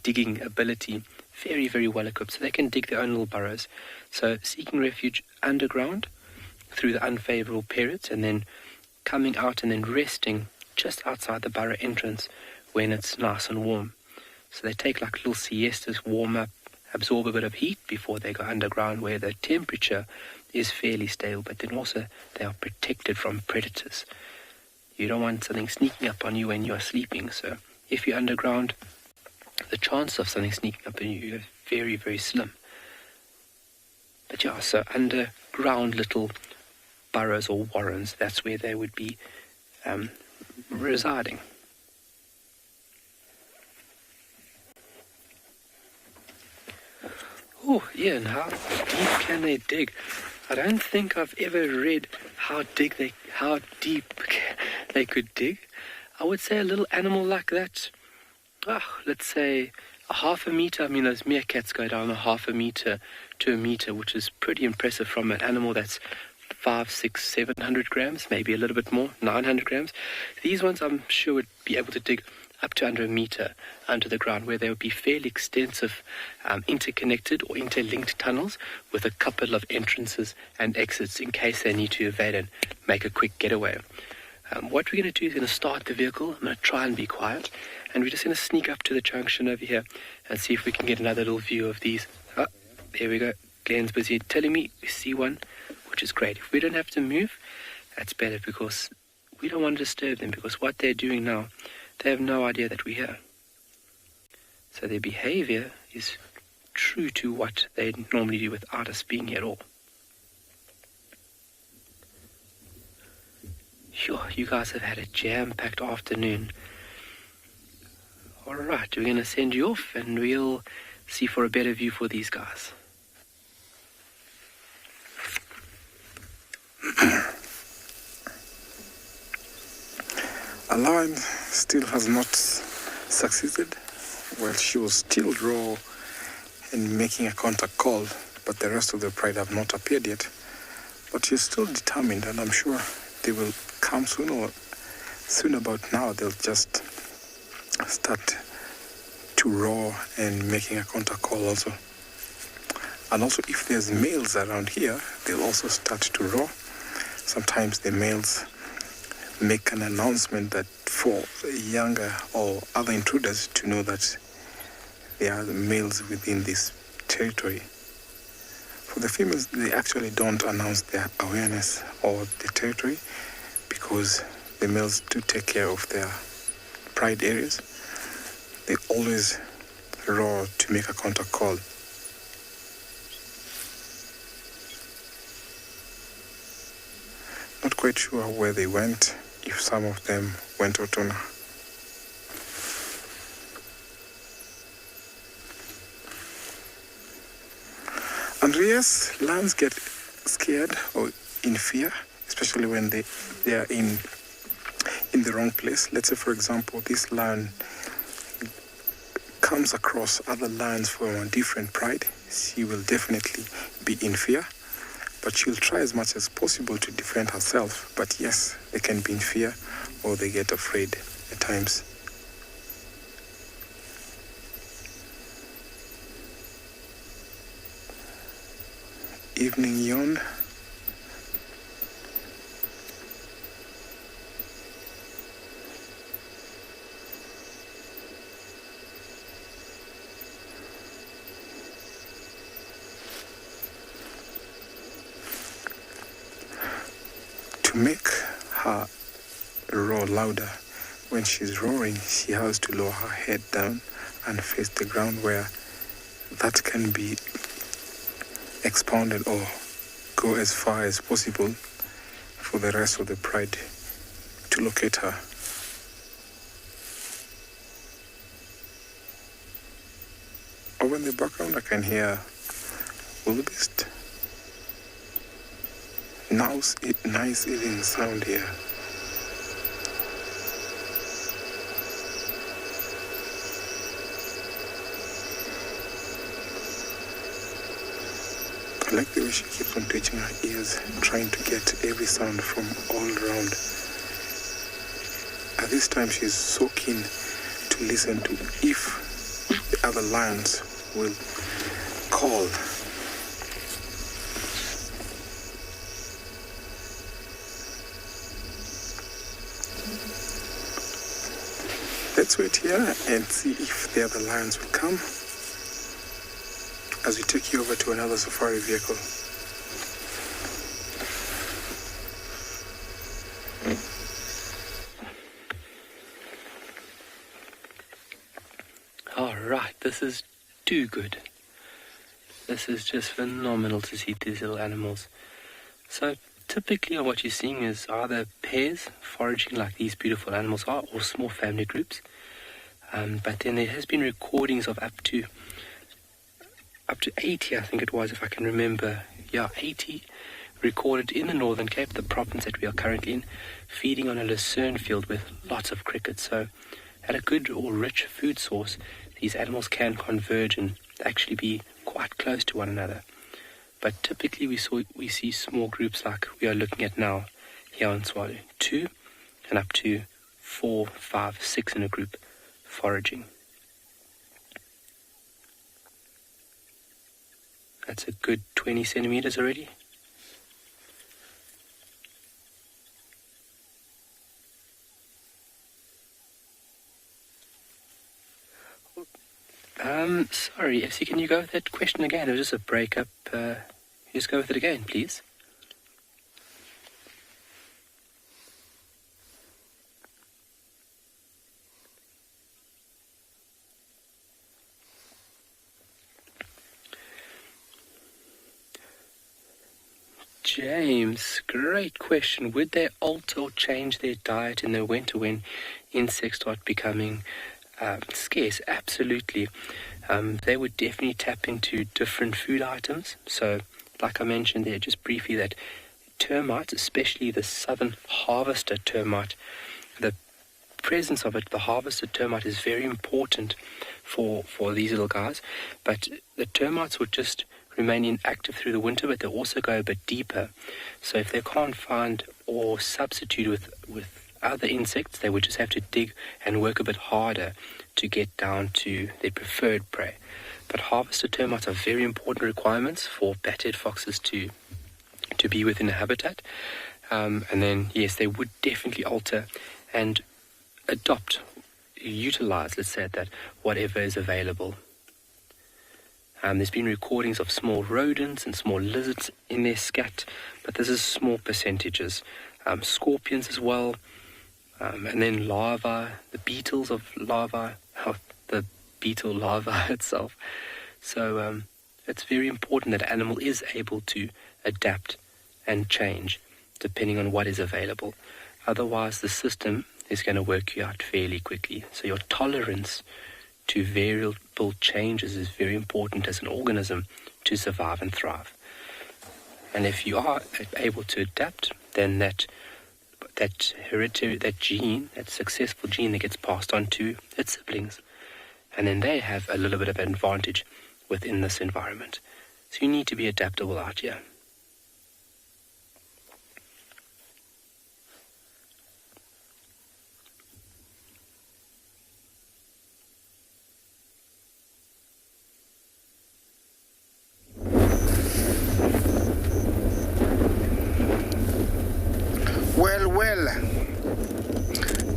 digging ability. Very, very well equipped, so they can dig their own little burrows. So seeking refuge underground through the unfavorable periods, and then coming out and then resting just outside the burrow entrance when it's nice and warm. So they take like little siestas, warm up, absorb a bit of heat before they go underground where the temperature is fairly stable, but then also they are protected from predators. You don't want something sneaking up on you when you're sleeping, so if you're underground, the chance of something sneaking up on you is very, very slim. But yeah, so underground little burrows or warrens, that's where they would be residing. Oh, Ian, how deep can they dig? I don't think I've ever read how deep they could dig. I would say a little animal like that, let's say a half a meter. I mean, those meerkats go down a half a meter to a meter, which is pretty impressive from an animal that's 500, 600, 700 grams, maybe a little bit more, 900 grams. These ones I'm sure would be able to dig up to under a meter under the ground, where there would be fairly extensive interconnected or interlinked tunnels with a couple of entrances and exits in case they need to evade and make a quick getaway. What we're going to do is going to start the vehicle. I'm going to try and be quiet, and we're just going to sneak up to the junction over here and see if we can get another little view of these. There we go. Glenn's busy telling me we see one, which is great. If we don't have to move, that's better, because we don't want to disturb them, because what they're doing now, they have no idea that we're here. So their behavior is true to what they normally do without us being here at all. Sure, you guys have had a jam-packed afternoon. Alright, we're going to send you off and we'll see for a better view for these guys. A lion still has not succeeded. Well, she was still raw and making a contact call, but the rest of the pride have not appeared yet. But she's still determined, and I'm sure they will come soon, or soon about now they'll just start to roar and making a contact call also. And also, if there's males around here, they'll also start to roar. Sometimes the males make an announcement that for younger or other intruders to know that there are males within this territory. For the females, they actually don't announce their awareness or the territory, because the males do take care of their pride areas. They always roar to make a contact call. Not quite sure where they went, if some of them went out on. And yes, lions get scared or in fear, especially when they are in the wrong place. Let's say, for example, this lion comes across other lions from a different pride. She will definitely be in fear, but she'll try as much as possible to defend herself. But yes, they can be in fear or they get afraid at times. Evening yawn. To make her roar louder, when she's roaring, she has to lower her head down and face the ground, where that can be expounded or go as far as possible for the rest of the pride to locate her. Over in the background, I can hear wildebeest. Nice eating sound here. I like the way she keeps on twitching her ears, trying to get every sound from all around. At this time, she's so keen to listen to if the other lions will call. Let's wait here and see if the other lions will come as we take you over to another safari vehicle. All right, this is too good. This is just phenomenal to see these little animals. So typically what you're seeing is either pairs foraging like these beautiful animals are, or small family groups. But then there has been recordings of up to 80, I think it was, if I can remember. Yeah, 80 recorded in the Northern Cape, the province that we are currently in, feeding on a lucerne field with lots of crickets. So at a good or rich food source, these animals can converge and actually be quite close to one another. But typically we see small groups like we are looking at now here on Tswalu, 2 and up to 4, 5, 6 in a group foraging. That's a good 20 centimeters already. Sorry, FC, can you go with that question again? It was just a break-up. Just go with it again, please. James, great question. Would they alter or change their diet in the winter when insects start becoming scarce? Absolutely. They would definitely tap into different food items. So, like I mentioned there just briefly, that termites, especially the southern harvester termite, the presence of it, the harvester termite, is very important for these little guys. But the termites would just remain inactive through the winter, but they'll also go a bit deeper. So if they can't find or substitute with other insects, they would just have to dig and work a bit harder to get down to their preferred prey. But harvester termites are very important requirements for bat-head foxes to be within a habitat. And then, yes, they would definitely alter and utilize, let's say that, whatever is available. There's been recordings of small rodents and small lizards in their scat, but this is small percentages. Scorpions as well, and then larvae, the beetles of larvae, the beetle larva itself. So it's very important that an animal is able to adapt and change depending on what is available. Otherwise, the system is going to work you out fairly quickly. So your tolerance to variable changes is very important as an organism to survive and thrive. And if you are able to adapt, then that hereditary, that gene, that successful gene, that gets passed on to its siblings. And then they have a little bit of an advantage within this environment. So you need to be adaptable out here.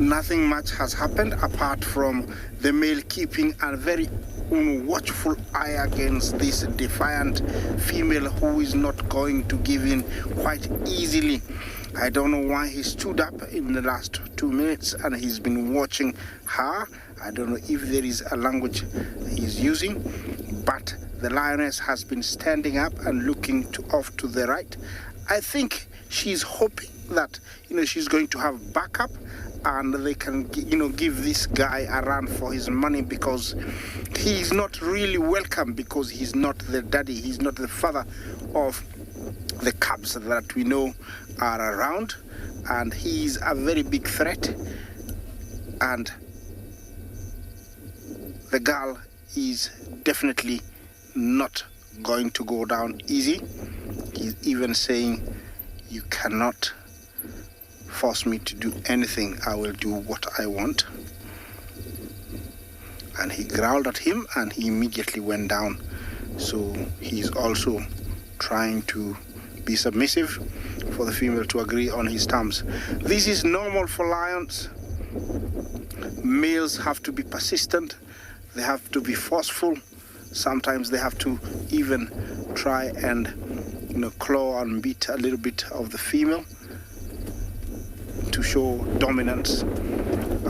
Nothing much has happened apart from the male keeping a very watchful eye against this defiant female who is not going to give in quite easily. I don't know why he stood up in the last 2 minutes and he's been watching her. I don't know if there is a language he's using, but the lioness has been standing up and looking off to the right. I think she's hoping that she's going to have backup and they can give this guy a run for his money, because he's not really welcome, because he's not the daddy, he's not the father of the cubs that we know are around, and he's a very big threat. And the girl is definitely not going to go down easy. He's even saying, "You cannot force me to do anything. I will do what I want." And he growled at him and he immediately went down. So he's also trying to be submissive for the female to agree on his terms. This is normal for lions. Males have to be persistent. They have to be forceful. Sometimes they have to even try and claw and beat a little bit of the female to show dominance.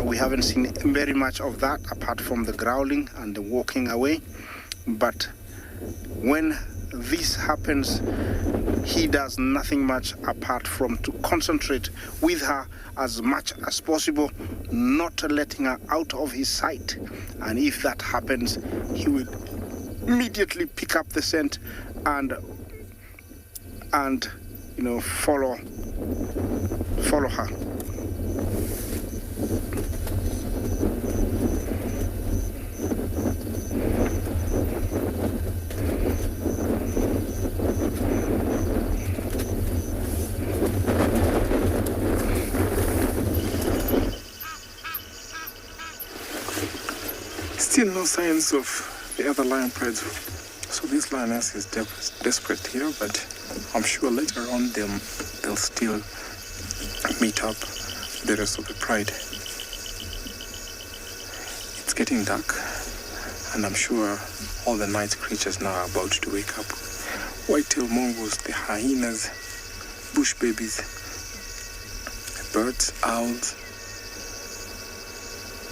We haven't seen very much of that apart from the growling and the walking away. But when this happens, he does nothing much apart from to concentrate with her as much as possible, not letting her out of his sight. And if that happens, he will immediately pick up the scent and follow her. Still no signs of the other lion prides. So this lioness is desperate here, but I'm sure later on they'll still meet up the rest of the pride. It's getting dark, and I'm sure all the night creatures now are about to wake up. White-tailed mongoose, the hyenas, bush babies, birds, owls.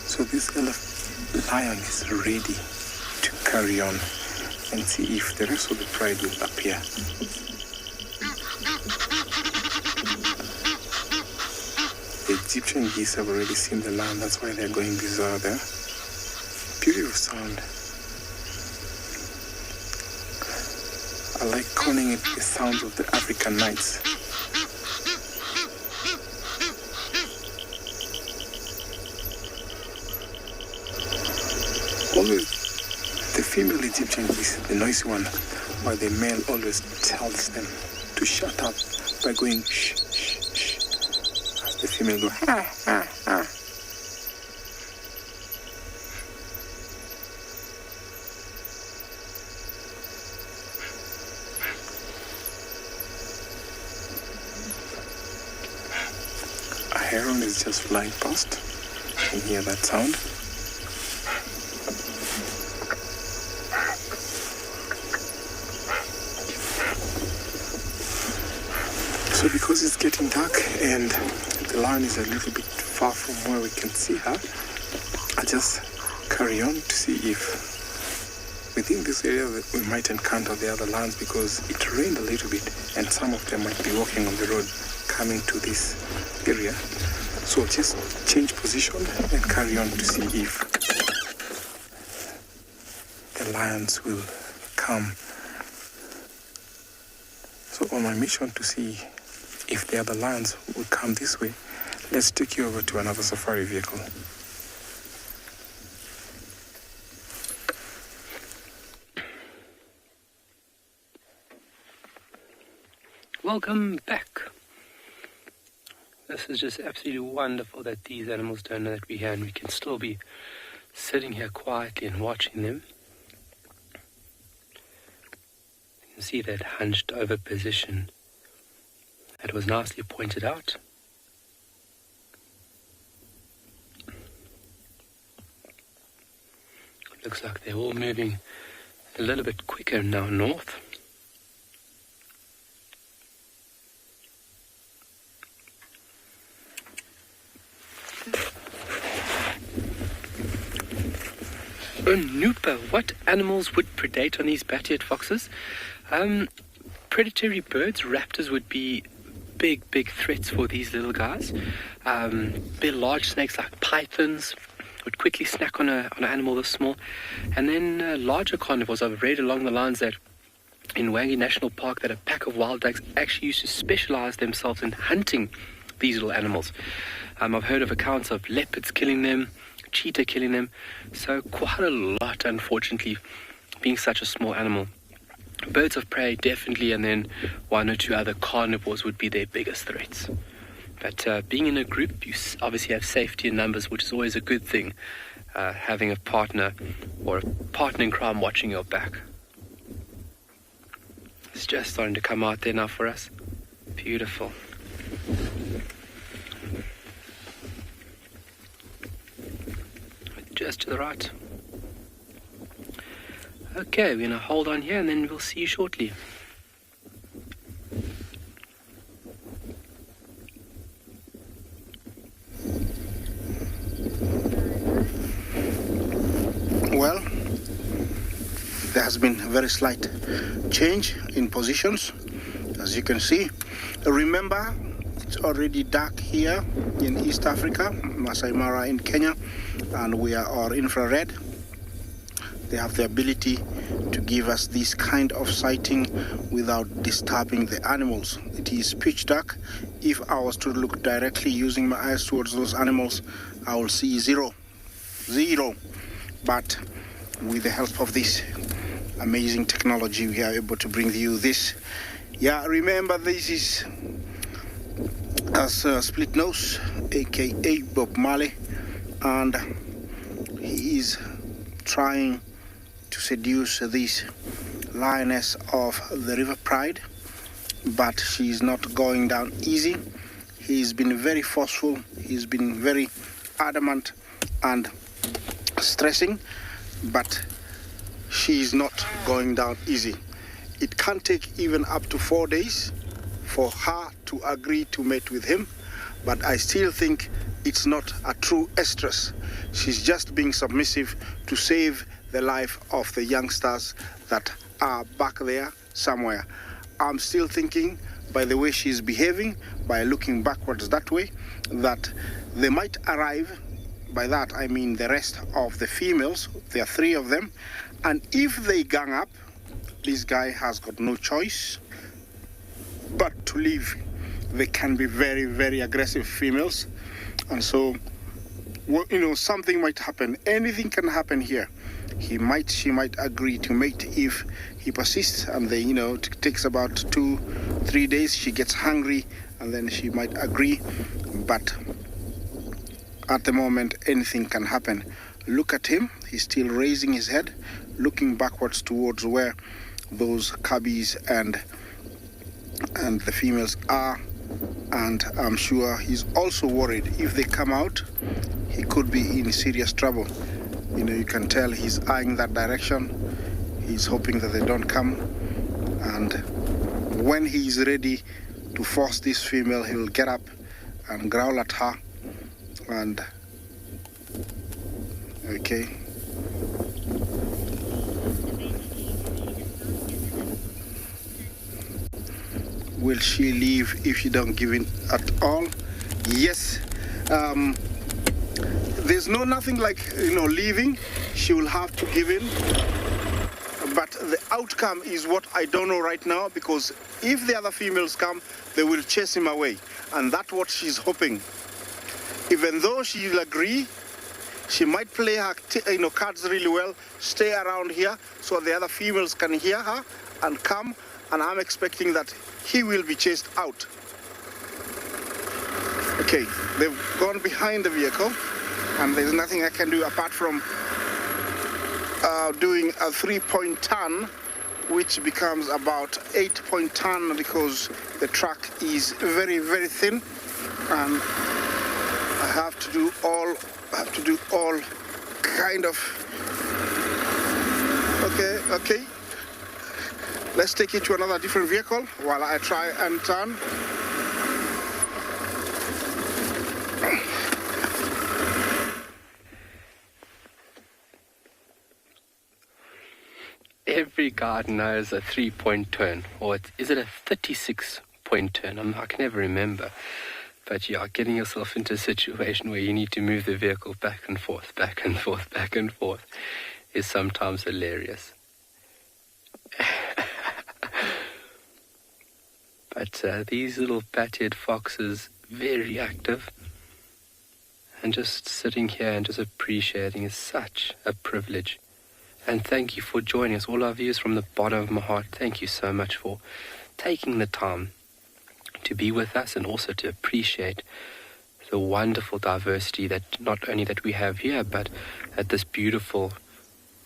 So this lion is ready to carry on and see if the rest of the pride will appear. The Egyptian geese have already seen the lion, that's why they're going bizarre there. Beautiful sound. I like calling it the sounds of the African nights. Always the female Egyptian geese, the noisy one, while the male always tells them to shut up by going shh, shh, shh, as the female go ha, ha, ha. A heron is just flying past. You can hear that sound. So because it's getting dark and the lion is a little bit far from where we can see her, I just carry on to see if within this area that we might encounter the other lions, because it rained a little bit and some of them might be walking on the road coming to this area. So I'll just change position and carry on to see if the lions will come. So on my mission to see if the other lions will come this way, let's take you over to another safari vehicle. Welcome back. This is just absolutely wonderful that these animals don't know that we're here and we can still be sitting here quietly and watching them. You can see that hunched over position that was nicely pointed out. Looks like they're all moving a little bit quicker now north. Nupa, what animals would predate on these bat-eared foxes? Predatory birds, raptors would be big threats for these little guys. Big large snakes like pythons would quickly snack on an animal this small. And then larger carnivores, I've read along the lines that in Wangi National Park that a pack of wild ducks actually used to specialize themselves in hunting these little animals. I've heard of accounts of leopards killing them, cheetah killing them, so quite a lot, unfortunately, being such a small animal. Birds of prey definitely, and then one or two other carnivores would be their biggest threats. But being in a group, you obviously have safety in numbers, which is always a good thing, having a partner or a partner in crime watching your back. It's just starting to come out there now for us. Beautiful. Just to the right. Okay, we're going to hold on here and then we'll see you shortly. Well, there has been a very slight change in positions, as you can see. Remember, it's already dark here in East Africa, Masai Mara in Kenya, and we are our infrared. They have the ability to give us this kind of sighting without disturbing the animals. It is pitch dark. If I was to look directly using my eyes towards those animals, I will see zero. But with the help of this amazing technology, we are able to bring you this. Yeah, remember, this is a split nose, aka Bob Marley, and he is trying to seduce this lioness of the River Pride, but she's not going down easy. He's been very forceful, he's been very adamant and stressing, but she's not going down easy. It can take even up to 4 days for her to agree to mate with him, but I still think it's not a true estrus. She's just being submissive to save the life of the youngsters that are back there somewhere. I'm still thinking, by the way she's behaving, by looking backwards that way, that they might arrive. By that I mean the rest of the females. There are 3 of them, and if they gang up, this guy has got no choice but to leave. They can be very, very aggressive females, and so, you know, something might happen. Anything can happen here. She might agree to mate if he persists, and they, you know, it takes about 2-3 days. She gets hungry, and then she might agree. But at the moment, anything can happen. Look at him. He's still raising his head, looking backwards towards where those cubbies and the females are, and I'm sure he's also worried if they come out, he could be in serious trouble. You know, you can tell he's eyeing that direction. He's hoping that they don't come, and when he's ready to force this female, he'll get up and growl at her, and okay. Will she leave if you don't give in at all? Yes. There's nothing like, you know, leaving. She will have to give in. But the outcome is what I don't know right now, because if the other females come, they will chase him away. And that's what she's hoping. Even though she'll agree, she might play her cards really well, stay around here so the other females can hear her and come, and I'm expecting that he will be chased out. Okay, they've gone behind the vehicle, and there's nothing I can do apart from doing a 3-point turn, which becomes about 8-point turn, because the track is very, very thin, and I have to do all kind of. Okay. Let's take it to another different vehicle while I try and turn. Every guide knows a 3-point turn, or is it a 36-point turn? I can never remember. But yeah, getting yourself into a situation where you need to move the vehicle back and forth is sometimes hilarious. But these little bat-eared foxes, very active, and just sitting here and just appreciating is such a privilege. And thank you for joining us, all our viewers, from the bottom of my heart. Thank you so much for taking the time to be with us, and also to appreciate the wonderful diversity that not only that we have here, but that this beautiful,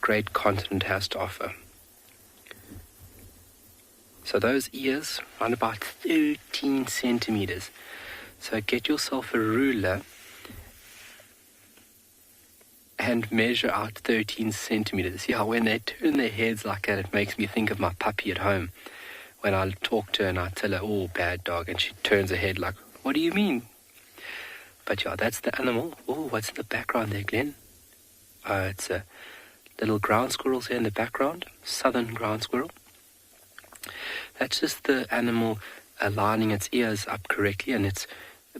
great continent has to offer. So those ears run about 13 centimeters. So get yourself a ruler and measure out 13 centimeters. Yeah, when they turn their heads like that, it makes me think of my puppy at home. When I talk to her and I tell her, oh, bad dog, and she turns her head like, what do you mean? But yeah, that's the animal. Oh, what's in the background there, Glenn? It's a little ground squirrels here in the background, southern ground squirrel. That's just the animal aligning its ears up correctly, and it's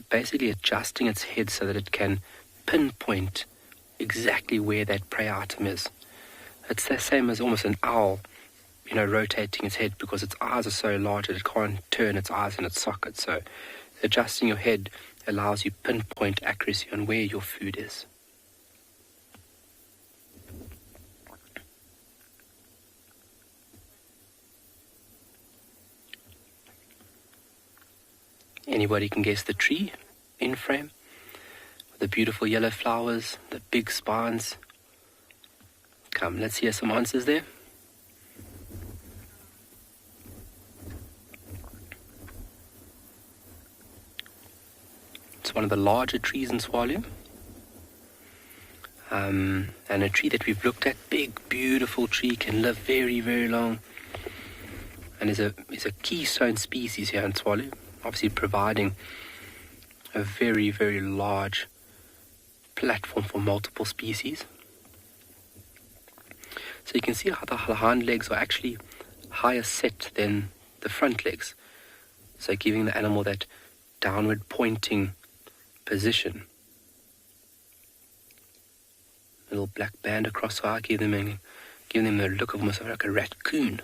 basically adjusting its head so that it can pinpoint exactly where that prey item is. It's the same as almost an owl, rotating its head, because its eyes are so large that it can't turn its eyes in its socket. So adjusting your head allows you pinpoint accuracy on where your food is. Anybody can guess the tree in frame? The beautiful yellow flowers, the big spines, come? Let's hear some answers there. It's one of the larger trees in Tswalu. And a tree that we've looked at, big, beautiful tree, can live very, very long. And is a keystone species here in Tswalu, obviously providing a very, very large platform for multiple species. So you can see how the hind legs are actually higher set than the front legs, so giving the animal that downward pointing position. Little black band across the eye, giving them the look of almost like a raccoon.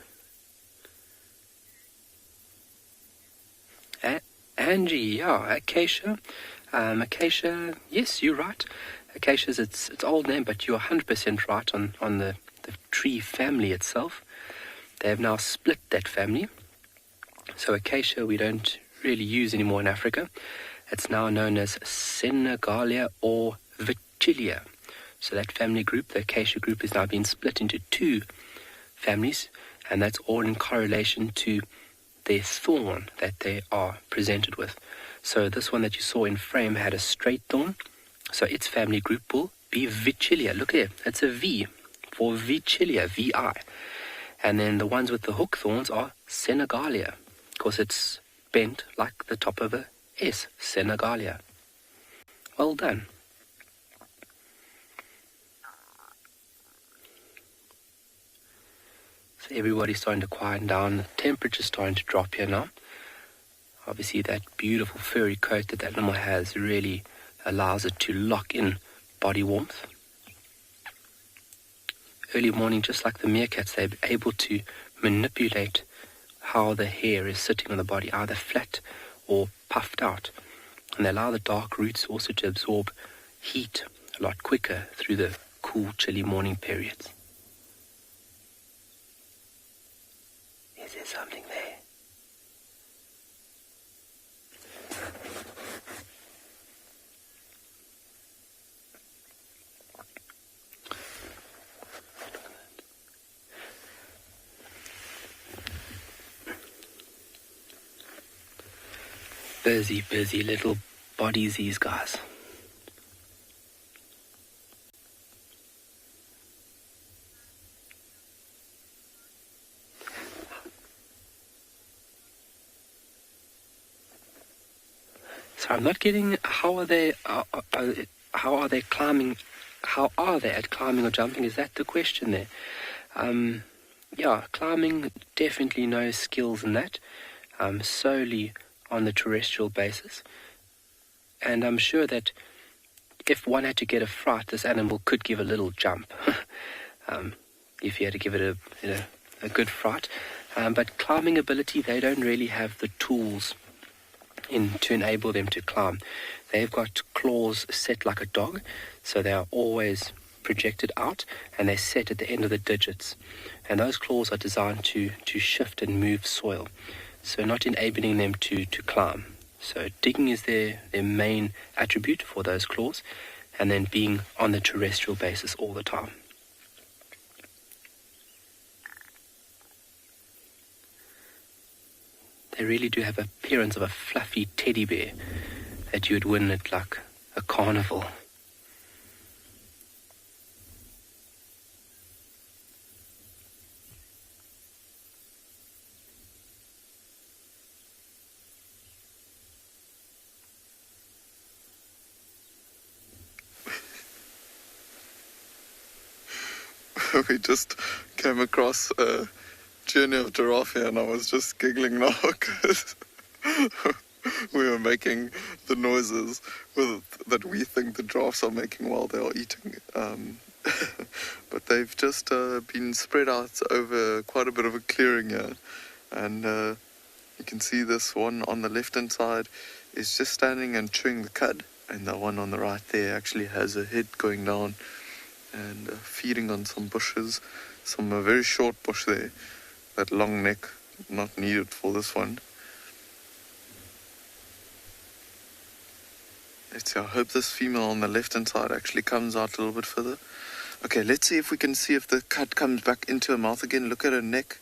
Angie, yeah, acacia. Acacia, yes, you're right. Acacia's its old name, but you're 100% right on the tree family itself. They have now split that family. So acacia we don't really use anymore in Africa. It's now known as Senegalia or Vitilia. So that family group, the acacia group, is now being split into two families, and that's all in correlation to their thorn that they are presented with. So this one that you saw in frame had a straight thorn, so its family group will be Vitilia. Look here, that's a V for Vitilia, V-I. And then the ones with the hook thorns are Senegalia, because it's bent like the top of a S, Senegalia. Well done. So everybody's starting to quieten down. The temperature's starting to drop here now. Obviously that beautiful furry coat that animal has really allows it to lock in body warmth. Early morning, just like the meerkats, they're able to manipulate how the hair is sitting on the body, either flat or puffed out. And they allow the dark roots also to absorb heat a lot quicker through the cool, chilly morning periods. Is there something there? Busy little bodies, these guys. So I'm not getting, how are they climbing, how are they at climbing or jumping? Is that the question there? Yeah, climbing, definitely no skills in that. Solely on the terrestrial basis. And I'm sure that if one had to get a fright, this animal could give a little jump. If you had to give it a good fright. But climbing ability, they don't really have the tools to enable them to climb. They've got claws set like a dog, so they are always projected out, and they're set at the end of the digits. And those claws are designed to shift and move soil, so not enabling them to climb. So digging is their main attribute for those claws, and then being on the terrestrial basis all the time. They really do have appearance of a fluffy teddy bear that you would win at like a carnival. We just came across a journey of giraffe here, and I was just giggling now because we were making the noises that we think the giraffes are making while they are eating. But they've just been spread out over quite a bit of a clearing here, and you can see this one on the left-hand side is just standing and chewing the cud, and the one on the right there actually has a head going down and feeding on some bushes, some very short bush there, that long neck, not needed for this one. Let's see, I hope this female on the left hand side actually comes out a little bit further. Okay, let's see if we can see if the cud comes back into her mouth again. Look at her neck.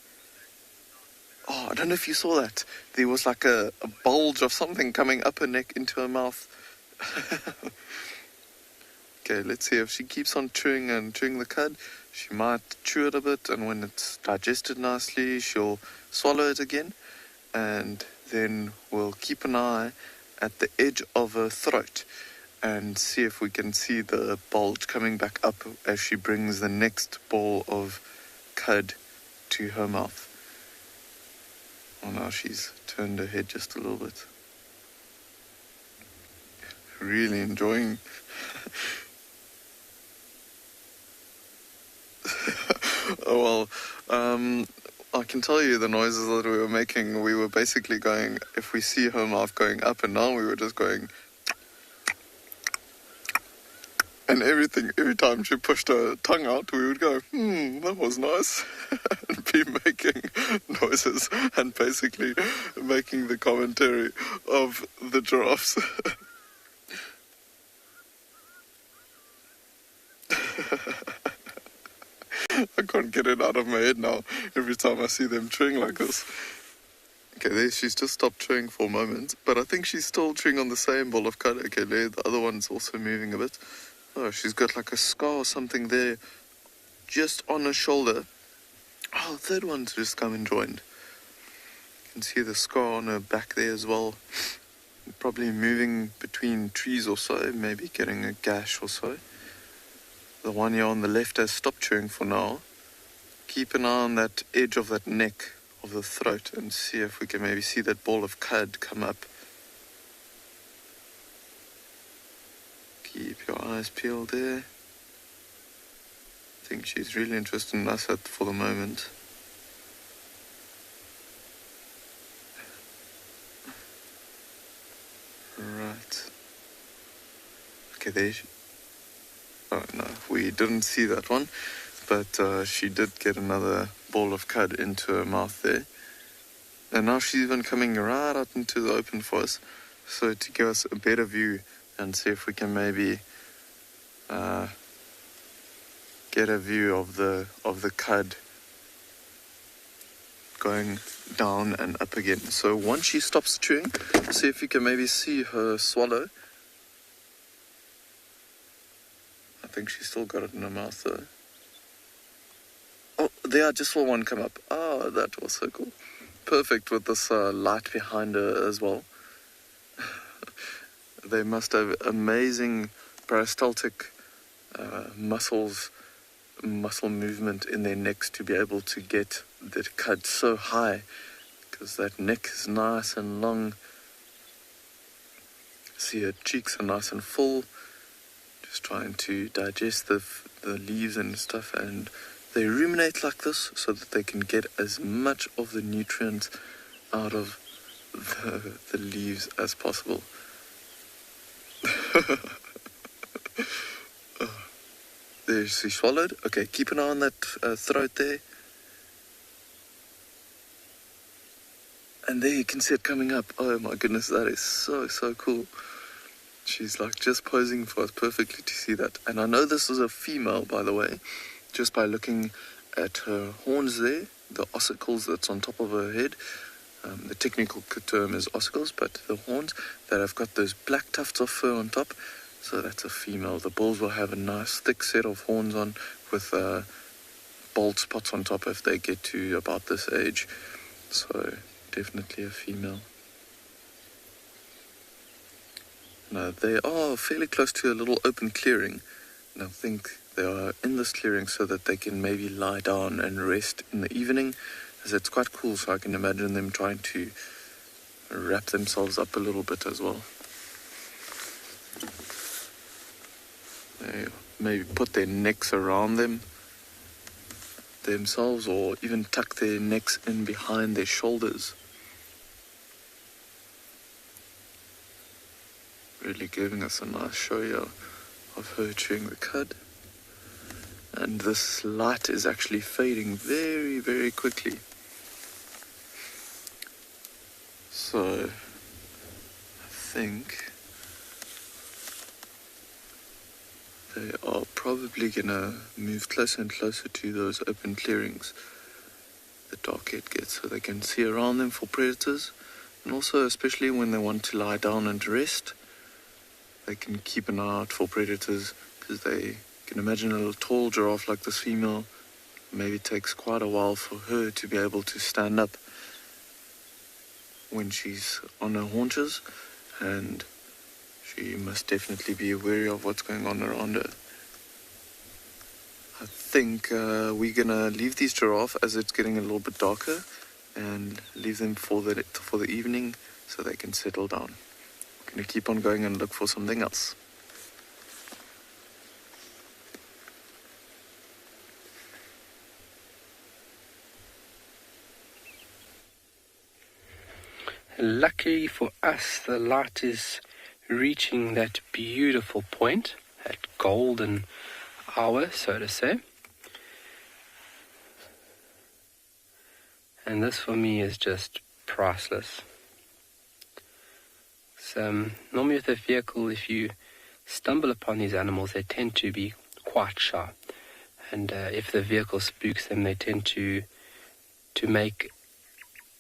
Oh, I don't know if you saw that. There was like a bulge of something coming up her neck into her mouth. Okay, let's see if she keeps on chewing the cud. She might chew it a bit, and when it's digested nicely, she'll swallow it again. And then we'll keep an eye at the edge of her throat and see if we can see the bulge coming back up as she brings the next bowl of cud to her mouth. Oh, now she's turned her head just a little bit. Really enjoying. Oh, well, I can tell you the noises that we were making. We were basically going, if we see her mouth going up and down, we were just going. And every time she pushed her tongue out, we would go, that was nice. And be making noises and basically making the commentary of the giraffes. I can't get it out of my head now every time I see them chewing like this. Okay, there, she's just stopped chewing for a moment, but I think she's still chewing on the same bowl of cud. Okay, there, the other one's also moving a bit. Oh, she's got like a scar or something there, just on her shoulder. Oh, the third one's just come and joined. You can see the scar on her back there as well. Probably moving between trees or so, maybe getting a gash or so. The one here on the left has stopped chewing for now. Keep an eye on that edge of that neck of the throat and see if we can maybe see that ball of cud come up. Keep your eyes peeled there. I think she's really interested in us for the moment. Right. Okay, there she... Oh, no, we didn't see that one, but she did get another ball of cud into her mouth there. And now she's even coming right out into the open for us, so to give us a better view and see if we can maybe get a view of the cud going down and up again. So once she stops chewing, see if you can maybe see her swallow. I think she's still got it in her mouth though. Oh, there, I just saw one come up. Oh, that was so cool. Perfect with this light behind her as well. They must have amazing peristaltic muscle movement in their necks to be able to get the cud so high, because that neck is nice and long. See, her cheeks are nice and full, just trying to digest the leaves and stuff, and they ruminate like this so that they can get as much of the nutrients out of the leaves as possible. There, she swallowed. Okay, keep an eye on that throat there. And there you can see it coming up. Oh my goodness, that is so cool. She's like just posing for us perfectly to see that. And I know this is a female, by the way, just by looking at her horns there, the ossicles that's on top of her head. The technical term is ossicles, but the horns that have got those black tufts of fur on top, so that's a female. The bulls will have a nice thick set of horns on with bald spots on top if they get to about this age. So definitely a female. Now they are fairly close to a little open clearing, and I think they are in this clearing so that they can maybe lie down and rest in the evening, as it's quite cool, so I can imagine them trying to wrap themselves up a little bit as well. They maybe put their necks around themselves, or even tuck their necks in behind their shoulders. Really giving us a nice show here of her chewing the cud. And this light is actually fading very, very quickly. So, I think They are probably going to move closer and closer to those open clearings the darker it gets, so they can see around them for predators, and also especially when they want to lie down and rest, they can keep an eye out for predators, because they can imagine a little tall giraffe like this female. Maybe it takes quite a while for her to be able to stand up when she's on her haunches, and she must definitely be wary of what's going on around her. I think we're gonna leave these giraffe as it's getting a little bit darker, and leave them for the evening so they can settle down. We're gonna keep on going and look for something else. Luckily for us, the light is reaching that beautiful point, that golden hour, so to say. And this for me is just priceless. So normally with a vehicle, if you stumble upon these animals, they tend to be quite shy. And if the vehicle spooks them, they tend to make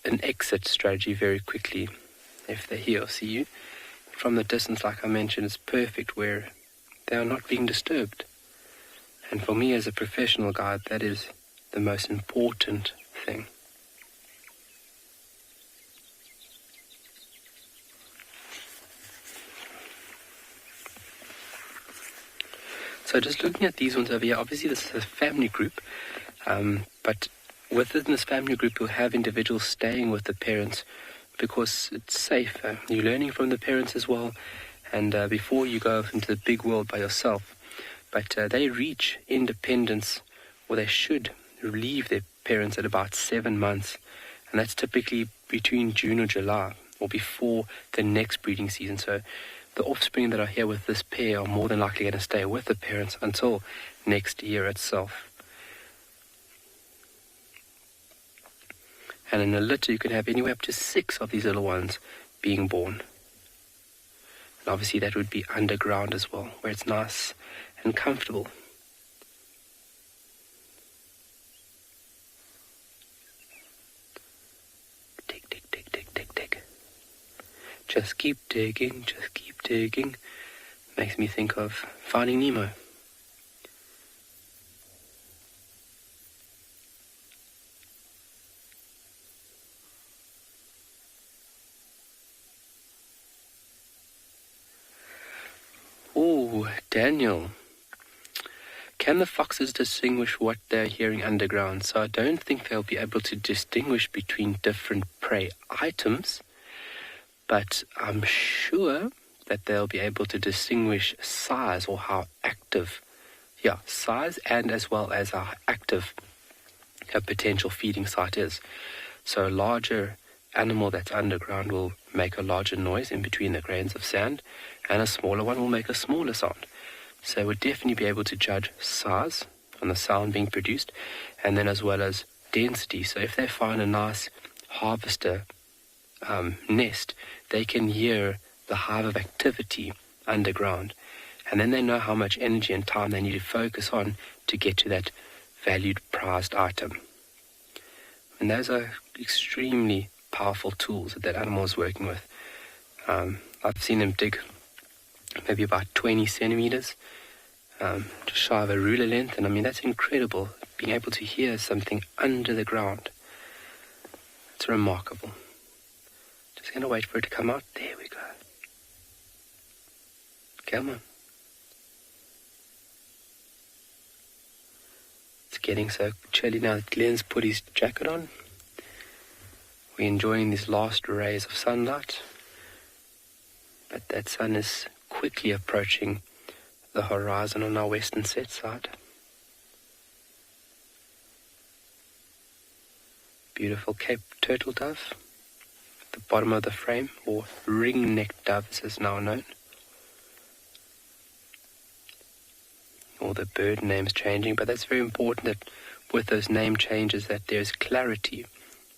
an exit strategy very quickly if they hear or see you. From the distance, like I mentioned, it's perfect where they are not being disturbed. And for me as a professional guide, that is the most important thing. So just looking at these ones over here, obviously this is a family group, but within this family group you'll have individuals staying with the parents because it's safe. You're learning from the parents as well, and before you go into the big world by yourself. But they reach independence, or they should leave their parents at about 7 months, and that's typically between June or July, or before the next breeding season. So the offspring that are here with this pair are more than likely going to stay with the parents until next year itself. And in a litter you can have anywhere up to 6 of these little ones being born. And obviously that would be underground as well, where it's nice and comfortable. Dig, dig, dig, dig, dig, dig. Just keep digging, just keep digging. Makes me think of Finding Nemo. Oh, Daniel. Can the foxes distinguish what they're hearing underground? So I don't think they'll be able to distinguish between different prey items, but I'm sure that they'll be able to distinguish size or how active, size and as well as how active a potential feeding site is. So a larger animal that's underground will make a larger noise in between the grains of sand, and a smaller one will make a smaller sound. So we'll definitely be able to judge size on the sound being produced, and then as well as density. So if they find a nice harvester nest, they can hear the hive of activity underground, and then they know how much energy and time they need to focus on to get to that valued prized item. And those are extremely powerful tools that animal is working with. I've seen them dig maybe about 20 centimeters, just shy of a ruler length, and I mean that's incredible, being able to hear something under the ground. It's remarkable. Just going to wait for it to come out. There we go. Come on. It's getting so chilly now that Glenn's put his jacket on. We're enjoying these last rays of sunlight, but that sun is quickly approaching the horizon on our western set side. Beautiful Cape turtle dove at the bottom of the frame, or ring-necked dove as it's now known. All the bird names changing, but that's very important that with those name changes that there's clarity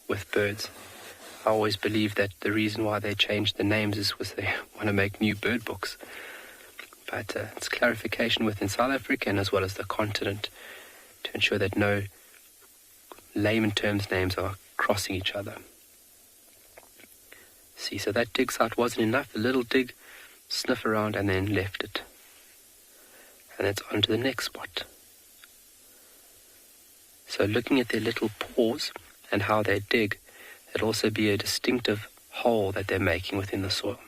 with birds. I always believe that the reason why they change the names is because they want to make new bird books. but it's clarification within South Africa and as well as the continent to ensure that no layman terms names are crossing each other. See, so that dig site wasn't enough. A little dig, sniff around, and then left it. And it's on to the next spot. So looking at their little paws and how they dig, it'll also be a distinctive hole that they're making within the soil.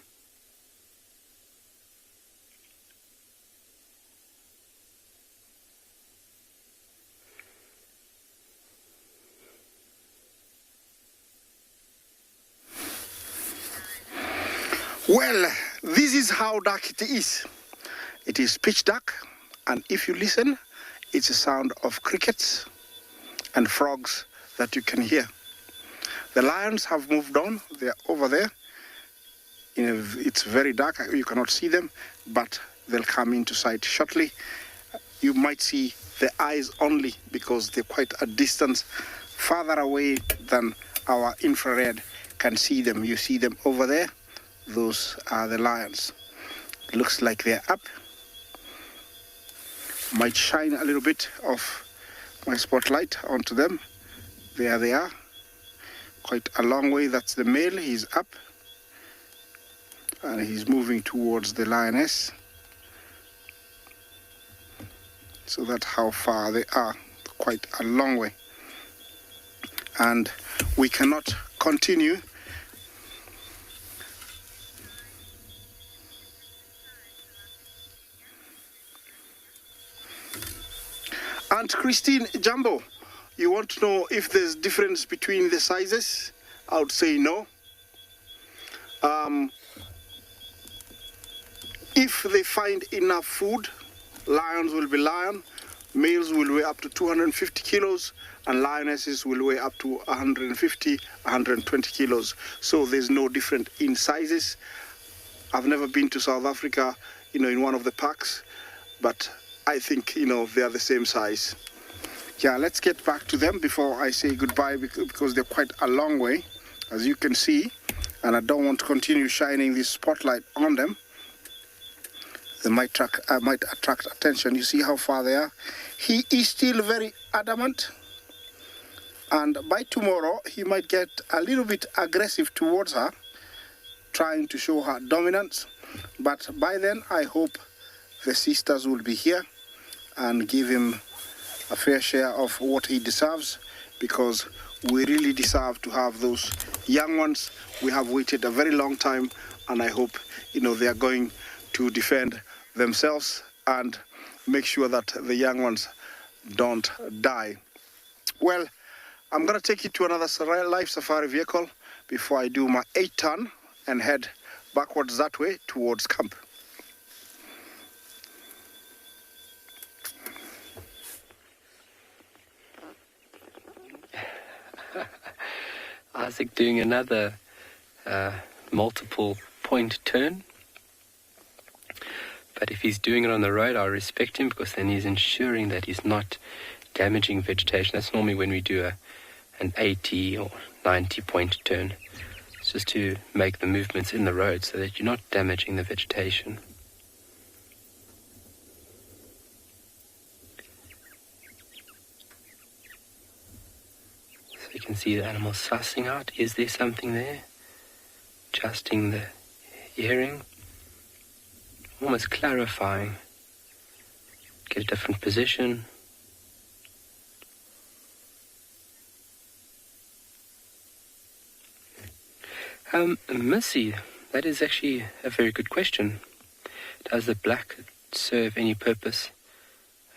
Well, this is how dark it is. It is pitch dark, and if you listen, it's a sound of crickets and frogs that you can hear. The lions have moved on. They're over there. It's very dark. You cannot see them, but they'll come into sight shortly. You might see the eyes only because they're quite a distance farther away than our infrared can see them. You see them over there. Those are the lions. It looks like they're up. Might shine a little bit of my spotlight onto them. There they are. Quite a long way. That's the male. He's up. And he's moving towards the lioness. So that's how far they are. Quite a long way. And we cannot continue Aunt Christine Jumbo, you want to know if there's difference between the sizes? I would say no. If they find enough food, lions will be lion, males will weigh up to 250 kilos, and lionesses will weigh up to 150, 120 kilos. So there's no difference in sizes. I've never been to South Africa, in one of the parks, but I think, they are the same size. Yeah, let's get back to them before I say goodbye because they're quite a long way, as you can see, and I don't want to continue shining this spotlight on them. They might attract attention. You see how far they are? He is still very adamant, and by tomorrow he might get a little bit aggressive towards her, trying to show her dominance. But by then I hope the sisters will be here and give him a fair share of what he deserves, because we really deserve to have those young ones. We have waited a very long time, and I hope they are going to defend themselves and make sure that the young ones don't die. Well, I'm going to take you to another live safari vehicle before I do my 8-turn and head backwards that way towards camp. Isaac doing another multiple point turn. But if he's doing it on the road, I respect him, because then he's ensuring that he's not damaging vegetation. That's normally when we do an 80 or 90 point turn. It's just to make the movements in the road so that you're not damaging the vegetation. So you can see the animal sussing out. Is there something there? Adjusting the hearing. Almost clarifying. Get a different position. Missy, that is actually a very good question. Does the black serve any purpose?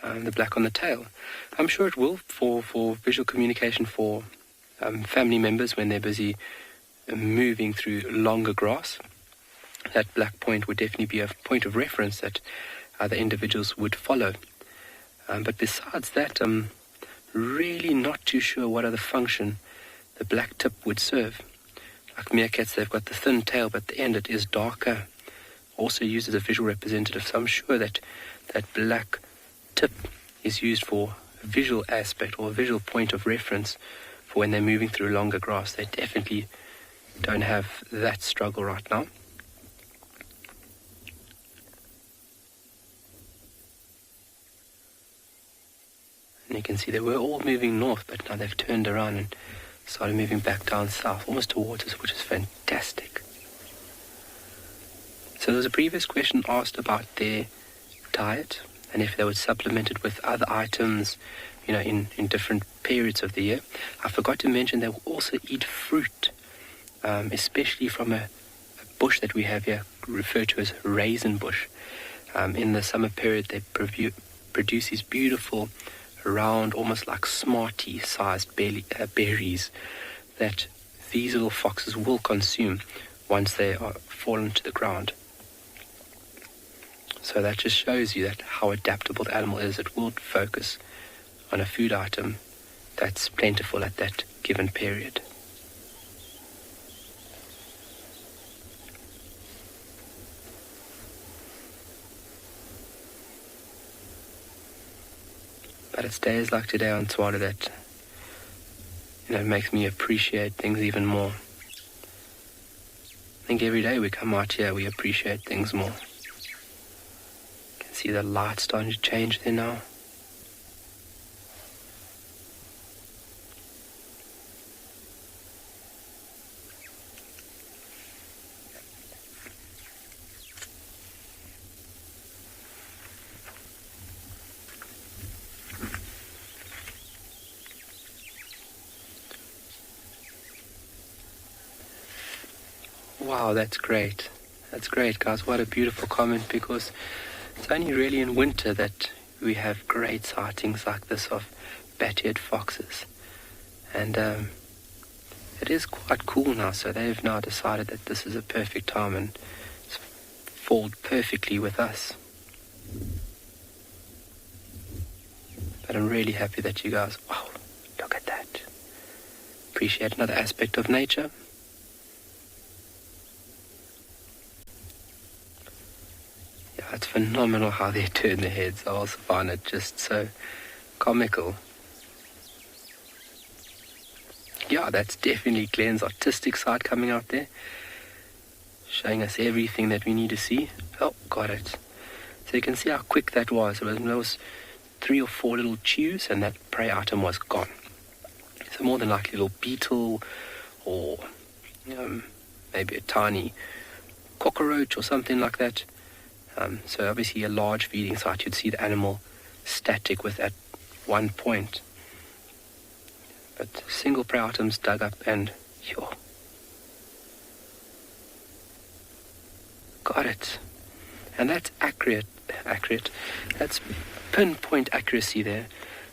The black on the tail. I'm sure it will for visual communication for family members when they're busy moving through longer grass. That black point would definitely be a point of reference that other individuals would follow. But besides that, I'm really not too sure what other function the black tip would serve. Like meerkats, they've got the thin tail, but at the end it is darker. Also used as a visual representative, so I'm sure that that black tip is used for a visual aspect or a visual point of reference for when they're moving through longer grass. They definitely don't have that struggle right now. You can see they were all moving north, but now they've turned around and started moving back down south, almost towards us, which is fantastic. So there was a previous question asked about their diet and if they would supplement it with other items, in different periods of the year. I forgot to mention they will also eat fruit, especially from a bush that we have here referred to as raisin bush. In the summer period, they produce these beautiful, round, almost like Smartie-sized berries that these little foxes will consume once they are fallen to the ground. So that just shows you that how adaptable the animal is. It will focus on a food item that's plentiful at that given period. But it's days like today on Tswalo that, makes me appreciate things even more. I think every day we come out here, we appreciate things more. You can see the light starting to change there now. Wow, that's great. That's great, guys. What a beautiful comment, because it's only really in winter that we have great sightings like this of bat-eared foxes. And it is quite cool now, so they've now decided that this is a perfect time and it's fallen perfectly with us. But I'm really happy that you guys, wow, look at that. Appreciate another aspect of nature. It's phenomenal how they turn their heads. I also find it just so comical. Yeah, that's definitely Glenn's artistic side coming out there, showing us everything that we need to see. Oh, got it. So you can see how quick that was. There was 3 or 4 little chews and that prey item was gone. So more than likely a little beetle or maybe a tiny cockroach or something like that. So obviously a large feeding site, you'd see the animal static with at one point. But single prey items dug up and, got it. And that's accurate. That's pinpoint accuracy there.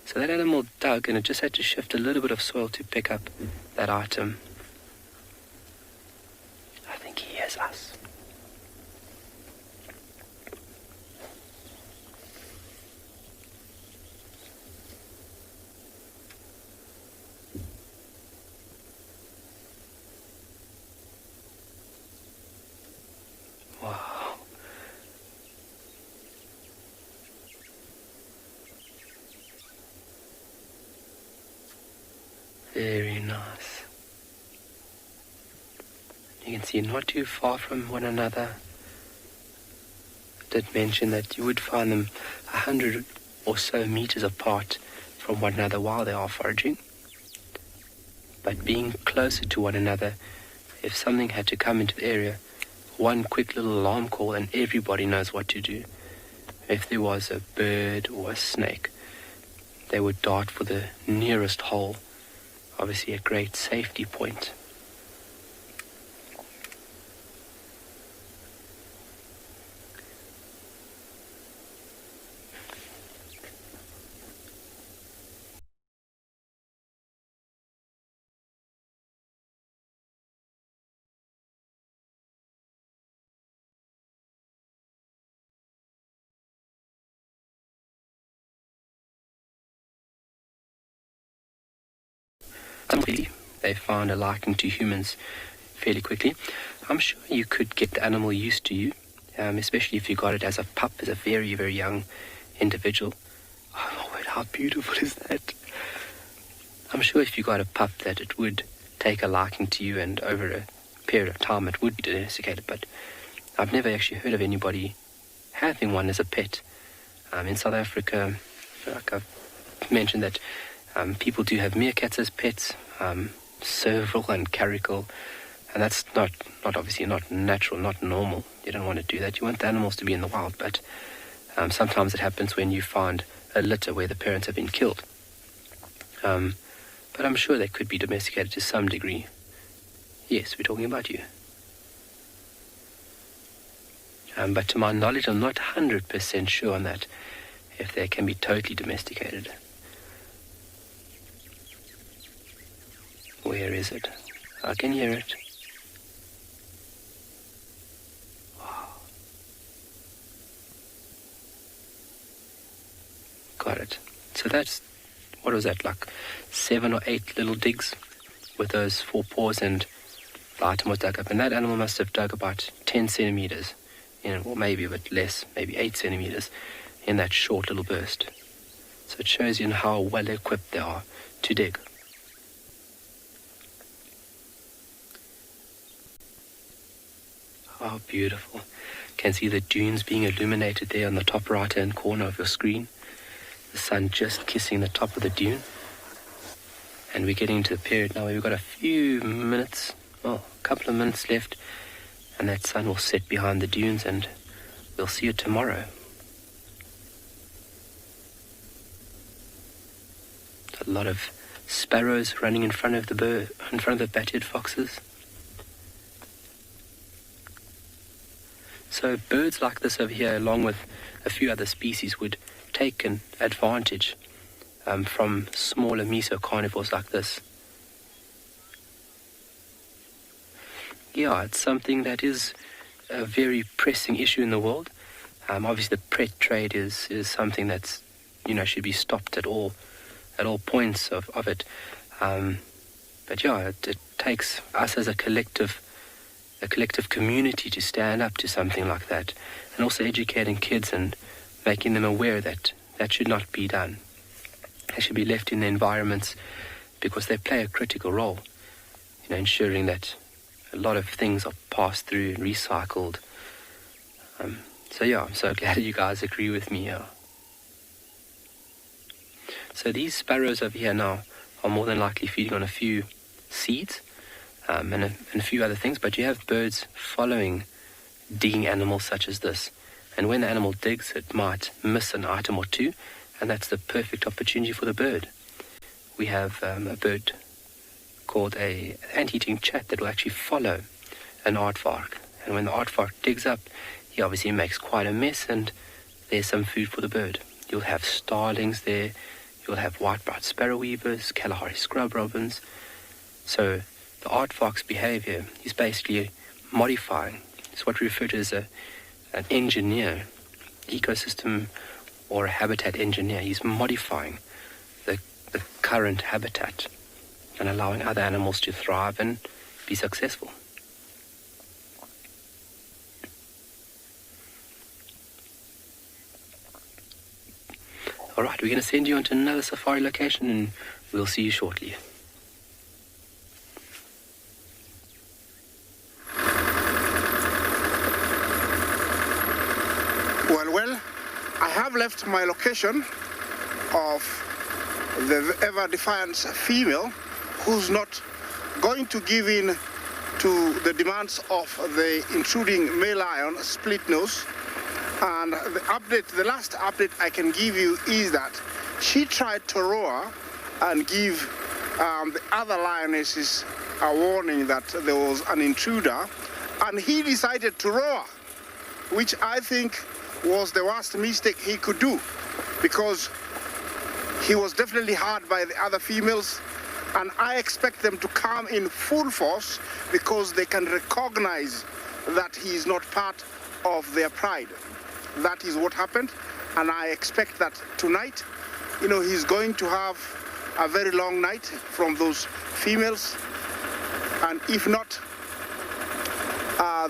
So that animal dug and it just had to shift a little bit of soil to pick up that item. I think he hears us. Wow. Very nice. You can see not too far from one another. I did mention that you would find them 100 or so meters apart from one another while they are foraging. But being closer to one another, if something had to come into the area, one quick little alarm call and everybody knows what to do. If there was a bird or a snake, they would dart for the nearest hole. Obviously a great safety point. They found a liking to humans fairly quickly. I'm sure you could get the animal used to you, especially if you got it as a pup, as a very, very young individual. Oh my word, how beautiful is that? I'm sure if you got a pup that it would take a liking to you, and over a period of time it would be domesticated, but I've never actually heard of anybody having one as a pet. In South Africa, I feel like I've mentioned that people do have meerkats as pets, serval and caracal, and that's not obviously not natural, not normal. You don't want to do that. You want the animals to be in the wild, but sometimes it happens when you find a litter where the parents have been killed. But I'm sure they could be domesticated to some degree. Yes, we're talking about you. But to my knowledge, I'm not 100% sure on that, if they can be totally domesticated. Where is it? I can hear it. Wow. Got it. So that's, what was that, like 7 or 8 little digs with those 4 paws, and the item was dug up. And that animal must have dug about 10 centimeters, or maybe a bit less, maybe 8 centimeters in that short little burst. So it shows you how well equipped they are to dig. Oh, beautiful. Can see the dunes being illuminated there on the top right-hand corner of your screen. The sun just kissing the top of the dune. And we're getting to the period now where we've got a few minutes, a couple of minutes left, and that sun will set behind the dunes, and we'll see you tomorrow. A lot of sparrows running in front of the bat-eared foxes. So birds like this over here, along with a few other species, would take an advantage from smaller mesocarnivores like this. Yeah, it's something that is a very pressing issue in the world. Obviously, the pet trade is something that's, should be stopped at all points of it. But yeah, it takes us as a collective community to stand up to something like that, and also educating kids and making them aware that that should not be done. They should be left in the environments because they play a critical role, ensuring that a lot of things are passed through and recycled. So yeah, I'm so glad you guys agree with me here. So these sparrows over here now are more than likely feeding on a few seeds, and a few other things, but you have birds following digging animals such as this. And when the animal digs, it might miss an item or two, and that's the perfect opportunity for the bird. We have a bird called an anteating chat that will actually follow an aardvark. And when the aardvark digs up, he obviously makes quite a mess, and there's some food for the bird. You'll have starlings there, you'll have white-browed sparrow weavers, Kalahari scrub robins. So the aardvark's behavior is basically modifying. It's what we refer to as an engineer, ecosystem or a habitat engineer. He's modifying the current habitat and allowing other animals to thrive and be successful. All right, we're going to send you on to another safari location, and we'll see you shortly. Well, I have left my location of the ever-defiant female who's not going to give in to the demands of the intruding male lion, split nose. And the last update I can give you is that she tried to roar and give the other lionesses a warning that there was an intruder, and he decided to roar, which I think was the worst mistake he could do, because he was definitely heard by the other females, and I expect them to come in full force because they can recognize that he is not part of their pride. That is what happened, and I expect that tonight, he's going to have a very long night from those females, and if not,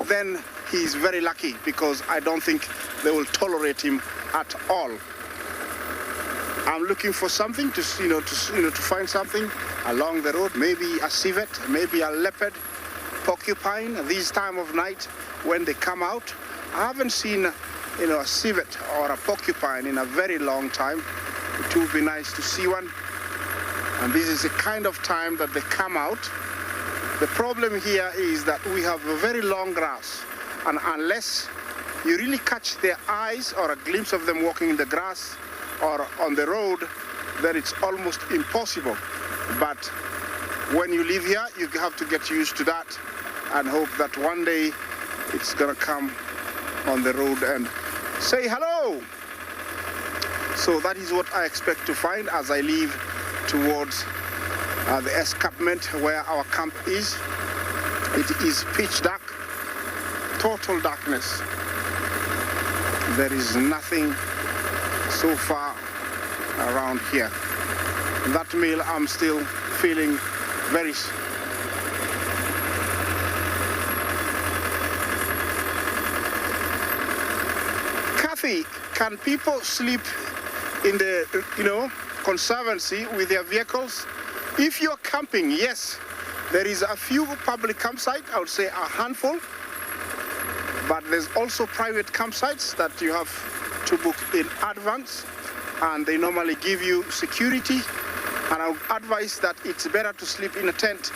then he's very lucky, because I don't think they will tolerate him at all. I'm looking for something to find something along the road, maybe a civet, maybe a leopard, porcupine. This time of night when they come out, I haven't seen a civet or a porcupine in a very long time. It will be nice to see one. And this is the kind of time that they come out. The problem here is that we have a very long grass, and unless you really catch their eyes or a glimpse of them walking in the grass or on the road, then it's almost impossible. But when you live here, you have to get used to that and hope that one day it's gonna come on the road and say hello. So that is what I expect to find as I leave towards the escarpment where our camp is. It is pitch dark, total darkness. There is nothing so far around here. That male, I'm still feeling very... Kathy, can people sleep in the, conservancy with their vehicles? If you're camping, yes, there is a few public campsites, I would say a handful, but there's also private campsites that you have to book in advance, and they normally give you security, and I would advise that it's better to sleep in a tent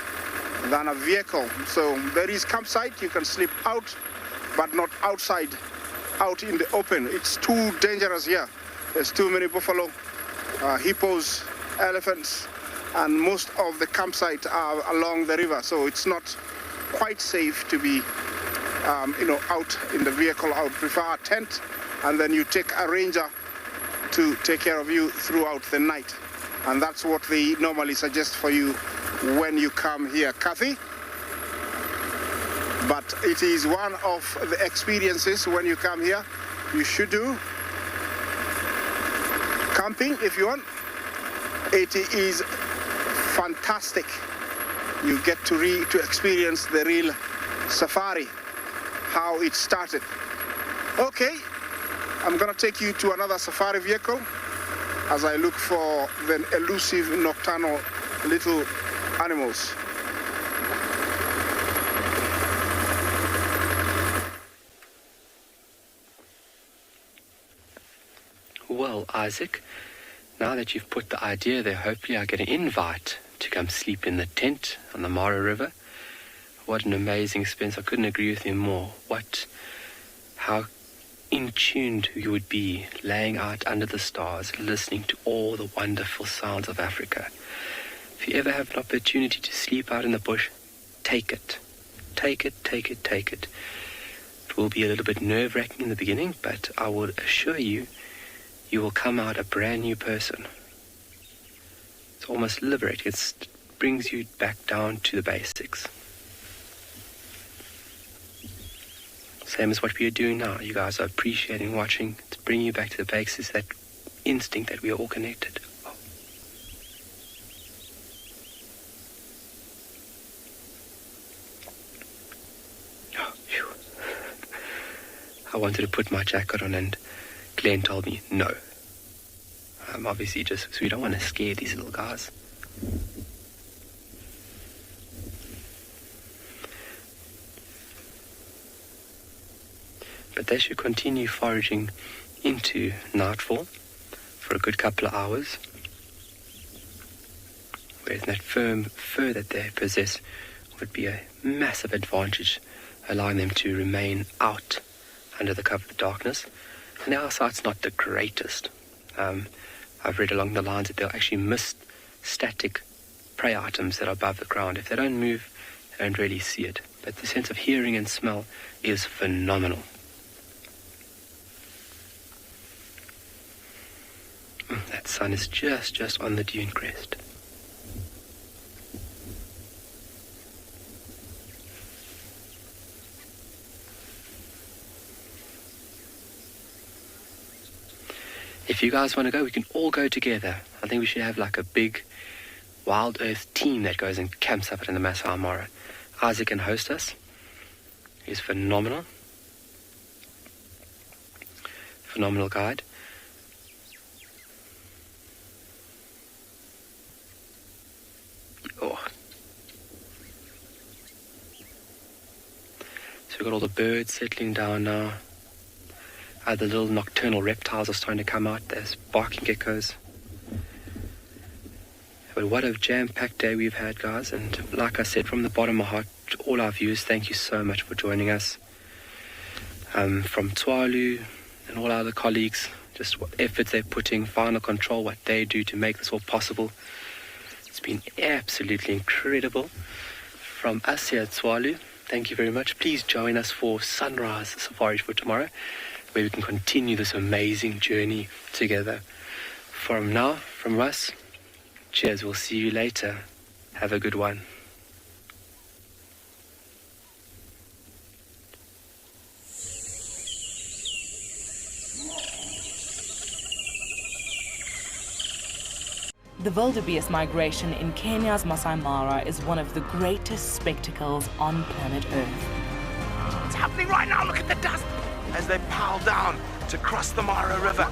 than a vehicle. So there is campsite, you can sleep out, but not outside, out in the open. It's too dangerous here. There's too many buffalo, hippos, elephants, and most of the campsites are along the river, so it's not quite safe to be, out in the vehicle. I would prefer a tent, and then you take a ranger to take care of you throughout the night. And that's what they normally suggest for you when you come here, Kathy. But it is one of the experiences when you come here you should do. Camping, if you want, it is fantastic. You get to experience the real safari, how it started. Okay, I'm gonna take you to another safari vehicle as I look for the elusive nocturnal little animals. Well, Isaac, now that you've put the idea there, hopefully I get an invite to come sleep in the tent on the Mara River. What an amazing experience. I couldn't agree with you more. How in tuned you would be laying out under the stars, listening to all the wonderful sounds of Africa. If you ever have an opportunity to sleep out in the bush, take it. Take it, take it, take it. It will be a little bit nerve-wracking in the beginning, but I will assure you, you will come out a brand new person. It's almost liberating. It brings you back down to the basics. Same as what we are doing now. You guys are appreciating watching. It's bringing you back to the basics, that instinct that we are all connected. Oh, phew. I wanted to put my jacket on and Glenn told me no. Obviously just because we don't want to scare these little guys. But they should continue foraging into nightfall for a good couple of hours. Whereas that firm fur that they possess would be a massive advantage, allowing them to remain out under the cover of the darkness. And our sight's not the greatest. I've read along the lines that they'll actually miss static prey items that are above the ground. If they don't move, they don't really see it. But the sense of hearing and smell is phenomenal. That sun is just on the dune crest. If you guys want to go, we can all go together. I think we should have like a big Wild Earth team that goes and camps up in the Masai Mara. Isaac can host us. He's phenomenal. Phenomenal guide. Oh. So we've got all the birds settling down now. The little nocturnal reptiles are starting to come out. There's barking geckos. But what a jam-packed day we've had, guys. And like I said, from the bottom of my heart, to all our viewers, thank you so much for joining us. From Tswalu and all our other colleagues, just what efforts they're putting, Final Control, what they do to make this all possible. It's been absolutely incredible. From us here at Tswalu, thank you very much. Please join us for Sunrise Safari for tomorrow, where we can continue this amazing journey together. From us, cheers. We'll see you later. Have a good one. The wildebeest migration in Kenya's Masai Mara is one of the greatest spectacles on planet Earth. It's happening right now. Look at the dust as they pile down to cross the Mara River.